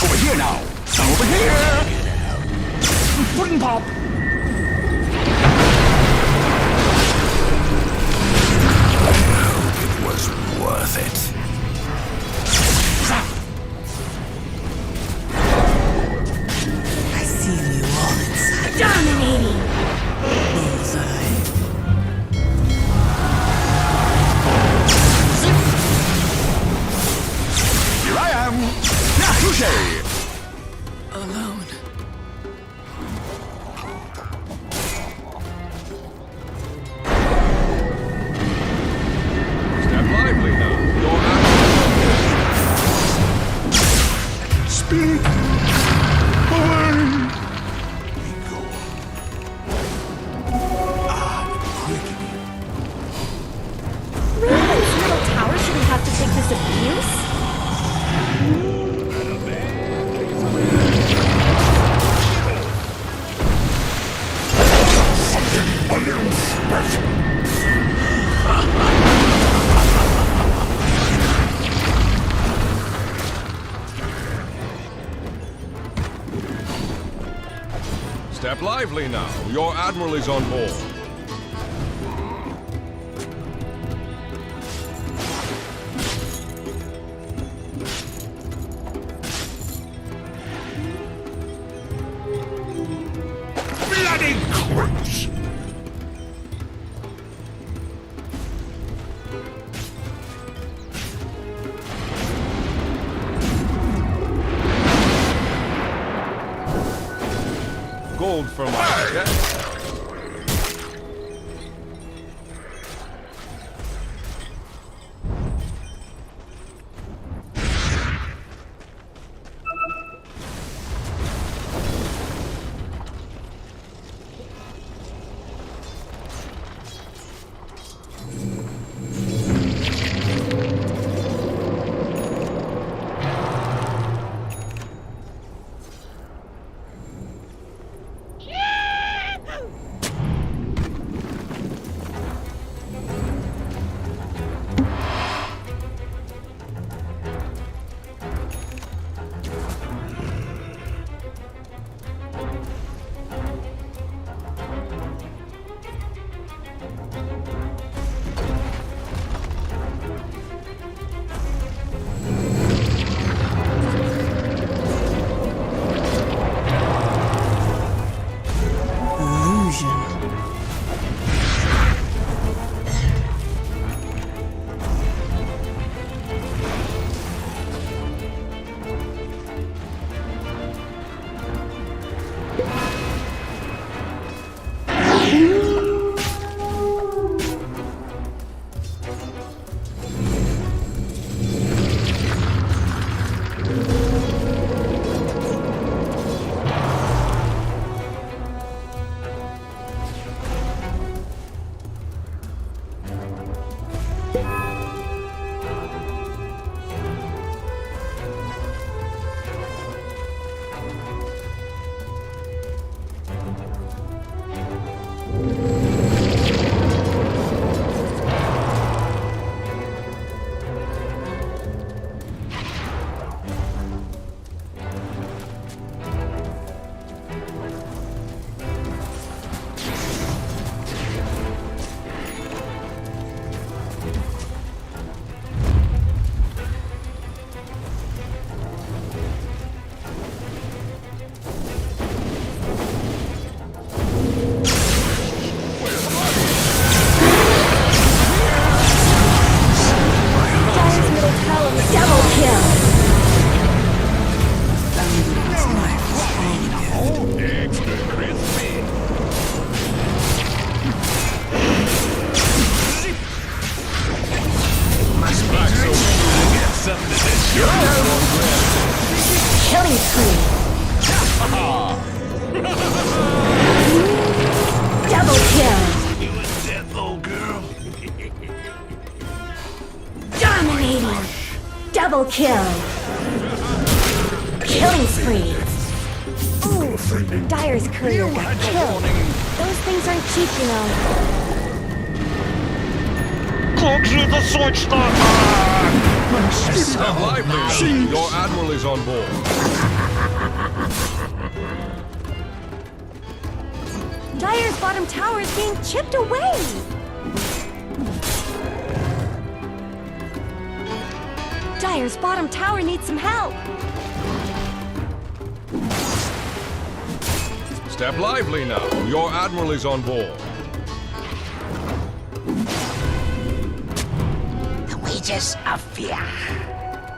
Over here now. I'm over here. Pudding pop. It was worth it. I seal you all inside. Dominating. Touche! Alone. Step lively now. Your speed away. Radiant's middle tower shouldn't have to take this abuse. Step lively now. Your admiral is on board. Bloody crooks! Gold from my desk. Killing spree. Double kill. Dominating. Double kill. Killing spree. Ooh, Dire's courier got killed. Those things aren't cheap, you know. Step lively now. Your admiral is on board. Dire's bottom tower is being chipped away. Dire's bottom tower needs some help. Step lively now. Your admiral is on board. The wages of fear.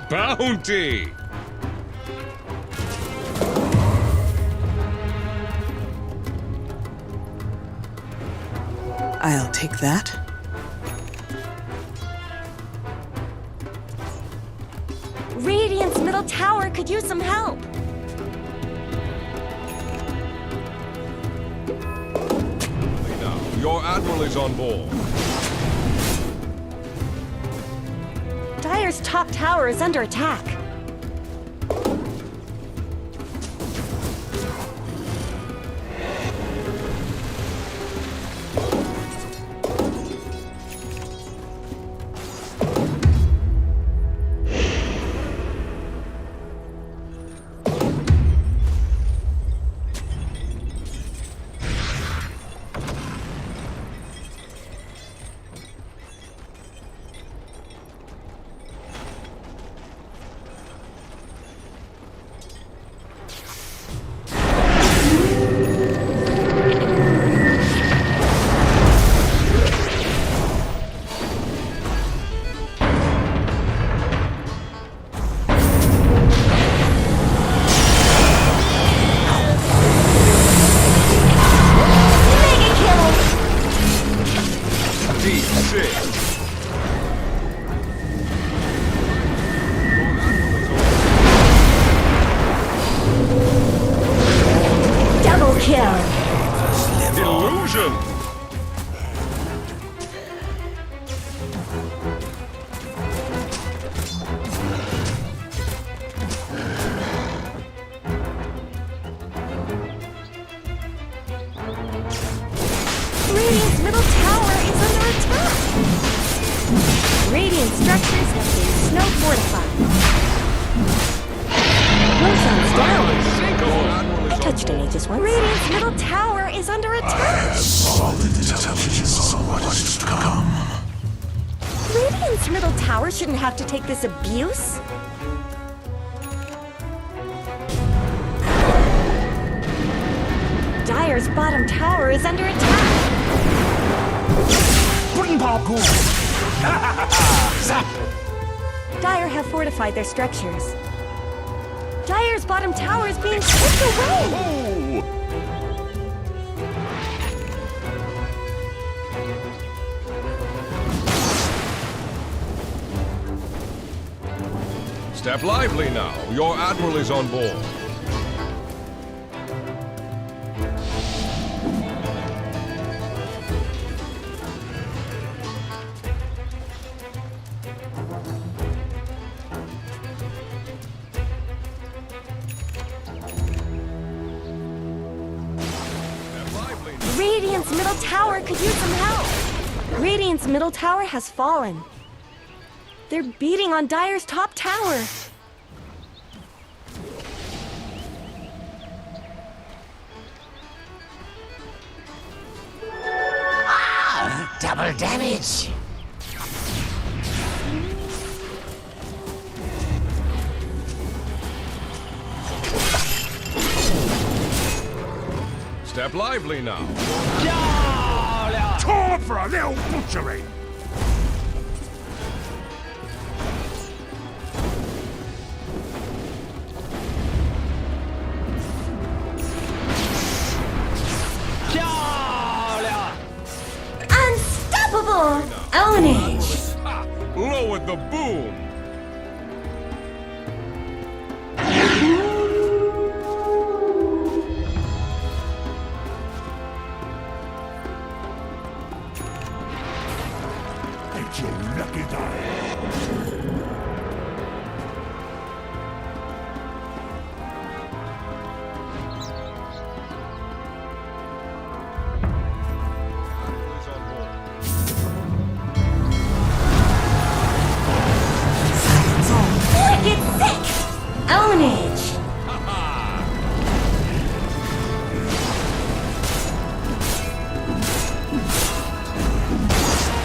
Bounty! I'll take that. Radiant's middle tower could use some help. Now, your admiral is on board. Dire's top tower is under attack. Double kill. Illusion! Radiant's middle tower is under attack. Radiant structures have been snow fortified. Roson's down. I touched an Aegis once. Radiant's middle tower is under attack. Radiant's middle tower shouldn't have to take this abuse. Dire's bottom tower is under attack. Dire have fortified their structures. Dire's bottom tower is being chipped away. Step lively now. Your admiral is on board. Radiant's middle tower could use some help. Radiant's middle tower has fallen. They're beating on Dire's top tower. Double damage. Step lively now. Time for a little butchery. Unstoppable! Ownage! Lower the boom. It's your lucky day. Wicked sick! Ownage!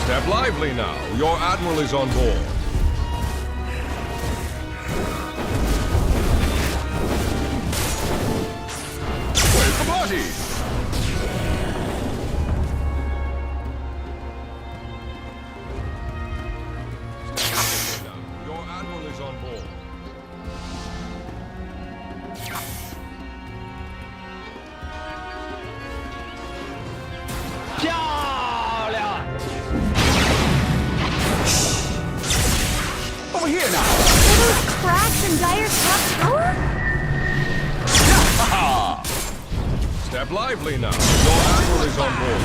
Step lively now. Your admiral is on board. Where's the body? Step lively now. Your admiral is on board. those cracks in Dire's top tower? Step lively now. Your admiral is on board.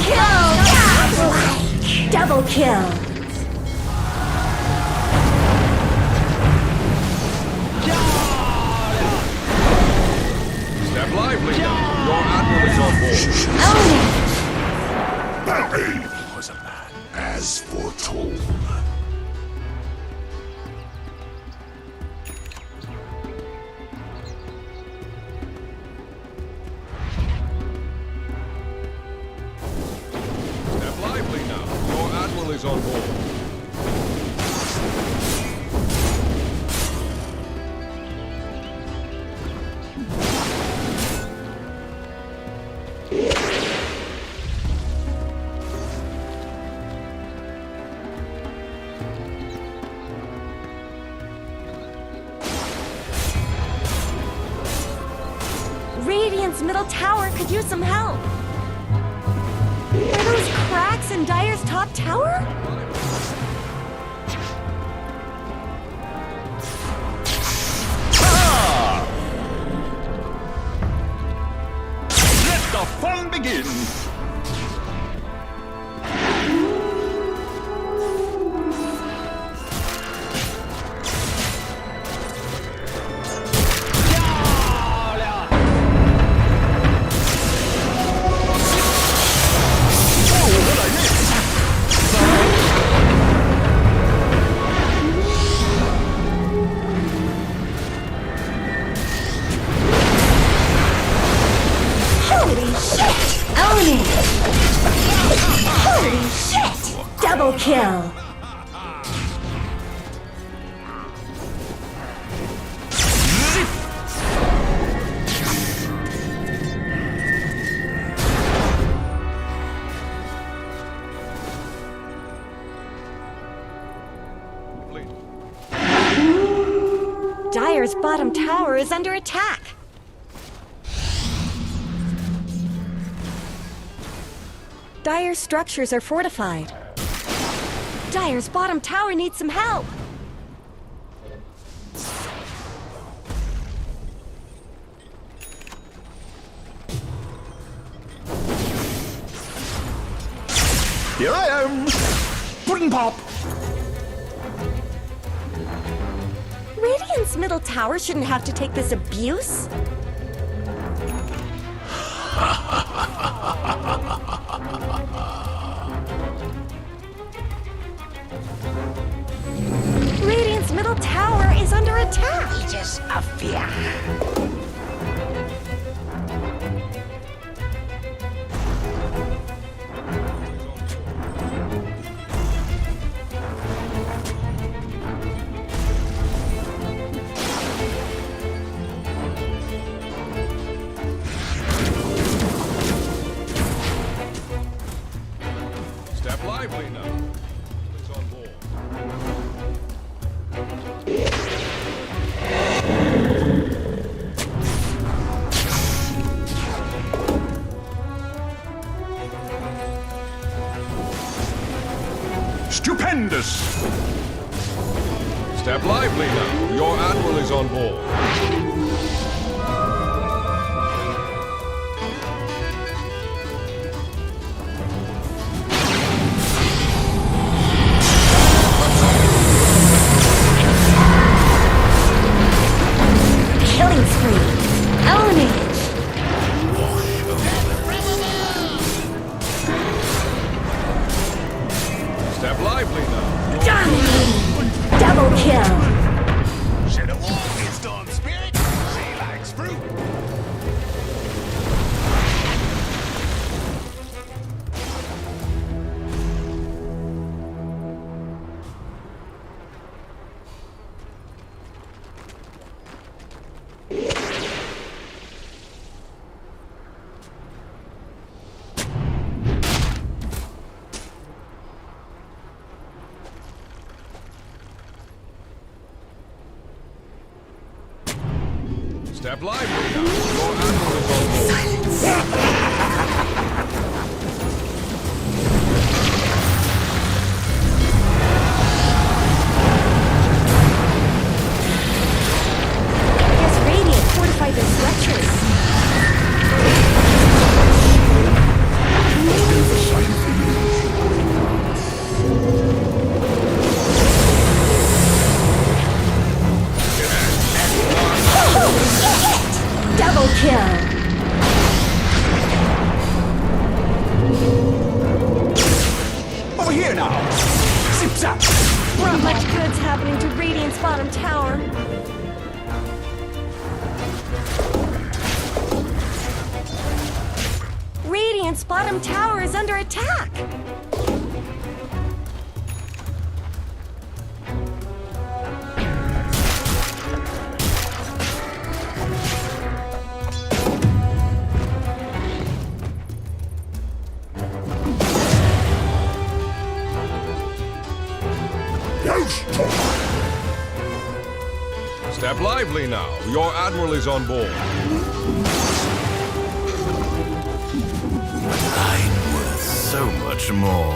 Kill! Double kill! Step lively now. Your admiral is on board. Barry was a man as foretold. Step lively now. Your admiral is on board. Radiant's middle tower could use some help. Are those cracks in Dire's top tower? Let the fun begin. Holy shit! Own it! Holy shit! Double kill! Dire's bottom tower is under attack. Dire's structures are fortified. Dire's bottom tower needs some help. Here I am. Puddin' pop. Radiant's middle tower shouldn't have to take this abuse. Radiant's middle tower is under attack. Aegis of fear. Step lively now. It's on board. Stupendous. Step lively now. Your admiral is on board. Killing spree. Own it. Step lively now. Dominating. Double kill. Should have walked in storm spirit. She likes fruit. Step lively now. Your admiral is on board. Silence. zip-zap! Not much good's happening to Radiant's bottom tower. Radiant's bottom tower is under attack. Step lively now. Your admiral is on board. I'm worth so much more.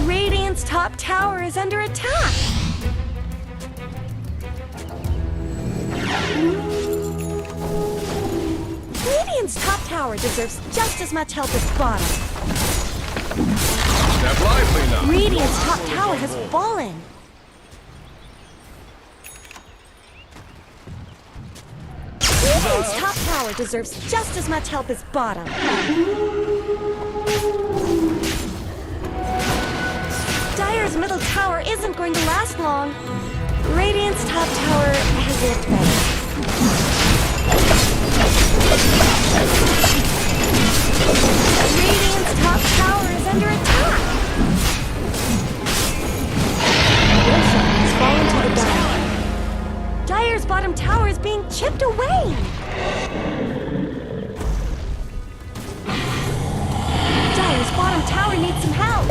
Radiant's top tower is under attack. Radiant's top tower deserves just as much help as bottom. Step lively now. Radiant's top tower has fallen. Radiant's top tower deserves just as much help as bottom. Dire's middle tower isn't going to last long. Radiant's top tower has looked better. Radiant's top tower is under attack. Wilson has fallen to the ground. Dire's bottom tower is being chipped away. Dire's bottom tower needs some help.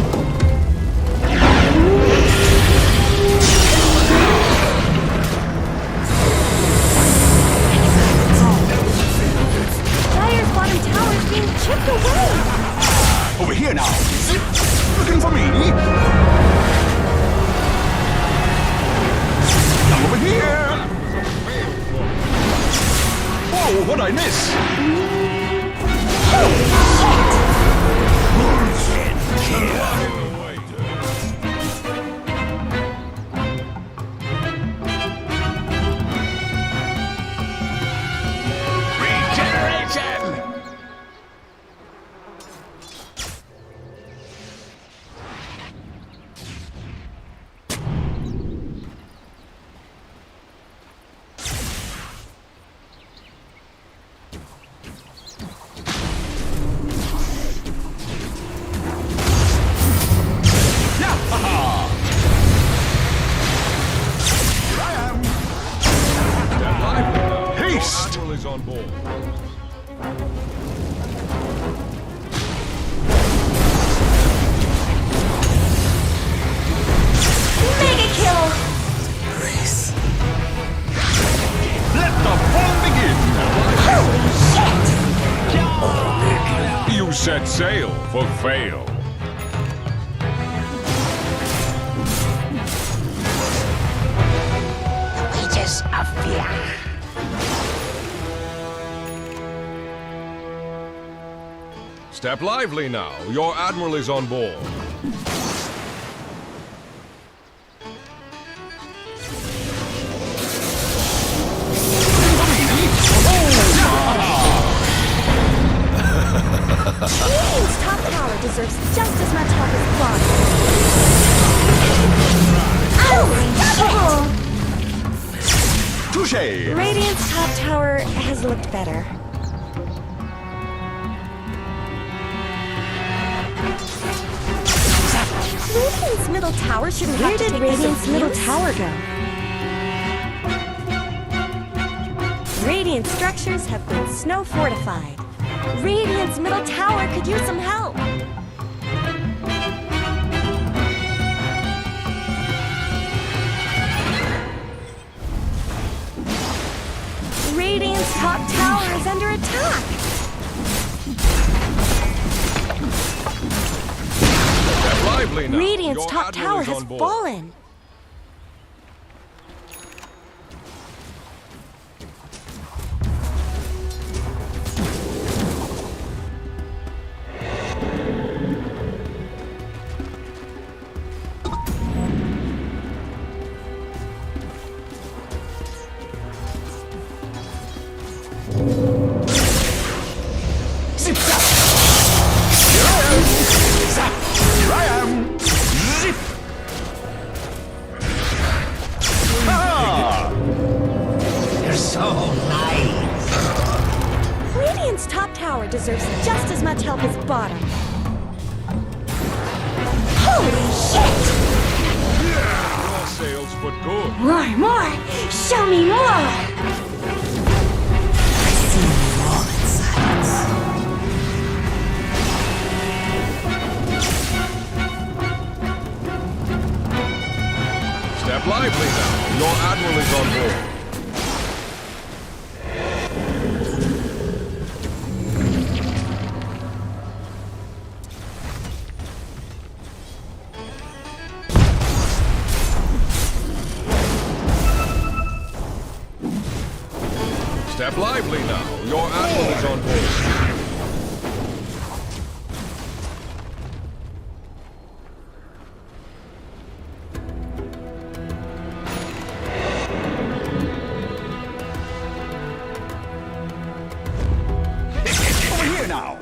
Dire's bottom tower is being chipped away. Over here now. Zip! Looking for me? Come over here! Whoa, what'd I miss? Regeneration! Admiral is on board. Mega kill! Let the fun begin! Holy shit! You set sail for fail. Wages of fear. Step lively now. Your admiral is on board. Radiant's top tower deserves just as much help as bottom. Unstoppable! Touché! Radiant's top tower has looked better. Radiant's middle tower shouldn't have to take Radiant's middle tower go? Radiant structures have been snow fortified. Radiant's middle tower could use some help. Radiant's top tower is under attack. Step lively now. Radiant's Your top admiral tower is has on board. fallen. rock bottom. Holy shit! Your sails put good. More, more! Show me more! I see you all in silence. Step lively now. Your admiral is on board. Step lively now. Your admiral is on board. Over here now.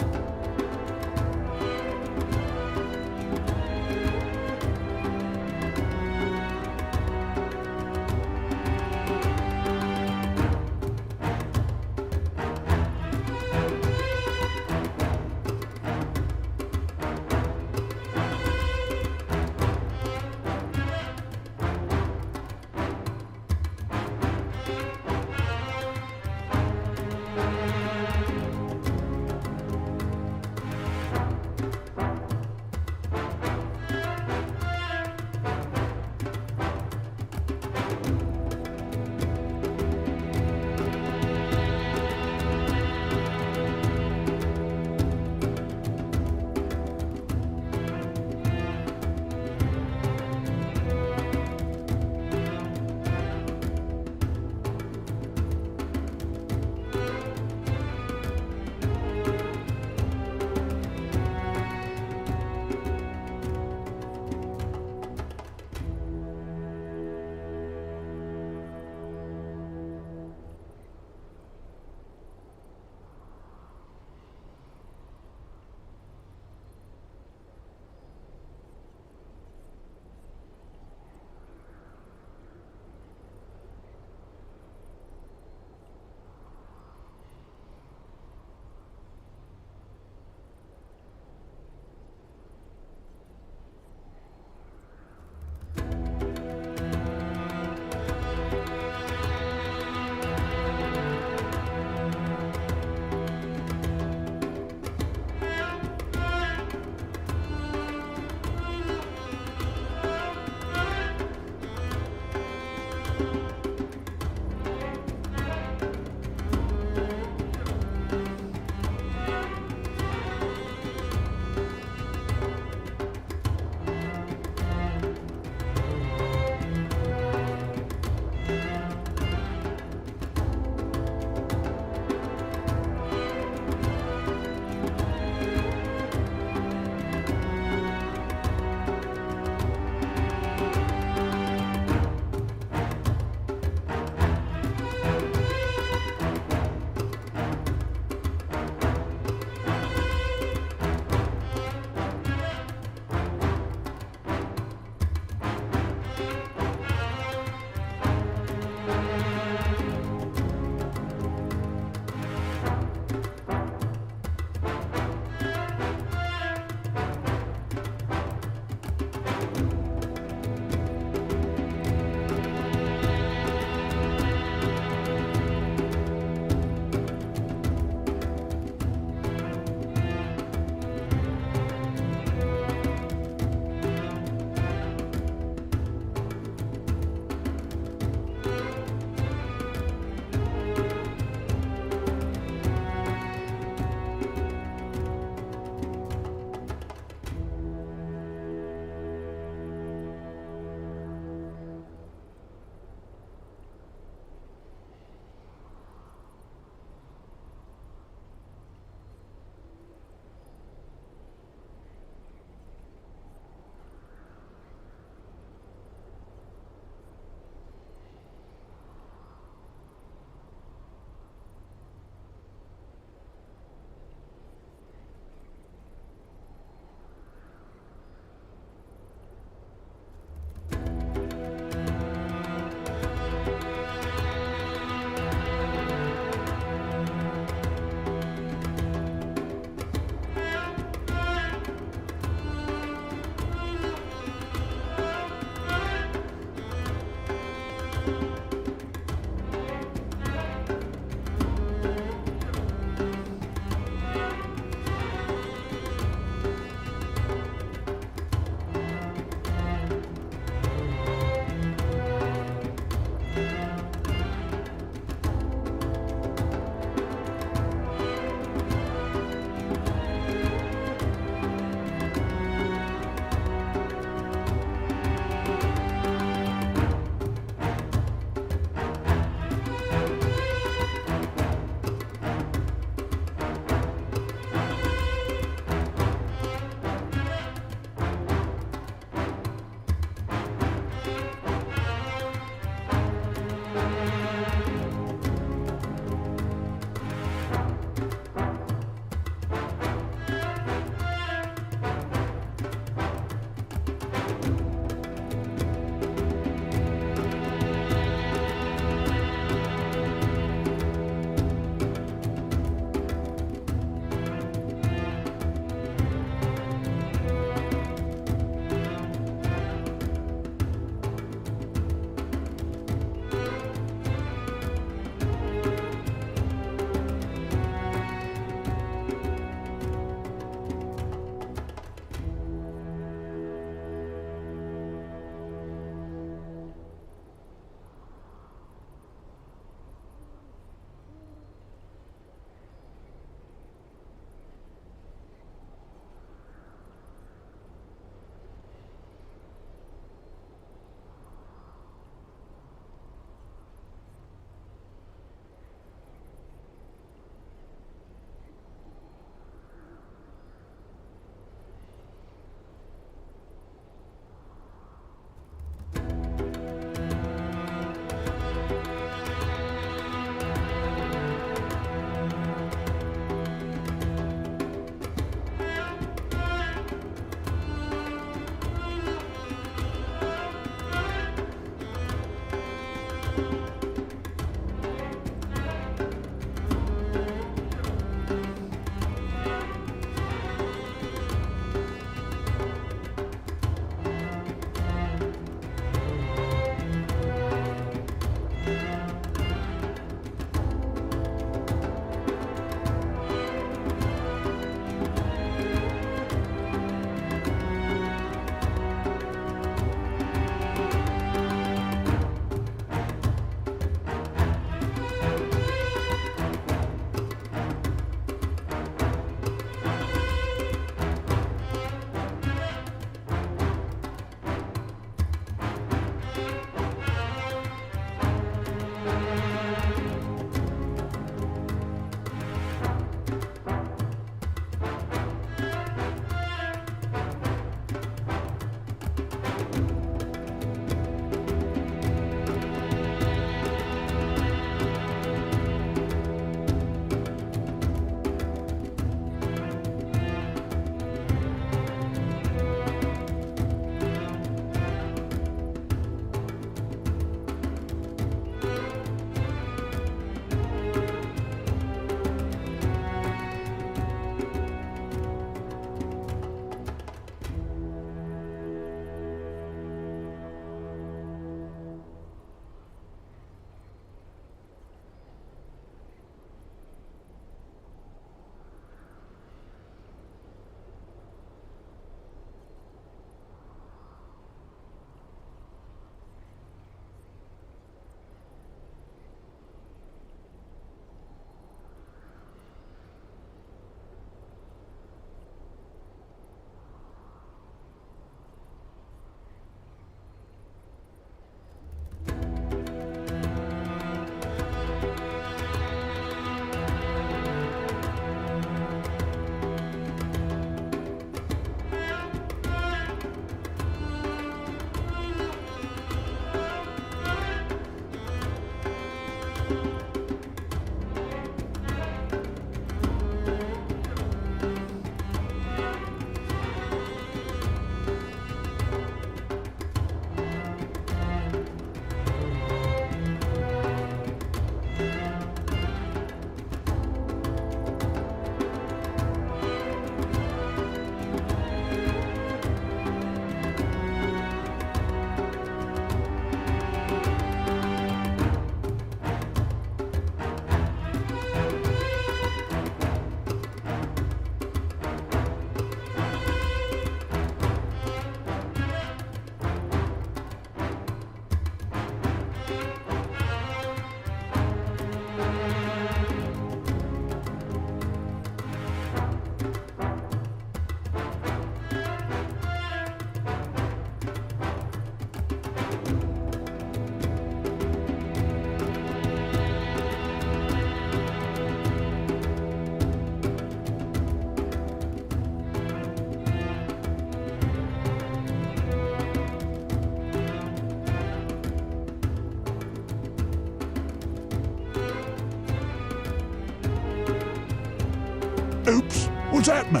Oops, was that me?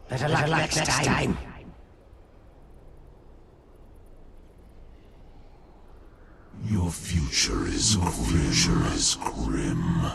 Better luck next time. Your future is grim.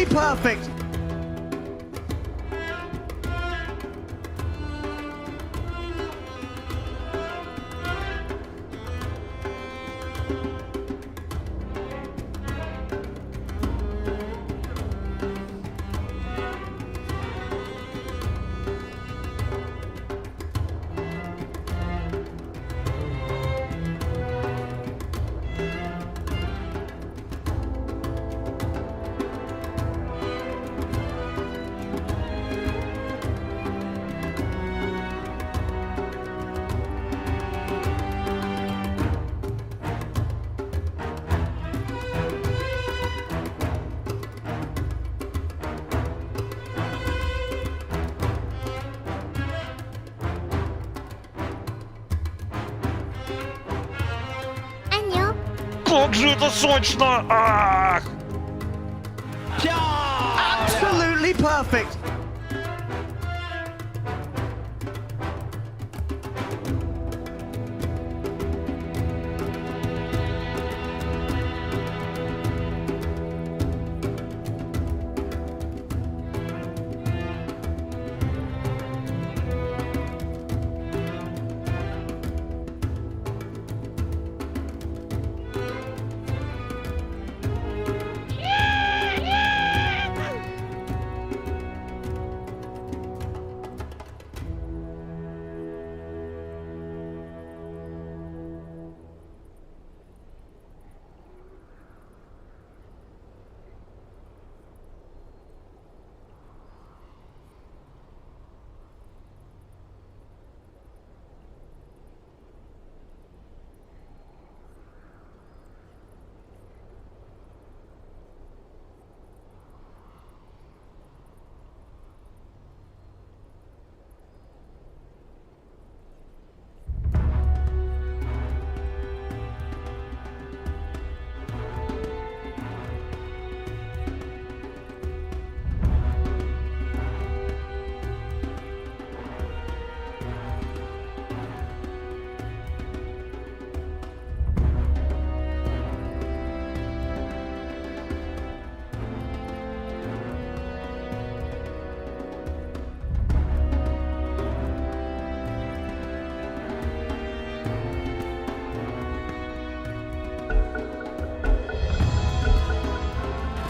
perfect! Как же это сочно! Ах! Absolutely perfect!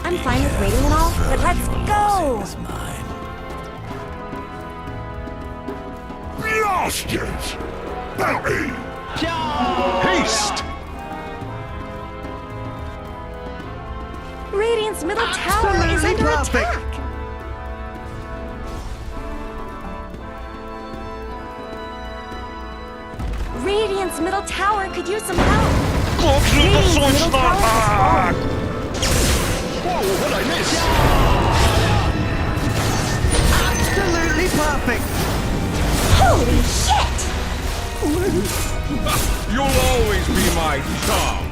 I'm fine with waiting and all, but let's go! Blast it! Bounty! Haste! Radiant's middle tower is under attack! Radiant's middle tower could use some help! Как же это Radiant's middle сочно! tower has Ах! fallen! Whoa, what'd I miss? Absolutely perfect! Holy shit! You'll always be my chum.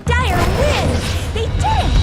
Dire wins! They did it!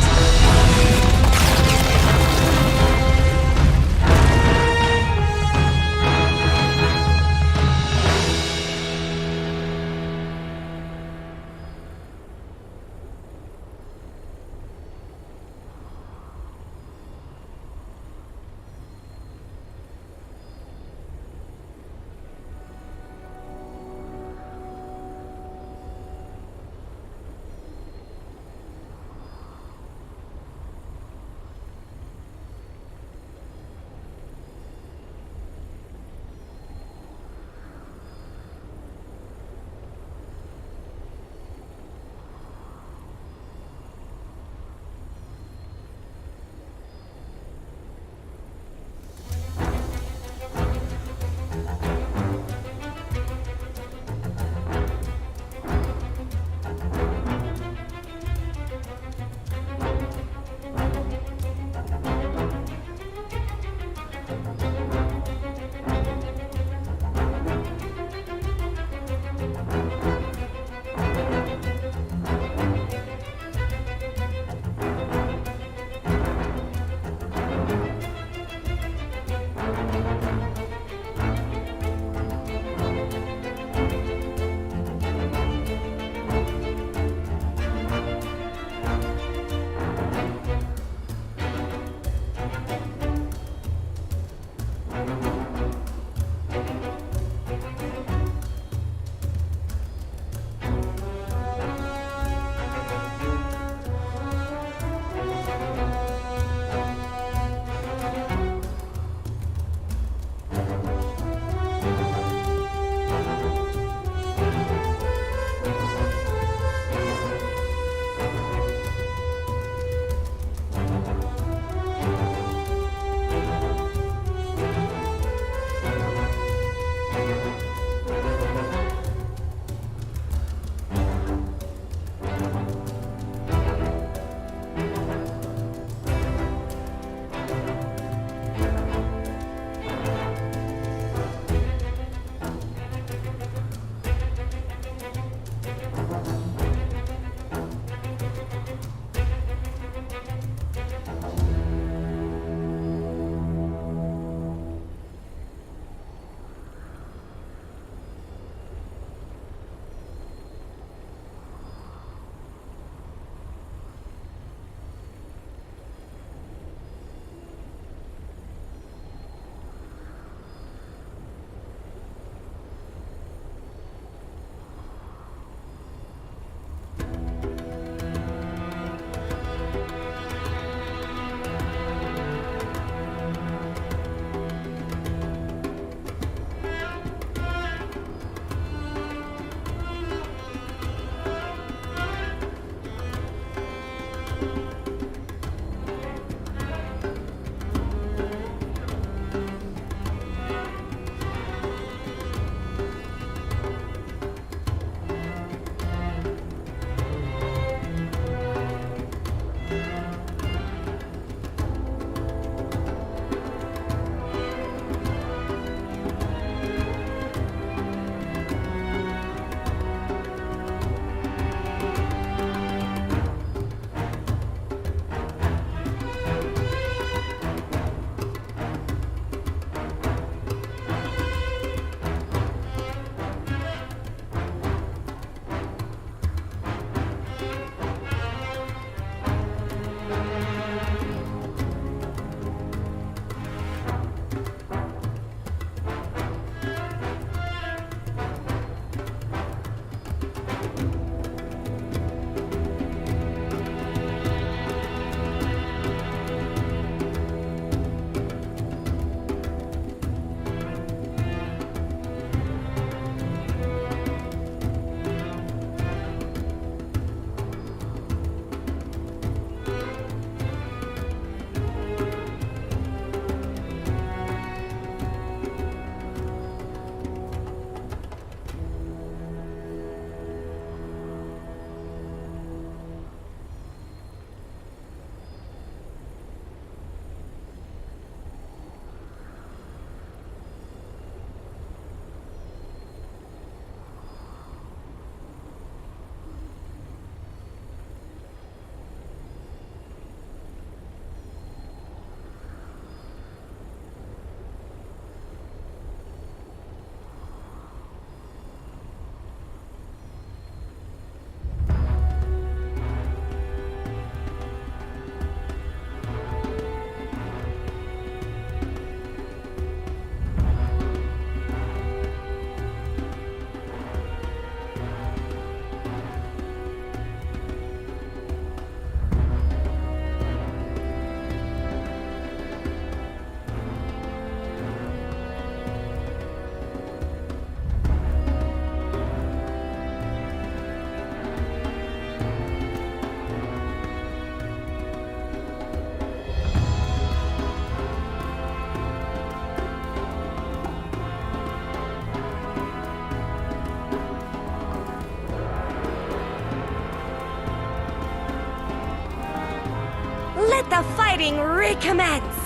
Let the fighting recommence!